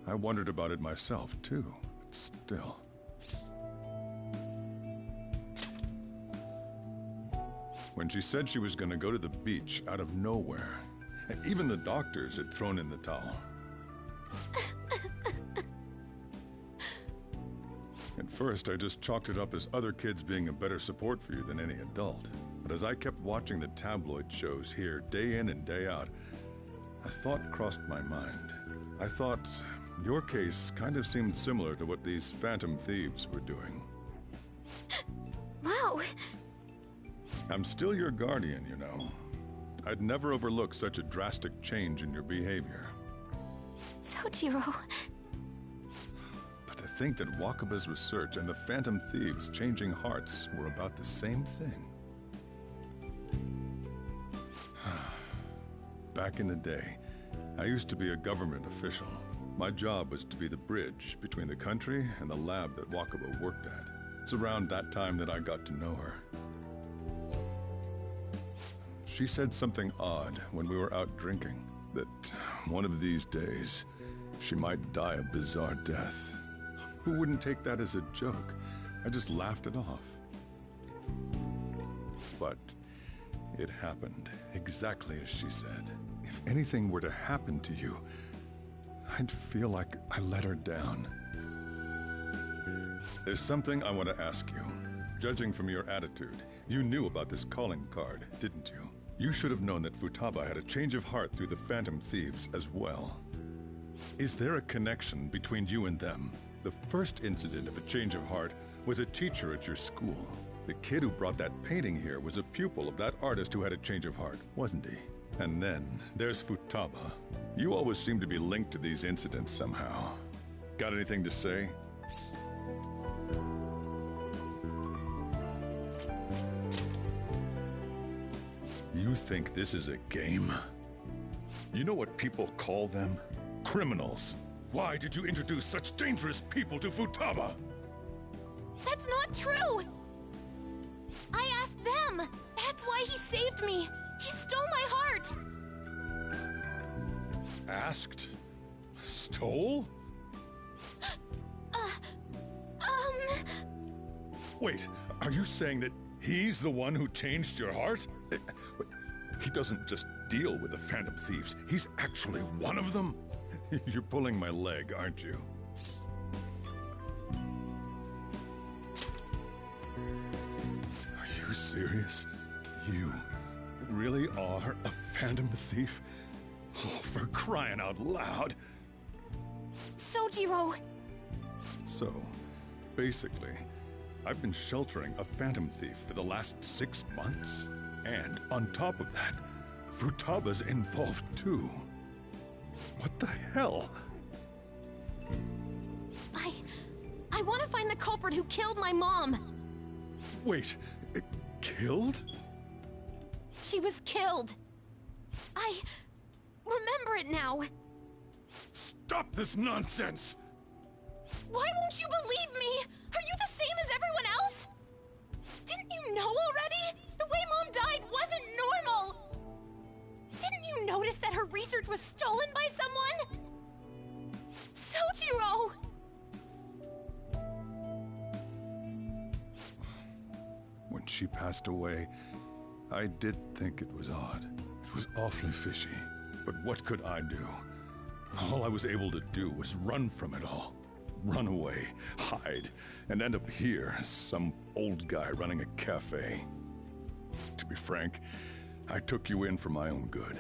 I wondered about it myself, too, but still. When she said she was going to go to the beach out of nowhere, even the doctors had thrown in the towel. At first, I just chalked it up as other kids being a better support for you than any adult. But as I kept watching the tabloid shows here, day in and day out, a thought crossed my mind. I thought your case kind of seemed similar to what these Phantom Thieves were doing. Wow. I'm still your guardian, you know. I'd never overlook such a drastic change in your behavior. Sojiro. But to think that Wakaba's research and the Phantom Thieves changing hearts were about the same thing. Back in the day, I used to be a government official. My job was to be the bridge between the country and the lab that Wakaba worked at. It's around that time that I got to know her. She said something odd when we were out drinking, that one of these days, she might die a bizarre death. Who wouldn't take that as a joke? I just laughed it off. But it happened exactly as she said. If anything were to happen to you, I'd feel like I let her down. There's something I want to ask you. Judging from your attitude, you knew about this calling card, didn't you? You should have known that Futaba had a change of heart through the Phantom Thieves as well. Is there a connection between you and them? The first incident of a change of heart was a teacher at your school. The kid who brought that painting here was a pupil of that artist who had a change of heart, wasn't he? And then there's Futaba. You always seem to be linked to these incidents somehow. Got anything to say? You think this is a game? You know what people call them? Criminals. Why did you introduce such dangerous people to Futaba? That's not true! I asked them! That's why he saved me! He stole my heart! Asked? Stole? Wait, are you saying that he's the one who changed your heart? He doesn't just deal with the Phantom Thieves, he's actually one of them? You're pulling my leg, aren't you? Are you serious? You really are a Phantom Thief? Oh, for crying out loud! Sojiro! So, basically, I've been sheltering a Phantom Thief for the last 6 months. And on top of that, Futaba's involved too. What the hell? I want to find the culprit who killed my mom! Wait, killed? She was killed! I remember it now! Stop this nonsense! Why won't you believe me? Are you the same as everyone else? Didn't you know already? The way Mom died wasn't normal! Didn't you notice that her research was stolen by someone? Sojiro! when she passed away, I did think it was odd. It was awfully fishy. But what could I do? All I was able to do was run from it all. Run away, hide, and end up here as some old guy running a cafe. To be frank, I took you in for my own good.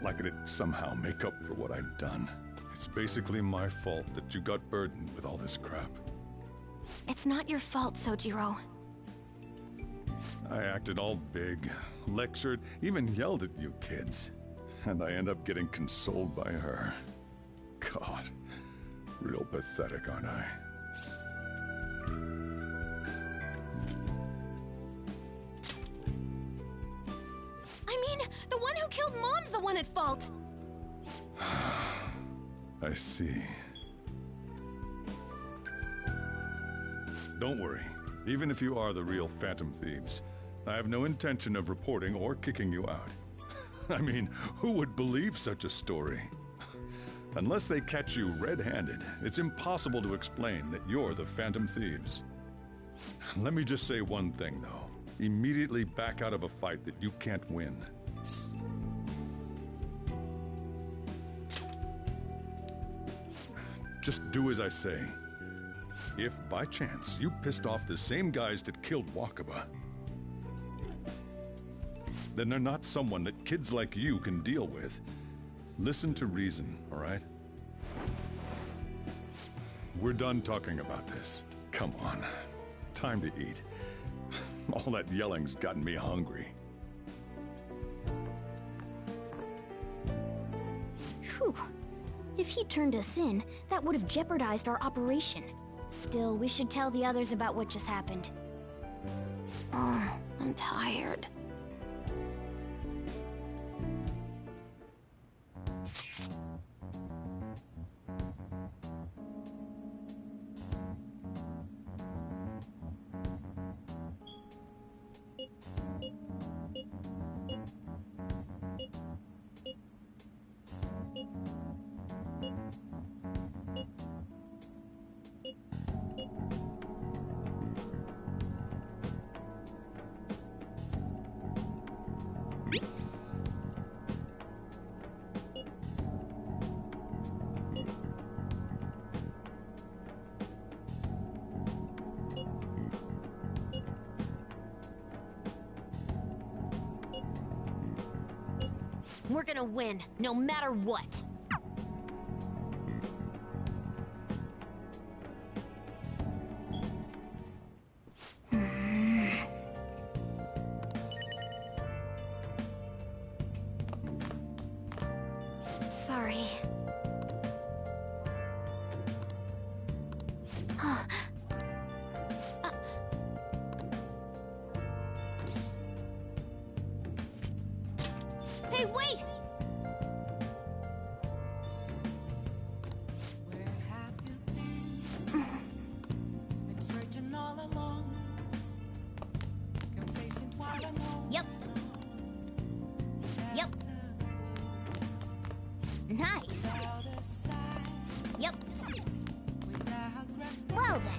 Like it'd somehow make up for what I'd done. It's basically my fault that you got burdened with all this crap. It's not your fault, Sojiro. I acted all big, lectured, even yelled at you kids. And I end up getting consoled by her. God, real pathetic, aren't I? I mean, the one who killed Mom's the one at fault. I see. Don't worry. Even if you are the real Phantom Thieves, I have no intention of reporting or kicking you out. I mean, who would believe such a story? Unless they catch you red-handed, it's impossible to explain that you're the Phantom Thieves. Let me just say one thing, though. Immediately back out of a fight that you can't win. Just do as I say. If, by chance, you pissed off the same guys that killed Wakaba, then they're not someone that kids like you can deal with. Listen to reason, all right? We're done talking about this. Come on. Time to eat. All that yelling's gotten me hungry. Whew. If he turned us in, that would have jeopardized our operation. Still, we should tell the others about what just happened. Oh, I'm tired. We're gonna win, no matter what. Sorry. Hey, wait! Yep. Yep. Nice. Yep. Well then.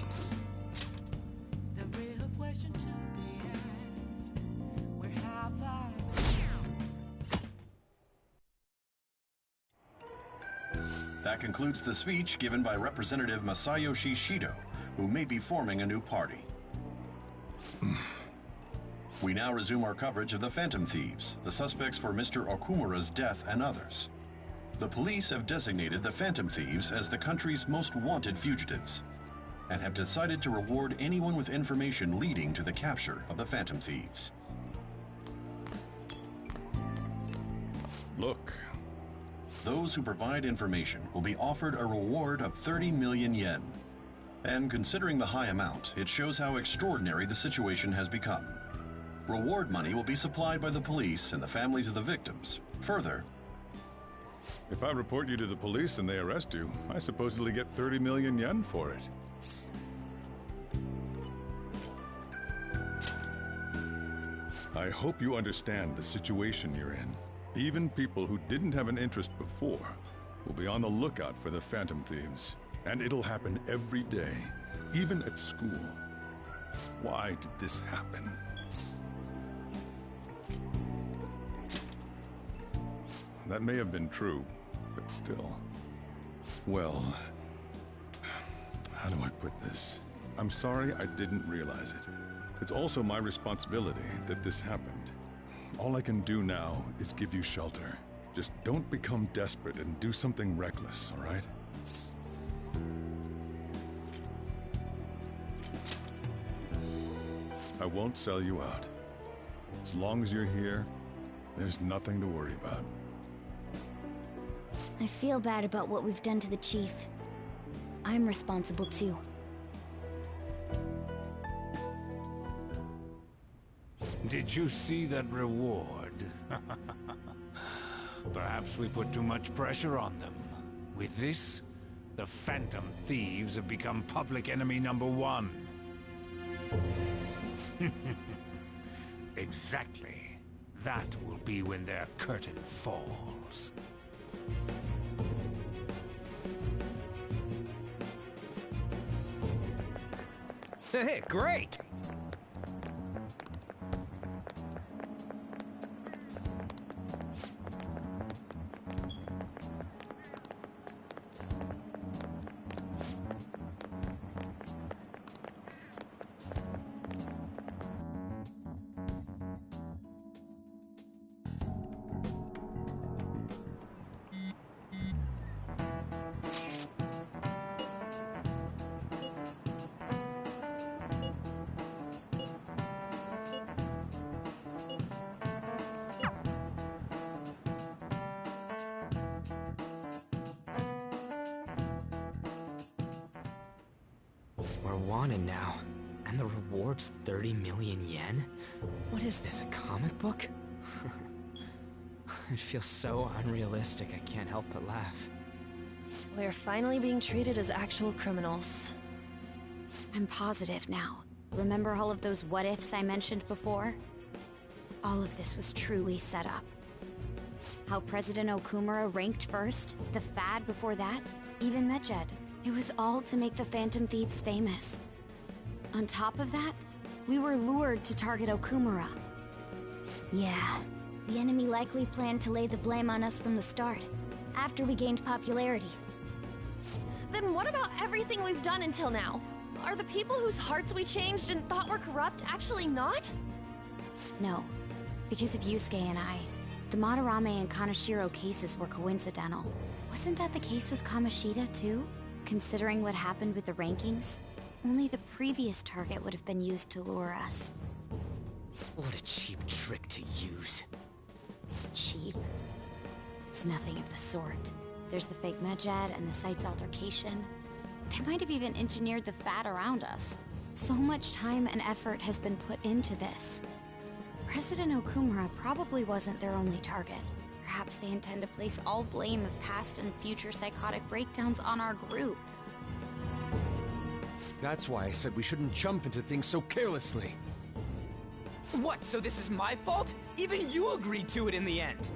That concludes the speech given by Representative Masayoshi Shido, who may be forming a new party. We now resume our coverage of the Phantom Thieves, the suspects for Mr. Okumura's death and others. The police have designated the Phantom Thieves as the country's most wanted fugitives, and have decided to reward anyone with information leading to the capture of the Phantom Thieves. Look. Those who provide information will be offered a reward of 30 million yen. And considering the high amount, it shows how extraordinary the situation has become. Reward money will be supplied by the police and the families of the victims. Further, if I report you to the police and they arrest you, I supposedly get 30 million yen for it. I hope you understand the situation you're in. Even people who didn't have an interest before will be on the lookout for the Phantom Thieves. And it'll happen every day, even at school. Why did this happen? That may have been true, but still. Well, how do I put this? I'm sorry I didn't realize it. It's also my responsibility that this happened. All I can do now is give you shelter. Just don't become desperate and do something reckless, all right? I won't sell you out. As long as you're here, there's nothing to worry about. I feel bad about what we've done to the chief. I'm responsible too. Did you see that reward? Perhaps we put too much pressure on them. With this, the Phantom Thieves have become public enemy #1. Exactly. That will be when their curtain falls. Hey, great! We're wanted now, and the reward's 30 million yen? What is this, a comic book? It feels so unrealistic I can't help but laugh. We're finally being treated as actual criminals. I'm positive now. Remember all of those what-ifs I mentioned before? All of this was truly set up. How President Okumura ranked first, the Fad before that, even Medjed. It was all to make the Phantom Thieves famous. On top of that, we were lured to target Okumura. Yeah, the enemy likely planned to lay the blame on us from the start, after we gained popularity. Then what about everything we've done until now? Are the people whose hearts we changed and thought were corrupt actually not? No, because of Yusuke and I, the Madarame and Kaneshiro cases were coincidental. Wasn't that the case with Kamoshida, too? Considering what happened with the rankings, only the previous target would have been used to lure us. What a cheap trick to use. Cheap? It's nothing of the sort. There's the fake Medjed and the site's altercation. They might have even engineered the Fat around us. So much time and effort has been put into this. President Okumura probably wasn't their only target. Perhaps they intend to place all blame of past and future psychotic breakdowns on our group. That's why I said we shouldn't jump into things so carelessly. What, so this is my fault? Even you agreed to it in the end.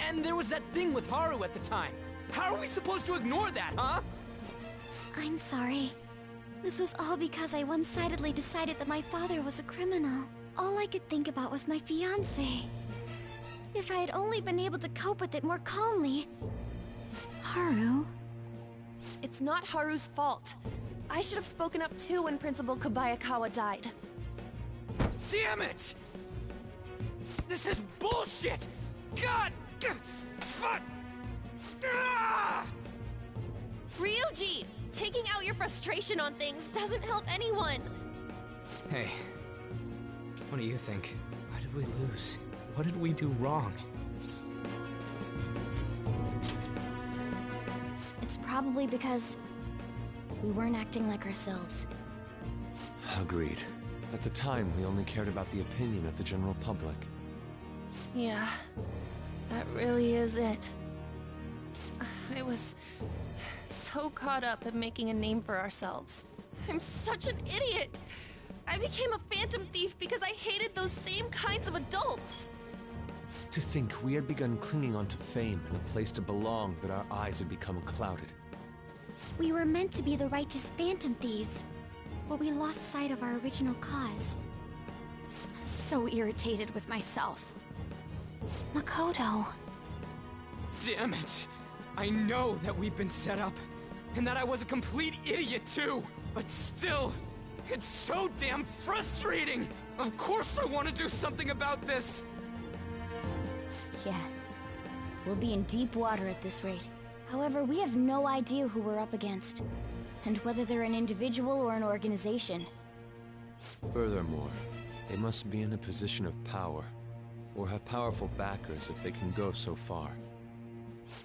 And there was that thing with Haru at the time. How are we supposed to ignore that, huh? I'm sorry. This was all because I one-sidedly decided that my father was a criminal. All I could think about was my fiancé. If I had only been able to cope with it more calmly... Haru? It's not Haru's fault. I should have spoken up too when Principal Kobayakawa died. Damn it! This is bullshit! God! Fuck! Ah! Ryuji! Taking out your frustration on things doesn't help anyone! Hey, what do you think? Why did we lose? What did we do wrong? It's probably because we weren't acting like ourselves. Agreed. At the time, we only cared about the opinion of the general public. Yeah, that really is it. I was so caught up in making a name for ourselves. I'm such an idiot! I became a phantom thief because I hated those same kinds of adults! To think we had begun clinging onto fame and a place to belong, that our eyes had become clouded. We were meant to be the righteous phantom thieves. but we lost sight of our original cause. I'm so irritated with myself. Makoto. Damn it! I know that we've been set up, and that I was a complete idiot too! But still, it's so damn frustrating! Of course I want to do something about this! Yeah. We'll be in deep water at this rate. However, we have no idea who we're up against, and whether they're an individual or an organization. Furthermore, they must be in a position of power, or have powerful backers if they can go so far.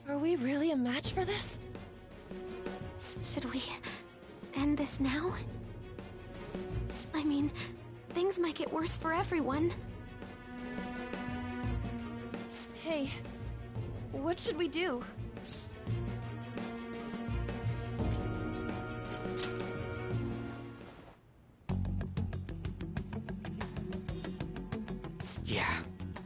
Are we really a match for this? Should we end this now? I mean, things might get worse for everyone. Hey, what should we do? Yeah,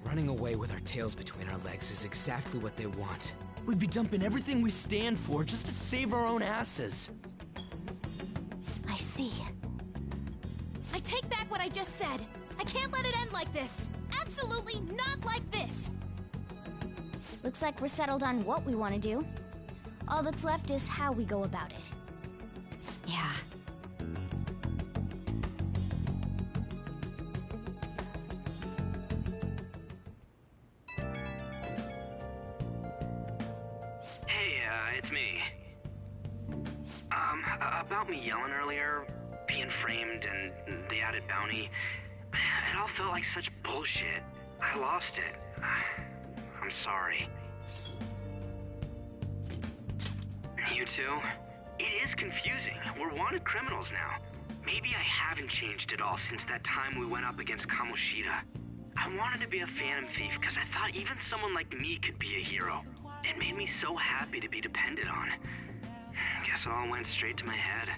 running away with our tails between our legs is exactly what they want. We'd be dumping everything we stand for just to save our own asses. I see. I take back what I just said. I can't let it end like this. Absolutely not like this. Looks like we're settled on what we want to do. All that's left is how we go about it. Yeah. Hey, it's me. About me yelling earlier, being framed, and the added bounty, it all felt like such bullshit. I lost it. I'm sorry. You too? It is confusing. We're wanted criminals now. Maybe I haven't changed at all since that time we went up against Kamoshida. I wanted to be a phantom thief because I thought even someone like me could be a hero. It made me so happy to be depended on. Guess it all went straight to my head.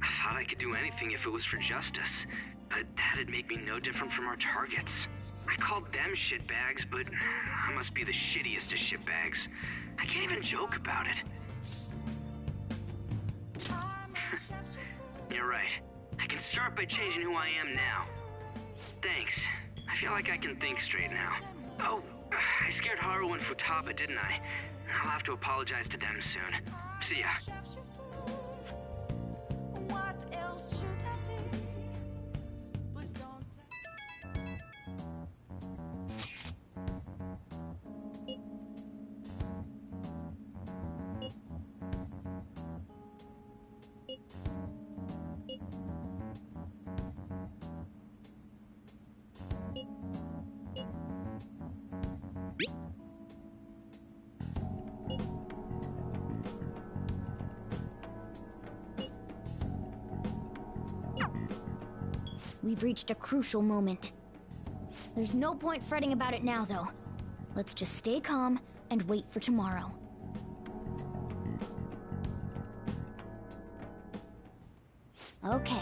I thought I could do anything if it was for justice, but that'd make me no different from our targets. I called them shitbags, but I must be the shittiest of shitbags. I can't even joke about it. You're right. I can start by changing who I am now. Thanks. I feel like I can think straight now. Oh, I scared Haru and Futaba, didn't I? I'll have to apologize to them soon. See ya. We've reached a crucial moment. There's no point fretting about it now, though. Let's just stay calm and wait for tomorrow. Okay.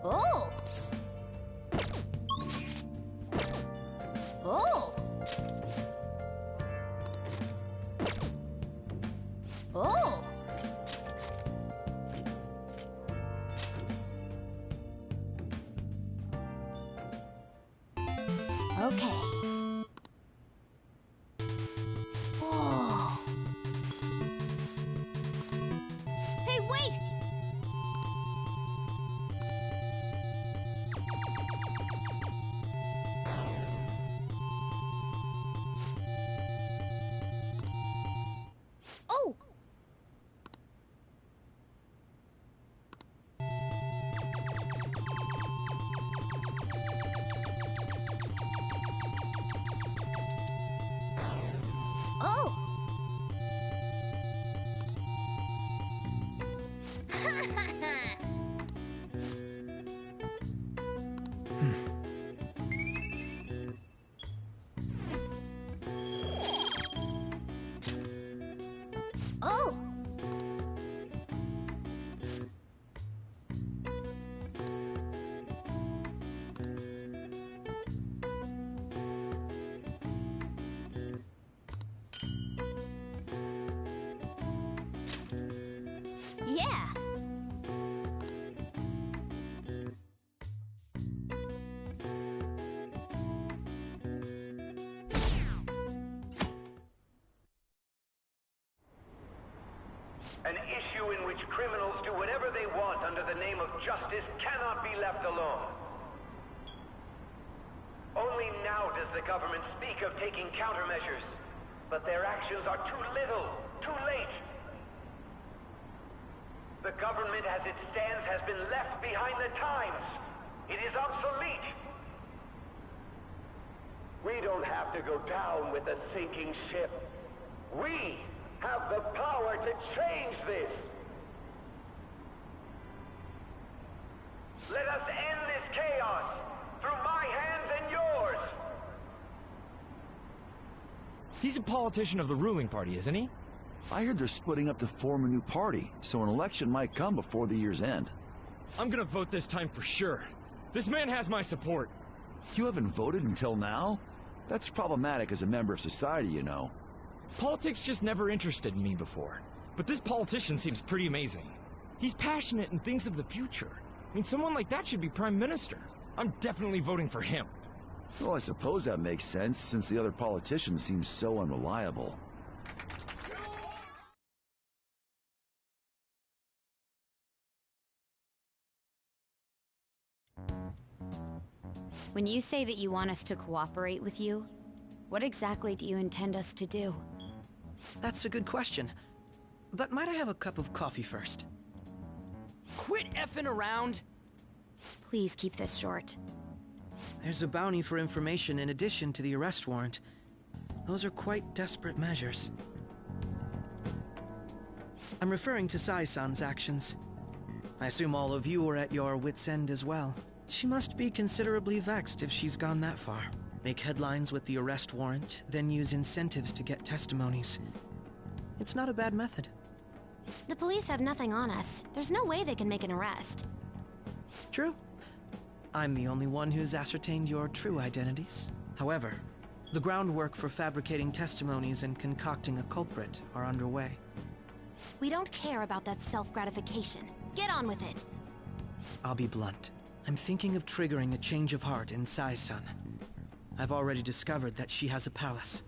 Oh! Oh! Oh! Okay. Oh. Hey, wait! Oh! An issue in which criminals do whatever they want under the name of justice cannot be left alone. Only now does the government speak of taking countermeasures, but their actions are too little, too late. The government as it stands has been left behind the times. It is obsolete. We don't have to go down with a sinking ship. We have the power to change this. Let us end this chaos through my hands and yours. He's a politician of the ruling party, isn't he? I heard they're splitting up to form a new party, so an election might come before the year's end. I'm gonna vote this time for sure. This man has my support. You haven't voted until now? That's problematic as a member of society, you know. Politics just never interested me before. But this politician seems pretty amazing. He's passionate and thinks of the future. I mean, someone like that should be prime minister. I'm definitely voting for him. Well, I suppose that makes sense, since the other politicians seem so unreliable. When you say that you want us to cooperate with you, what exactly do you intend us to do? That's a good question. But might I have a cup of coffee first? Quit effing around! Please keep this short. There's a bounty for information in addition to the arrest warrant. Those are quite desperate measures. I'm referring to Sai-san's actions. I assume all of you were at your wits' end as well. She must be considerably vexed if she's gone that far. Make headlines with the arrest warrant, then use incentives to get testimonies. It's not a bad method. The police have nothing on us. There's no way they can make an arrest. True. I'm the only one who's ascertained your true identities. However, the groundwork for fabricating testimonies and concocting a culprit are underway. We don't care about that self-gratification. Get on with it. I'll be blunt. I'm thinking of triggering a change of heart in Sai-san. I've already discovered that she has a palace.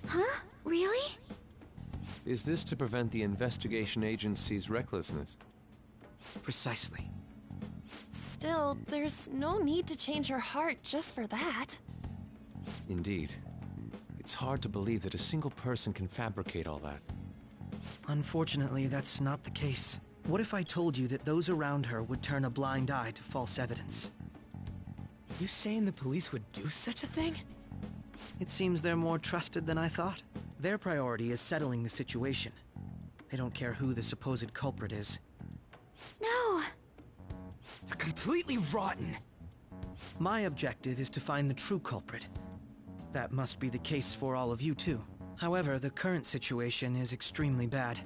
Huh? Really? Is this to prevent the investigation agency's recklessness? Precisely. Still, there's no need to change her heart just for that. Indeed. It's hard to believe that a single person can fabricate all that. Unfortunately, that's not the case. What if I told you that those around her would turn a blind eye to false evidence? You saying the police would do such a thing? It seems they're more trusted than I thought. Their priority is settling the situation. They don't care who the supposed culprit is. No! They're completely rotten! My objective is to find the true culprit. That must be the case for all of you too. However, the current situation is extremely bad.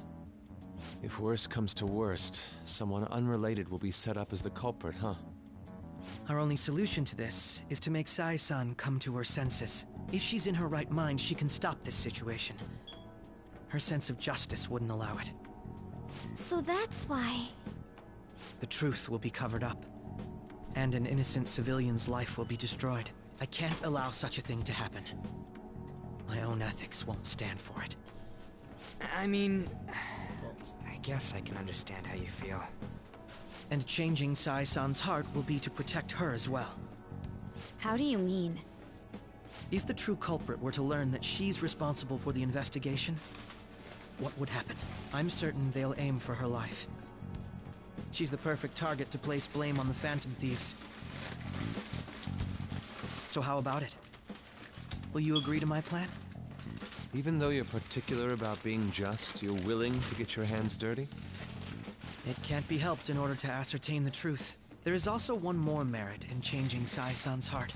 If worst comes to worst, someone unrelated will be set up as the culprit, huh? Our only solution to this is to make Sai-san come to her senses. If she's in her right mind, she can stop this situation. Her sense of justice wouldn't allow it. So that's why... The truth will be covered up, and an innocent civilian's life will be destroyed. I can't allow such a thing to happen. My own ethics won't stand for it. I mean... I guess I can understand how you feel. And changing Sai-san's heart will be to protect her as well. How do you mean? If the true culprit were to learn that she's responsible for the investigation, what would happen? I'm certain they'll aim for her life. She's the perfect target to place blame on the Phantom Thieves. So how about it? Will you agree to my plan? Even though you're particular about being just, you're willing to get your hands dirty? It can't be helped in order to ascertain the truth. There is also one more merit in changing Sai-san's heart.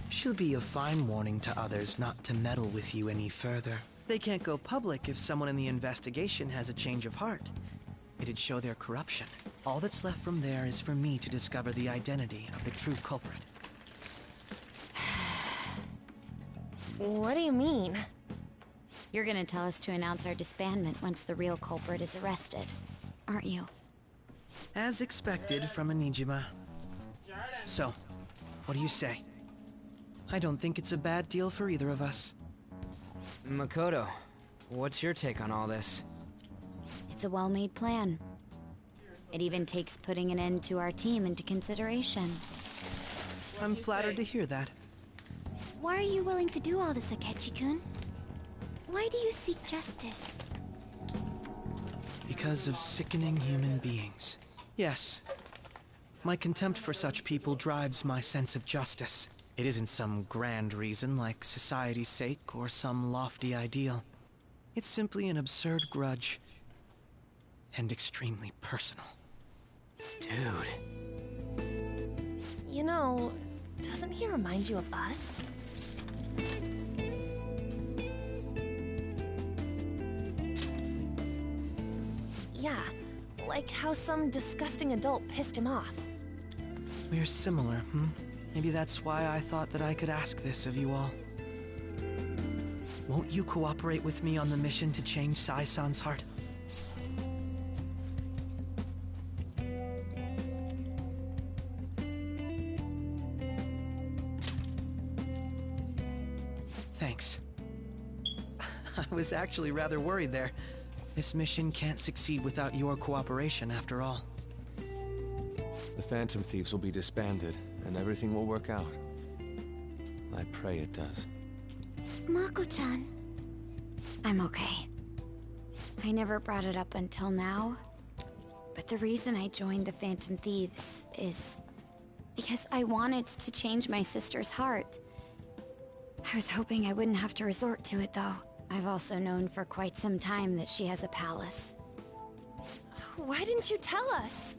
She'll be a fine warning to others not to meddle with you any further. They can't go public if someone in the investigation has a change of heart. It'd show their corruption. All that's left from there is for me to discover the identity of the true culprit. What do you mean? You're gonna tell us to announce our disbandment once the real culprit is arrested, aren't you? As expected from a Nijima. So, what do you say? I don't think it's a bad deal for either of us. Makoto, what's your take on all this? It's a well-made plan. It even takes putting an end to our team into consideration. I'm flattered to hear that. Why are you willing to do all this, Akechi-kun? Why do you seek justice? Because of sickening human beings. Yes. My contempt for such people drives my sense of justice. It isn't some grand reason like society's sake or some lofty ideal. It's simply an absurd grudge. And extremely personal. Dude. You know, doesn't he remind you of us? Yeah, like how some disgusting adult pissed him off. We're similar, hmm? Maybe that's why I thought that I could ask this of you all. Won't you cooperate with me on the mission to change Sai-san's heart? Thanks. I was actually rather worried there. This mission can't succeed without your cooperation, after all. The Phantom Thieves will be disbanded, and everything will work out. I pray it does. Mako-chan. I'm okay. I never brought it up until now, but the reason I joined the Phantom Thieves is because I wanted to change my sister's heart. I was hoping I wouldn't have to resort to it, though. I've also known for quite some time that she has a palace. Why didn't you tell us?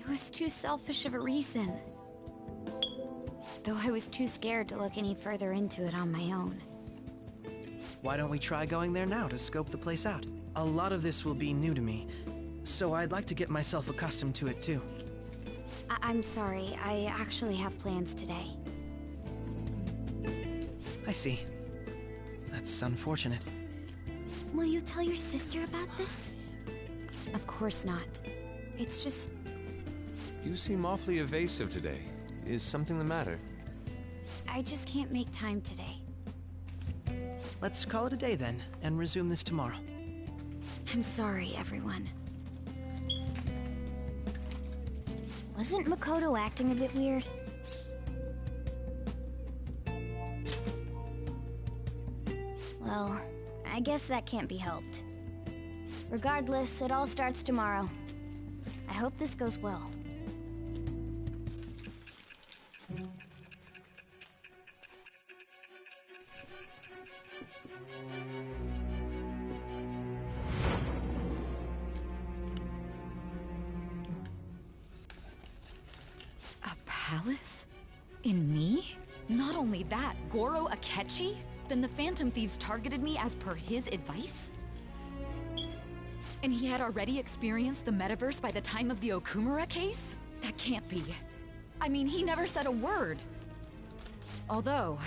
It was too selfish of a reason. Though I was too scared to look any further into it on my own. Why don't we try going there now to scope the place out? A lot of this will be new to me, so I'd like to get myself accustomed to it too. I'm sorry, I actually have plans today. I see. That's unfortunate. Will you tell your sister about this? Of course not. It's just... You seem awfully evasive today. Is something the matter? I just can't make time today. Let's call it a day then, and resume this tomorrow. I'm sorry, everyone. Wasn't Makoto acting a bit weird? Well, I guess that can't be helped. Regardless, it all starts tomorrow. I hope this goes well. A palace? In me? Not only that, Goro Akechi? Then the Phantom Thieves targeted me as per his advice? And he had already experienced the metaverse by the time of the Okumura case? That can't be. I mean, he never said a word. Although,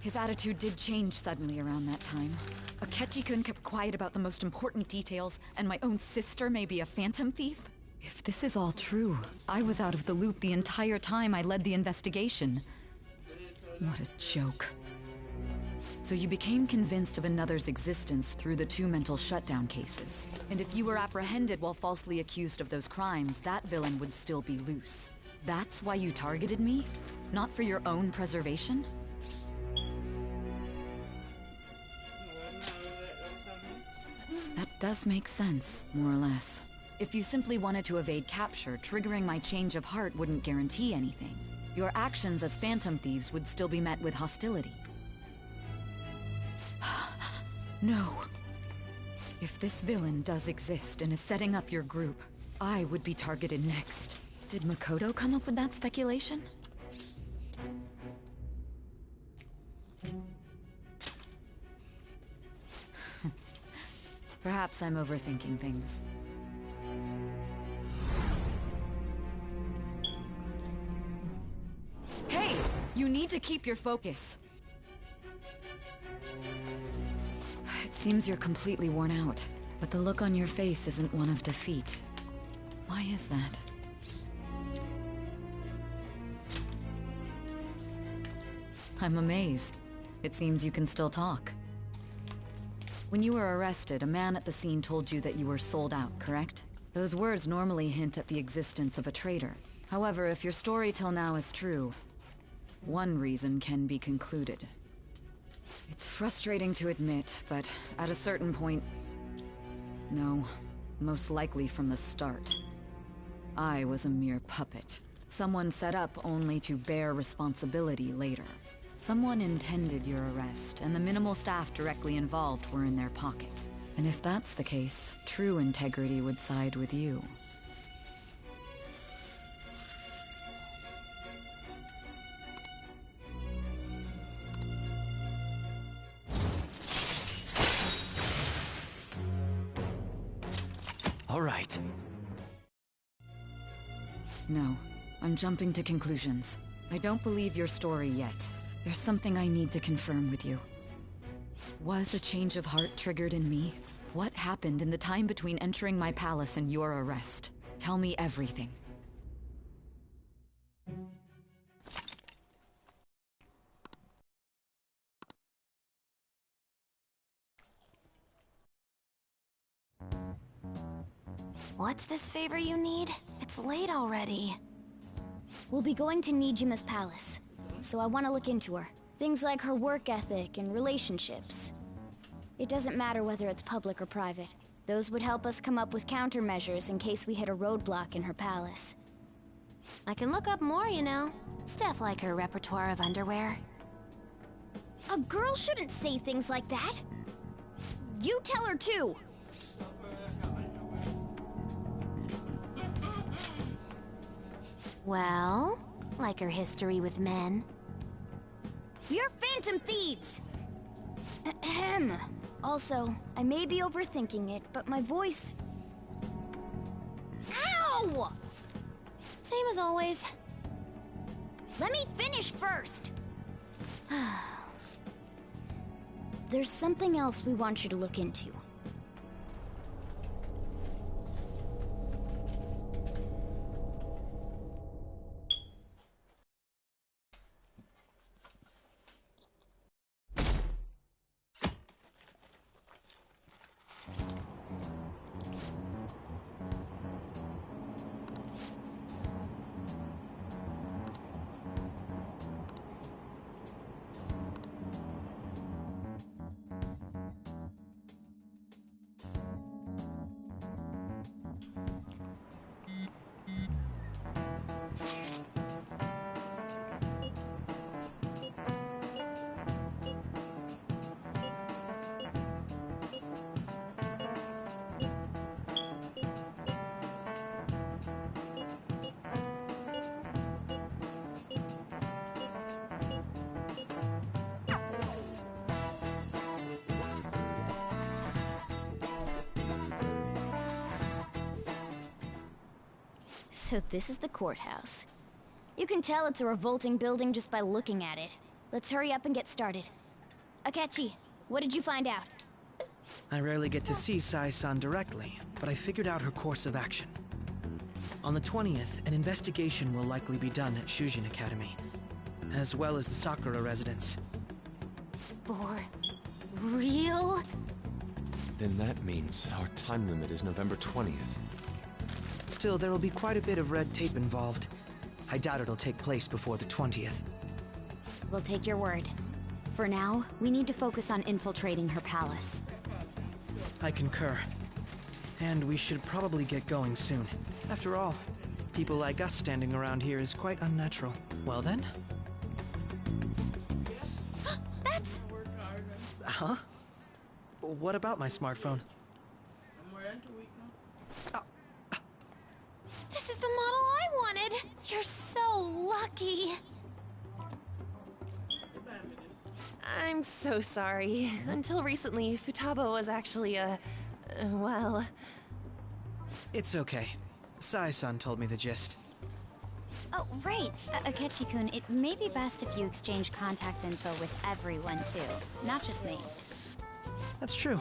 his attitude did change suddenly around that time. Akechi-kun kept quiet about the most important details, and my own sister may be a Phantom Thief? If this is all true, I was out of the loop the entire time I led the investigation. What a joke. So you became convinced of another's existence through the 2 mental shutdown cases. And if you were apprehended while falsely accused of those crimes, that villain would still be loose. That's why you targeted me? Not for your own preservation? That does make sense, more or less. If you simply wanted to evade capture, triggering my change of heart wouldn't guarantee anything. Your actions as Phantom Thieves would still be met with hostility. No. If this villain does exist and is setting up your group, I would be targeted next. Did Makoto come up with that speculation? Perhaps I'm overthinking things. Hey! You need to keep your focus. It seems you're completely worn out, but the look on your face isn't one of defeat. Why is that? I'm amazed. It seems you can still talk. When you were arrested, a man at the scene told you that you were sold out, correct? Those words normally hint at the existence of a traitor. However, if your story till now is true, one reason can be concluded. It's frustrating to admit, but at a certain point... No, most likely from the start. I was a mere puppet. Someone set up only to bear responsibility later. Someone intended your arrest, and the minimal staff directly involved were in their pocket. And if that's the case, true integrity would side with you. All right. No, I'm jumping to conclusions. I don't believe your story yet. There's something I need to confirm with you. Was a change of heart triggered in me? What happened in the time between entering my palace and your arrest? Tell me everything. What's this favor you need? It's late already. We'll be going to Nijima's palace, so I want to look into her. Things like her work ethic and relationships. It doesn't matter whether it's public or private. Those would help us come up with countermeasures in case we hit a roadblock in her palace. I can look up more, you know. Stuff like her repertoire of underwear. A girl shouldn't say things like that. You tell her too. Well, like her history with men. You're phantom thieves! Ahem. Also, I may be overthinking it, but my voice... Ow! Same as always. Let me finish first! There's something else we want you to look into. So this is the courthouse. You can tell it's a revolting building just by looking at it. Let's hurry up and get started. Akechi, what did you find out? I rarely get to see Sai-san directly, but I figured out her course of action. On the 20th, an investigation will likely be done at Shujin Academy, as well as the Sakura residence. For real? Then that means our time limit is November 20th. Still, there will be quite a bit of red tape involved. I doubt it'll take place before the 20th. We'll take your word. For now, we need to focus on infiltrating her palace. I concur. And we should probably get going soon. After all, people like us standing around here is quite unnatural. Well then? That's... Huh? What about my smartphone? This is the model I wanted! You're so lucky! I'm so sorry. Until recently, Futaba was actually well... It's okay. Sai-san told me the gist. Oh, right. Akechi-kun, it may be best if you exchange contact info with everyone, too. Not just me. That's true.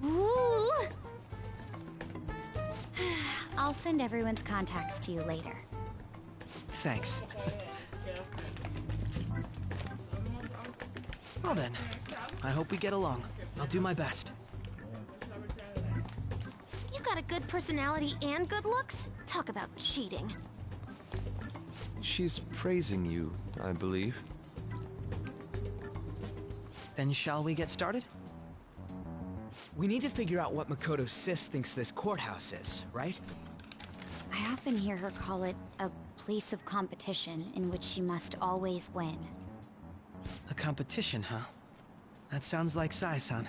Ooh! I'll send everyone's contacts to you later. Thanks. Well then, I hope we get along. I'll do my best. You got a good personality and good looks? Talk about cheating. She's praising you, I believe. Then shall we get started? We need to figure out what Makoto's sis thinks this courthouse is, right? I often hear her call it a place of competition in which she must always win. A competition, huh? That sounds like Sai-san.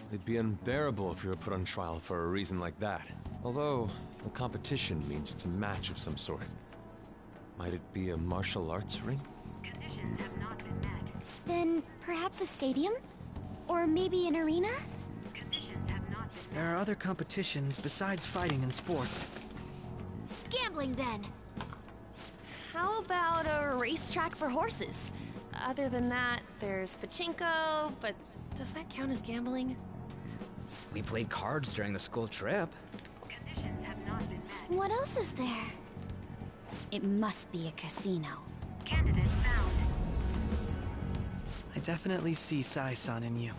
It'd be unbearable if you were put on trial for a reason like that. Although, a competition means it's a match of some sort. Might it be a martial arts ring? Conditions have not been met. Then perhaps a stadium? Or maybe an arena? Conditions have not been met. There are other competitions besides fighting and sports. Gambling then. How about a racetrack for horses? Other than that, there's pachinko, but does that count as gambling? We played cards during the school trip. Conditions have not been met. What else is there? It must be a casino. Candidate found. I definitely see Sai-san in you.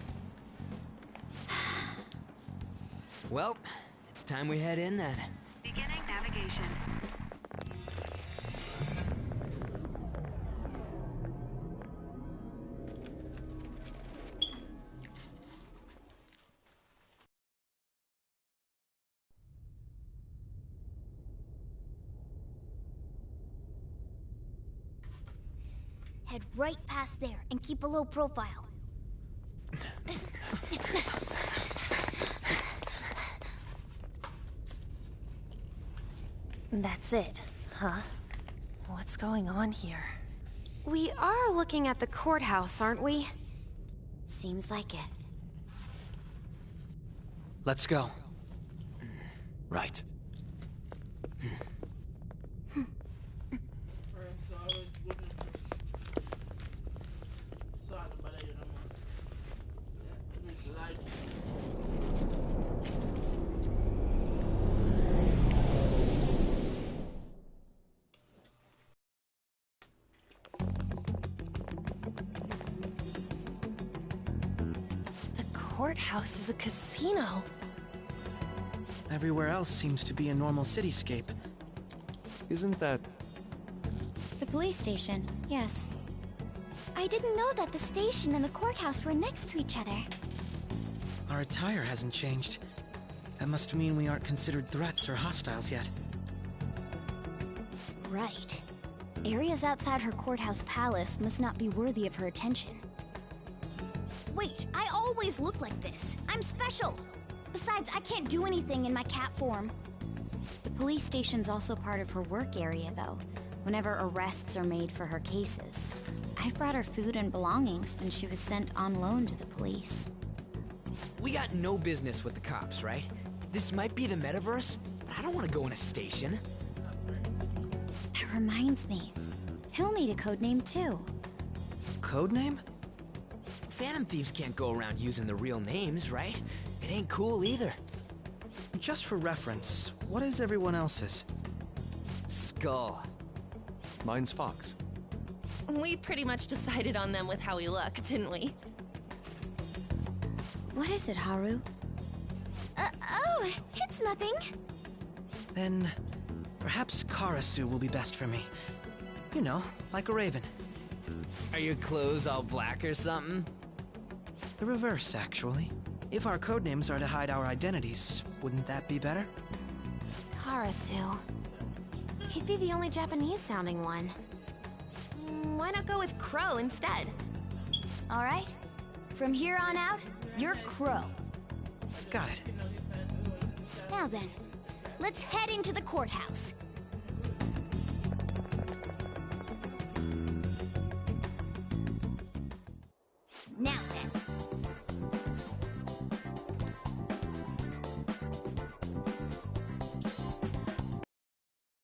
Well, it's time we head in then. Beginning navigation. Head right past there and keep a low profile. That's it, huh? What's going on here? We are looking at the courthouse, aren't we? Seems like it. Let's go. Right. Courthouse is a casino. Everywhere else seems to be a normal cityscape. Isn't that... The police station, yes. I didn't know that the station and the courthouse were next to each other. Our attire hasn't changed. That must mean we aren't considered threats or hostiles yet. Right. Areas outside her courthouse palace must not be worthy of her attention. Wait, I always look like this. I'm special. Besides, I can't do anything in my cat form. The police station's also part of her work area, though, whenever arrests are made for her cases. I've brought her food and belongings when she was sent on loan to the police. We got no business with the cops, right? This might be the metaverse, but I don't want to go in a station. That reminds me. He'll need a code name, too. Code name? Phantom thieves can't go around using the real names, right? It ain't cool either. Just for reference, what is everyone else's? Skull. Mine's Fox. We pretty much decided on them with how we look, didn't we? What is it, Haru? Oh, it's nothing. Then, perhaps Karasu will be best for me. You know, like a raven. Are your clothes all black or something? The reverse, actually. If our codenames are to hide our identities, wouldn't that be better? Karasu. He'd be the only Japanese-sounding one. Why not go with Crow instead? All right. From here on out, you're Crow. Got it. Now then, let's head into the courthouse.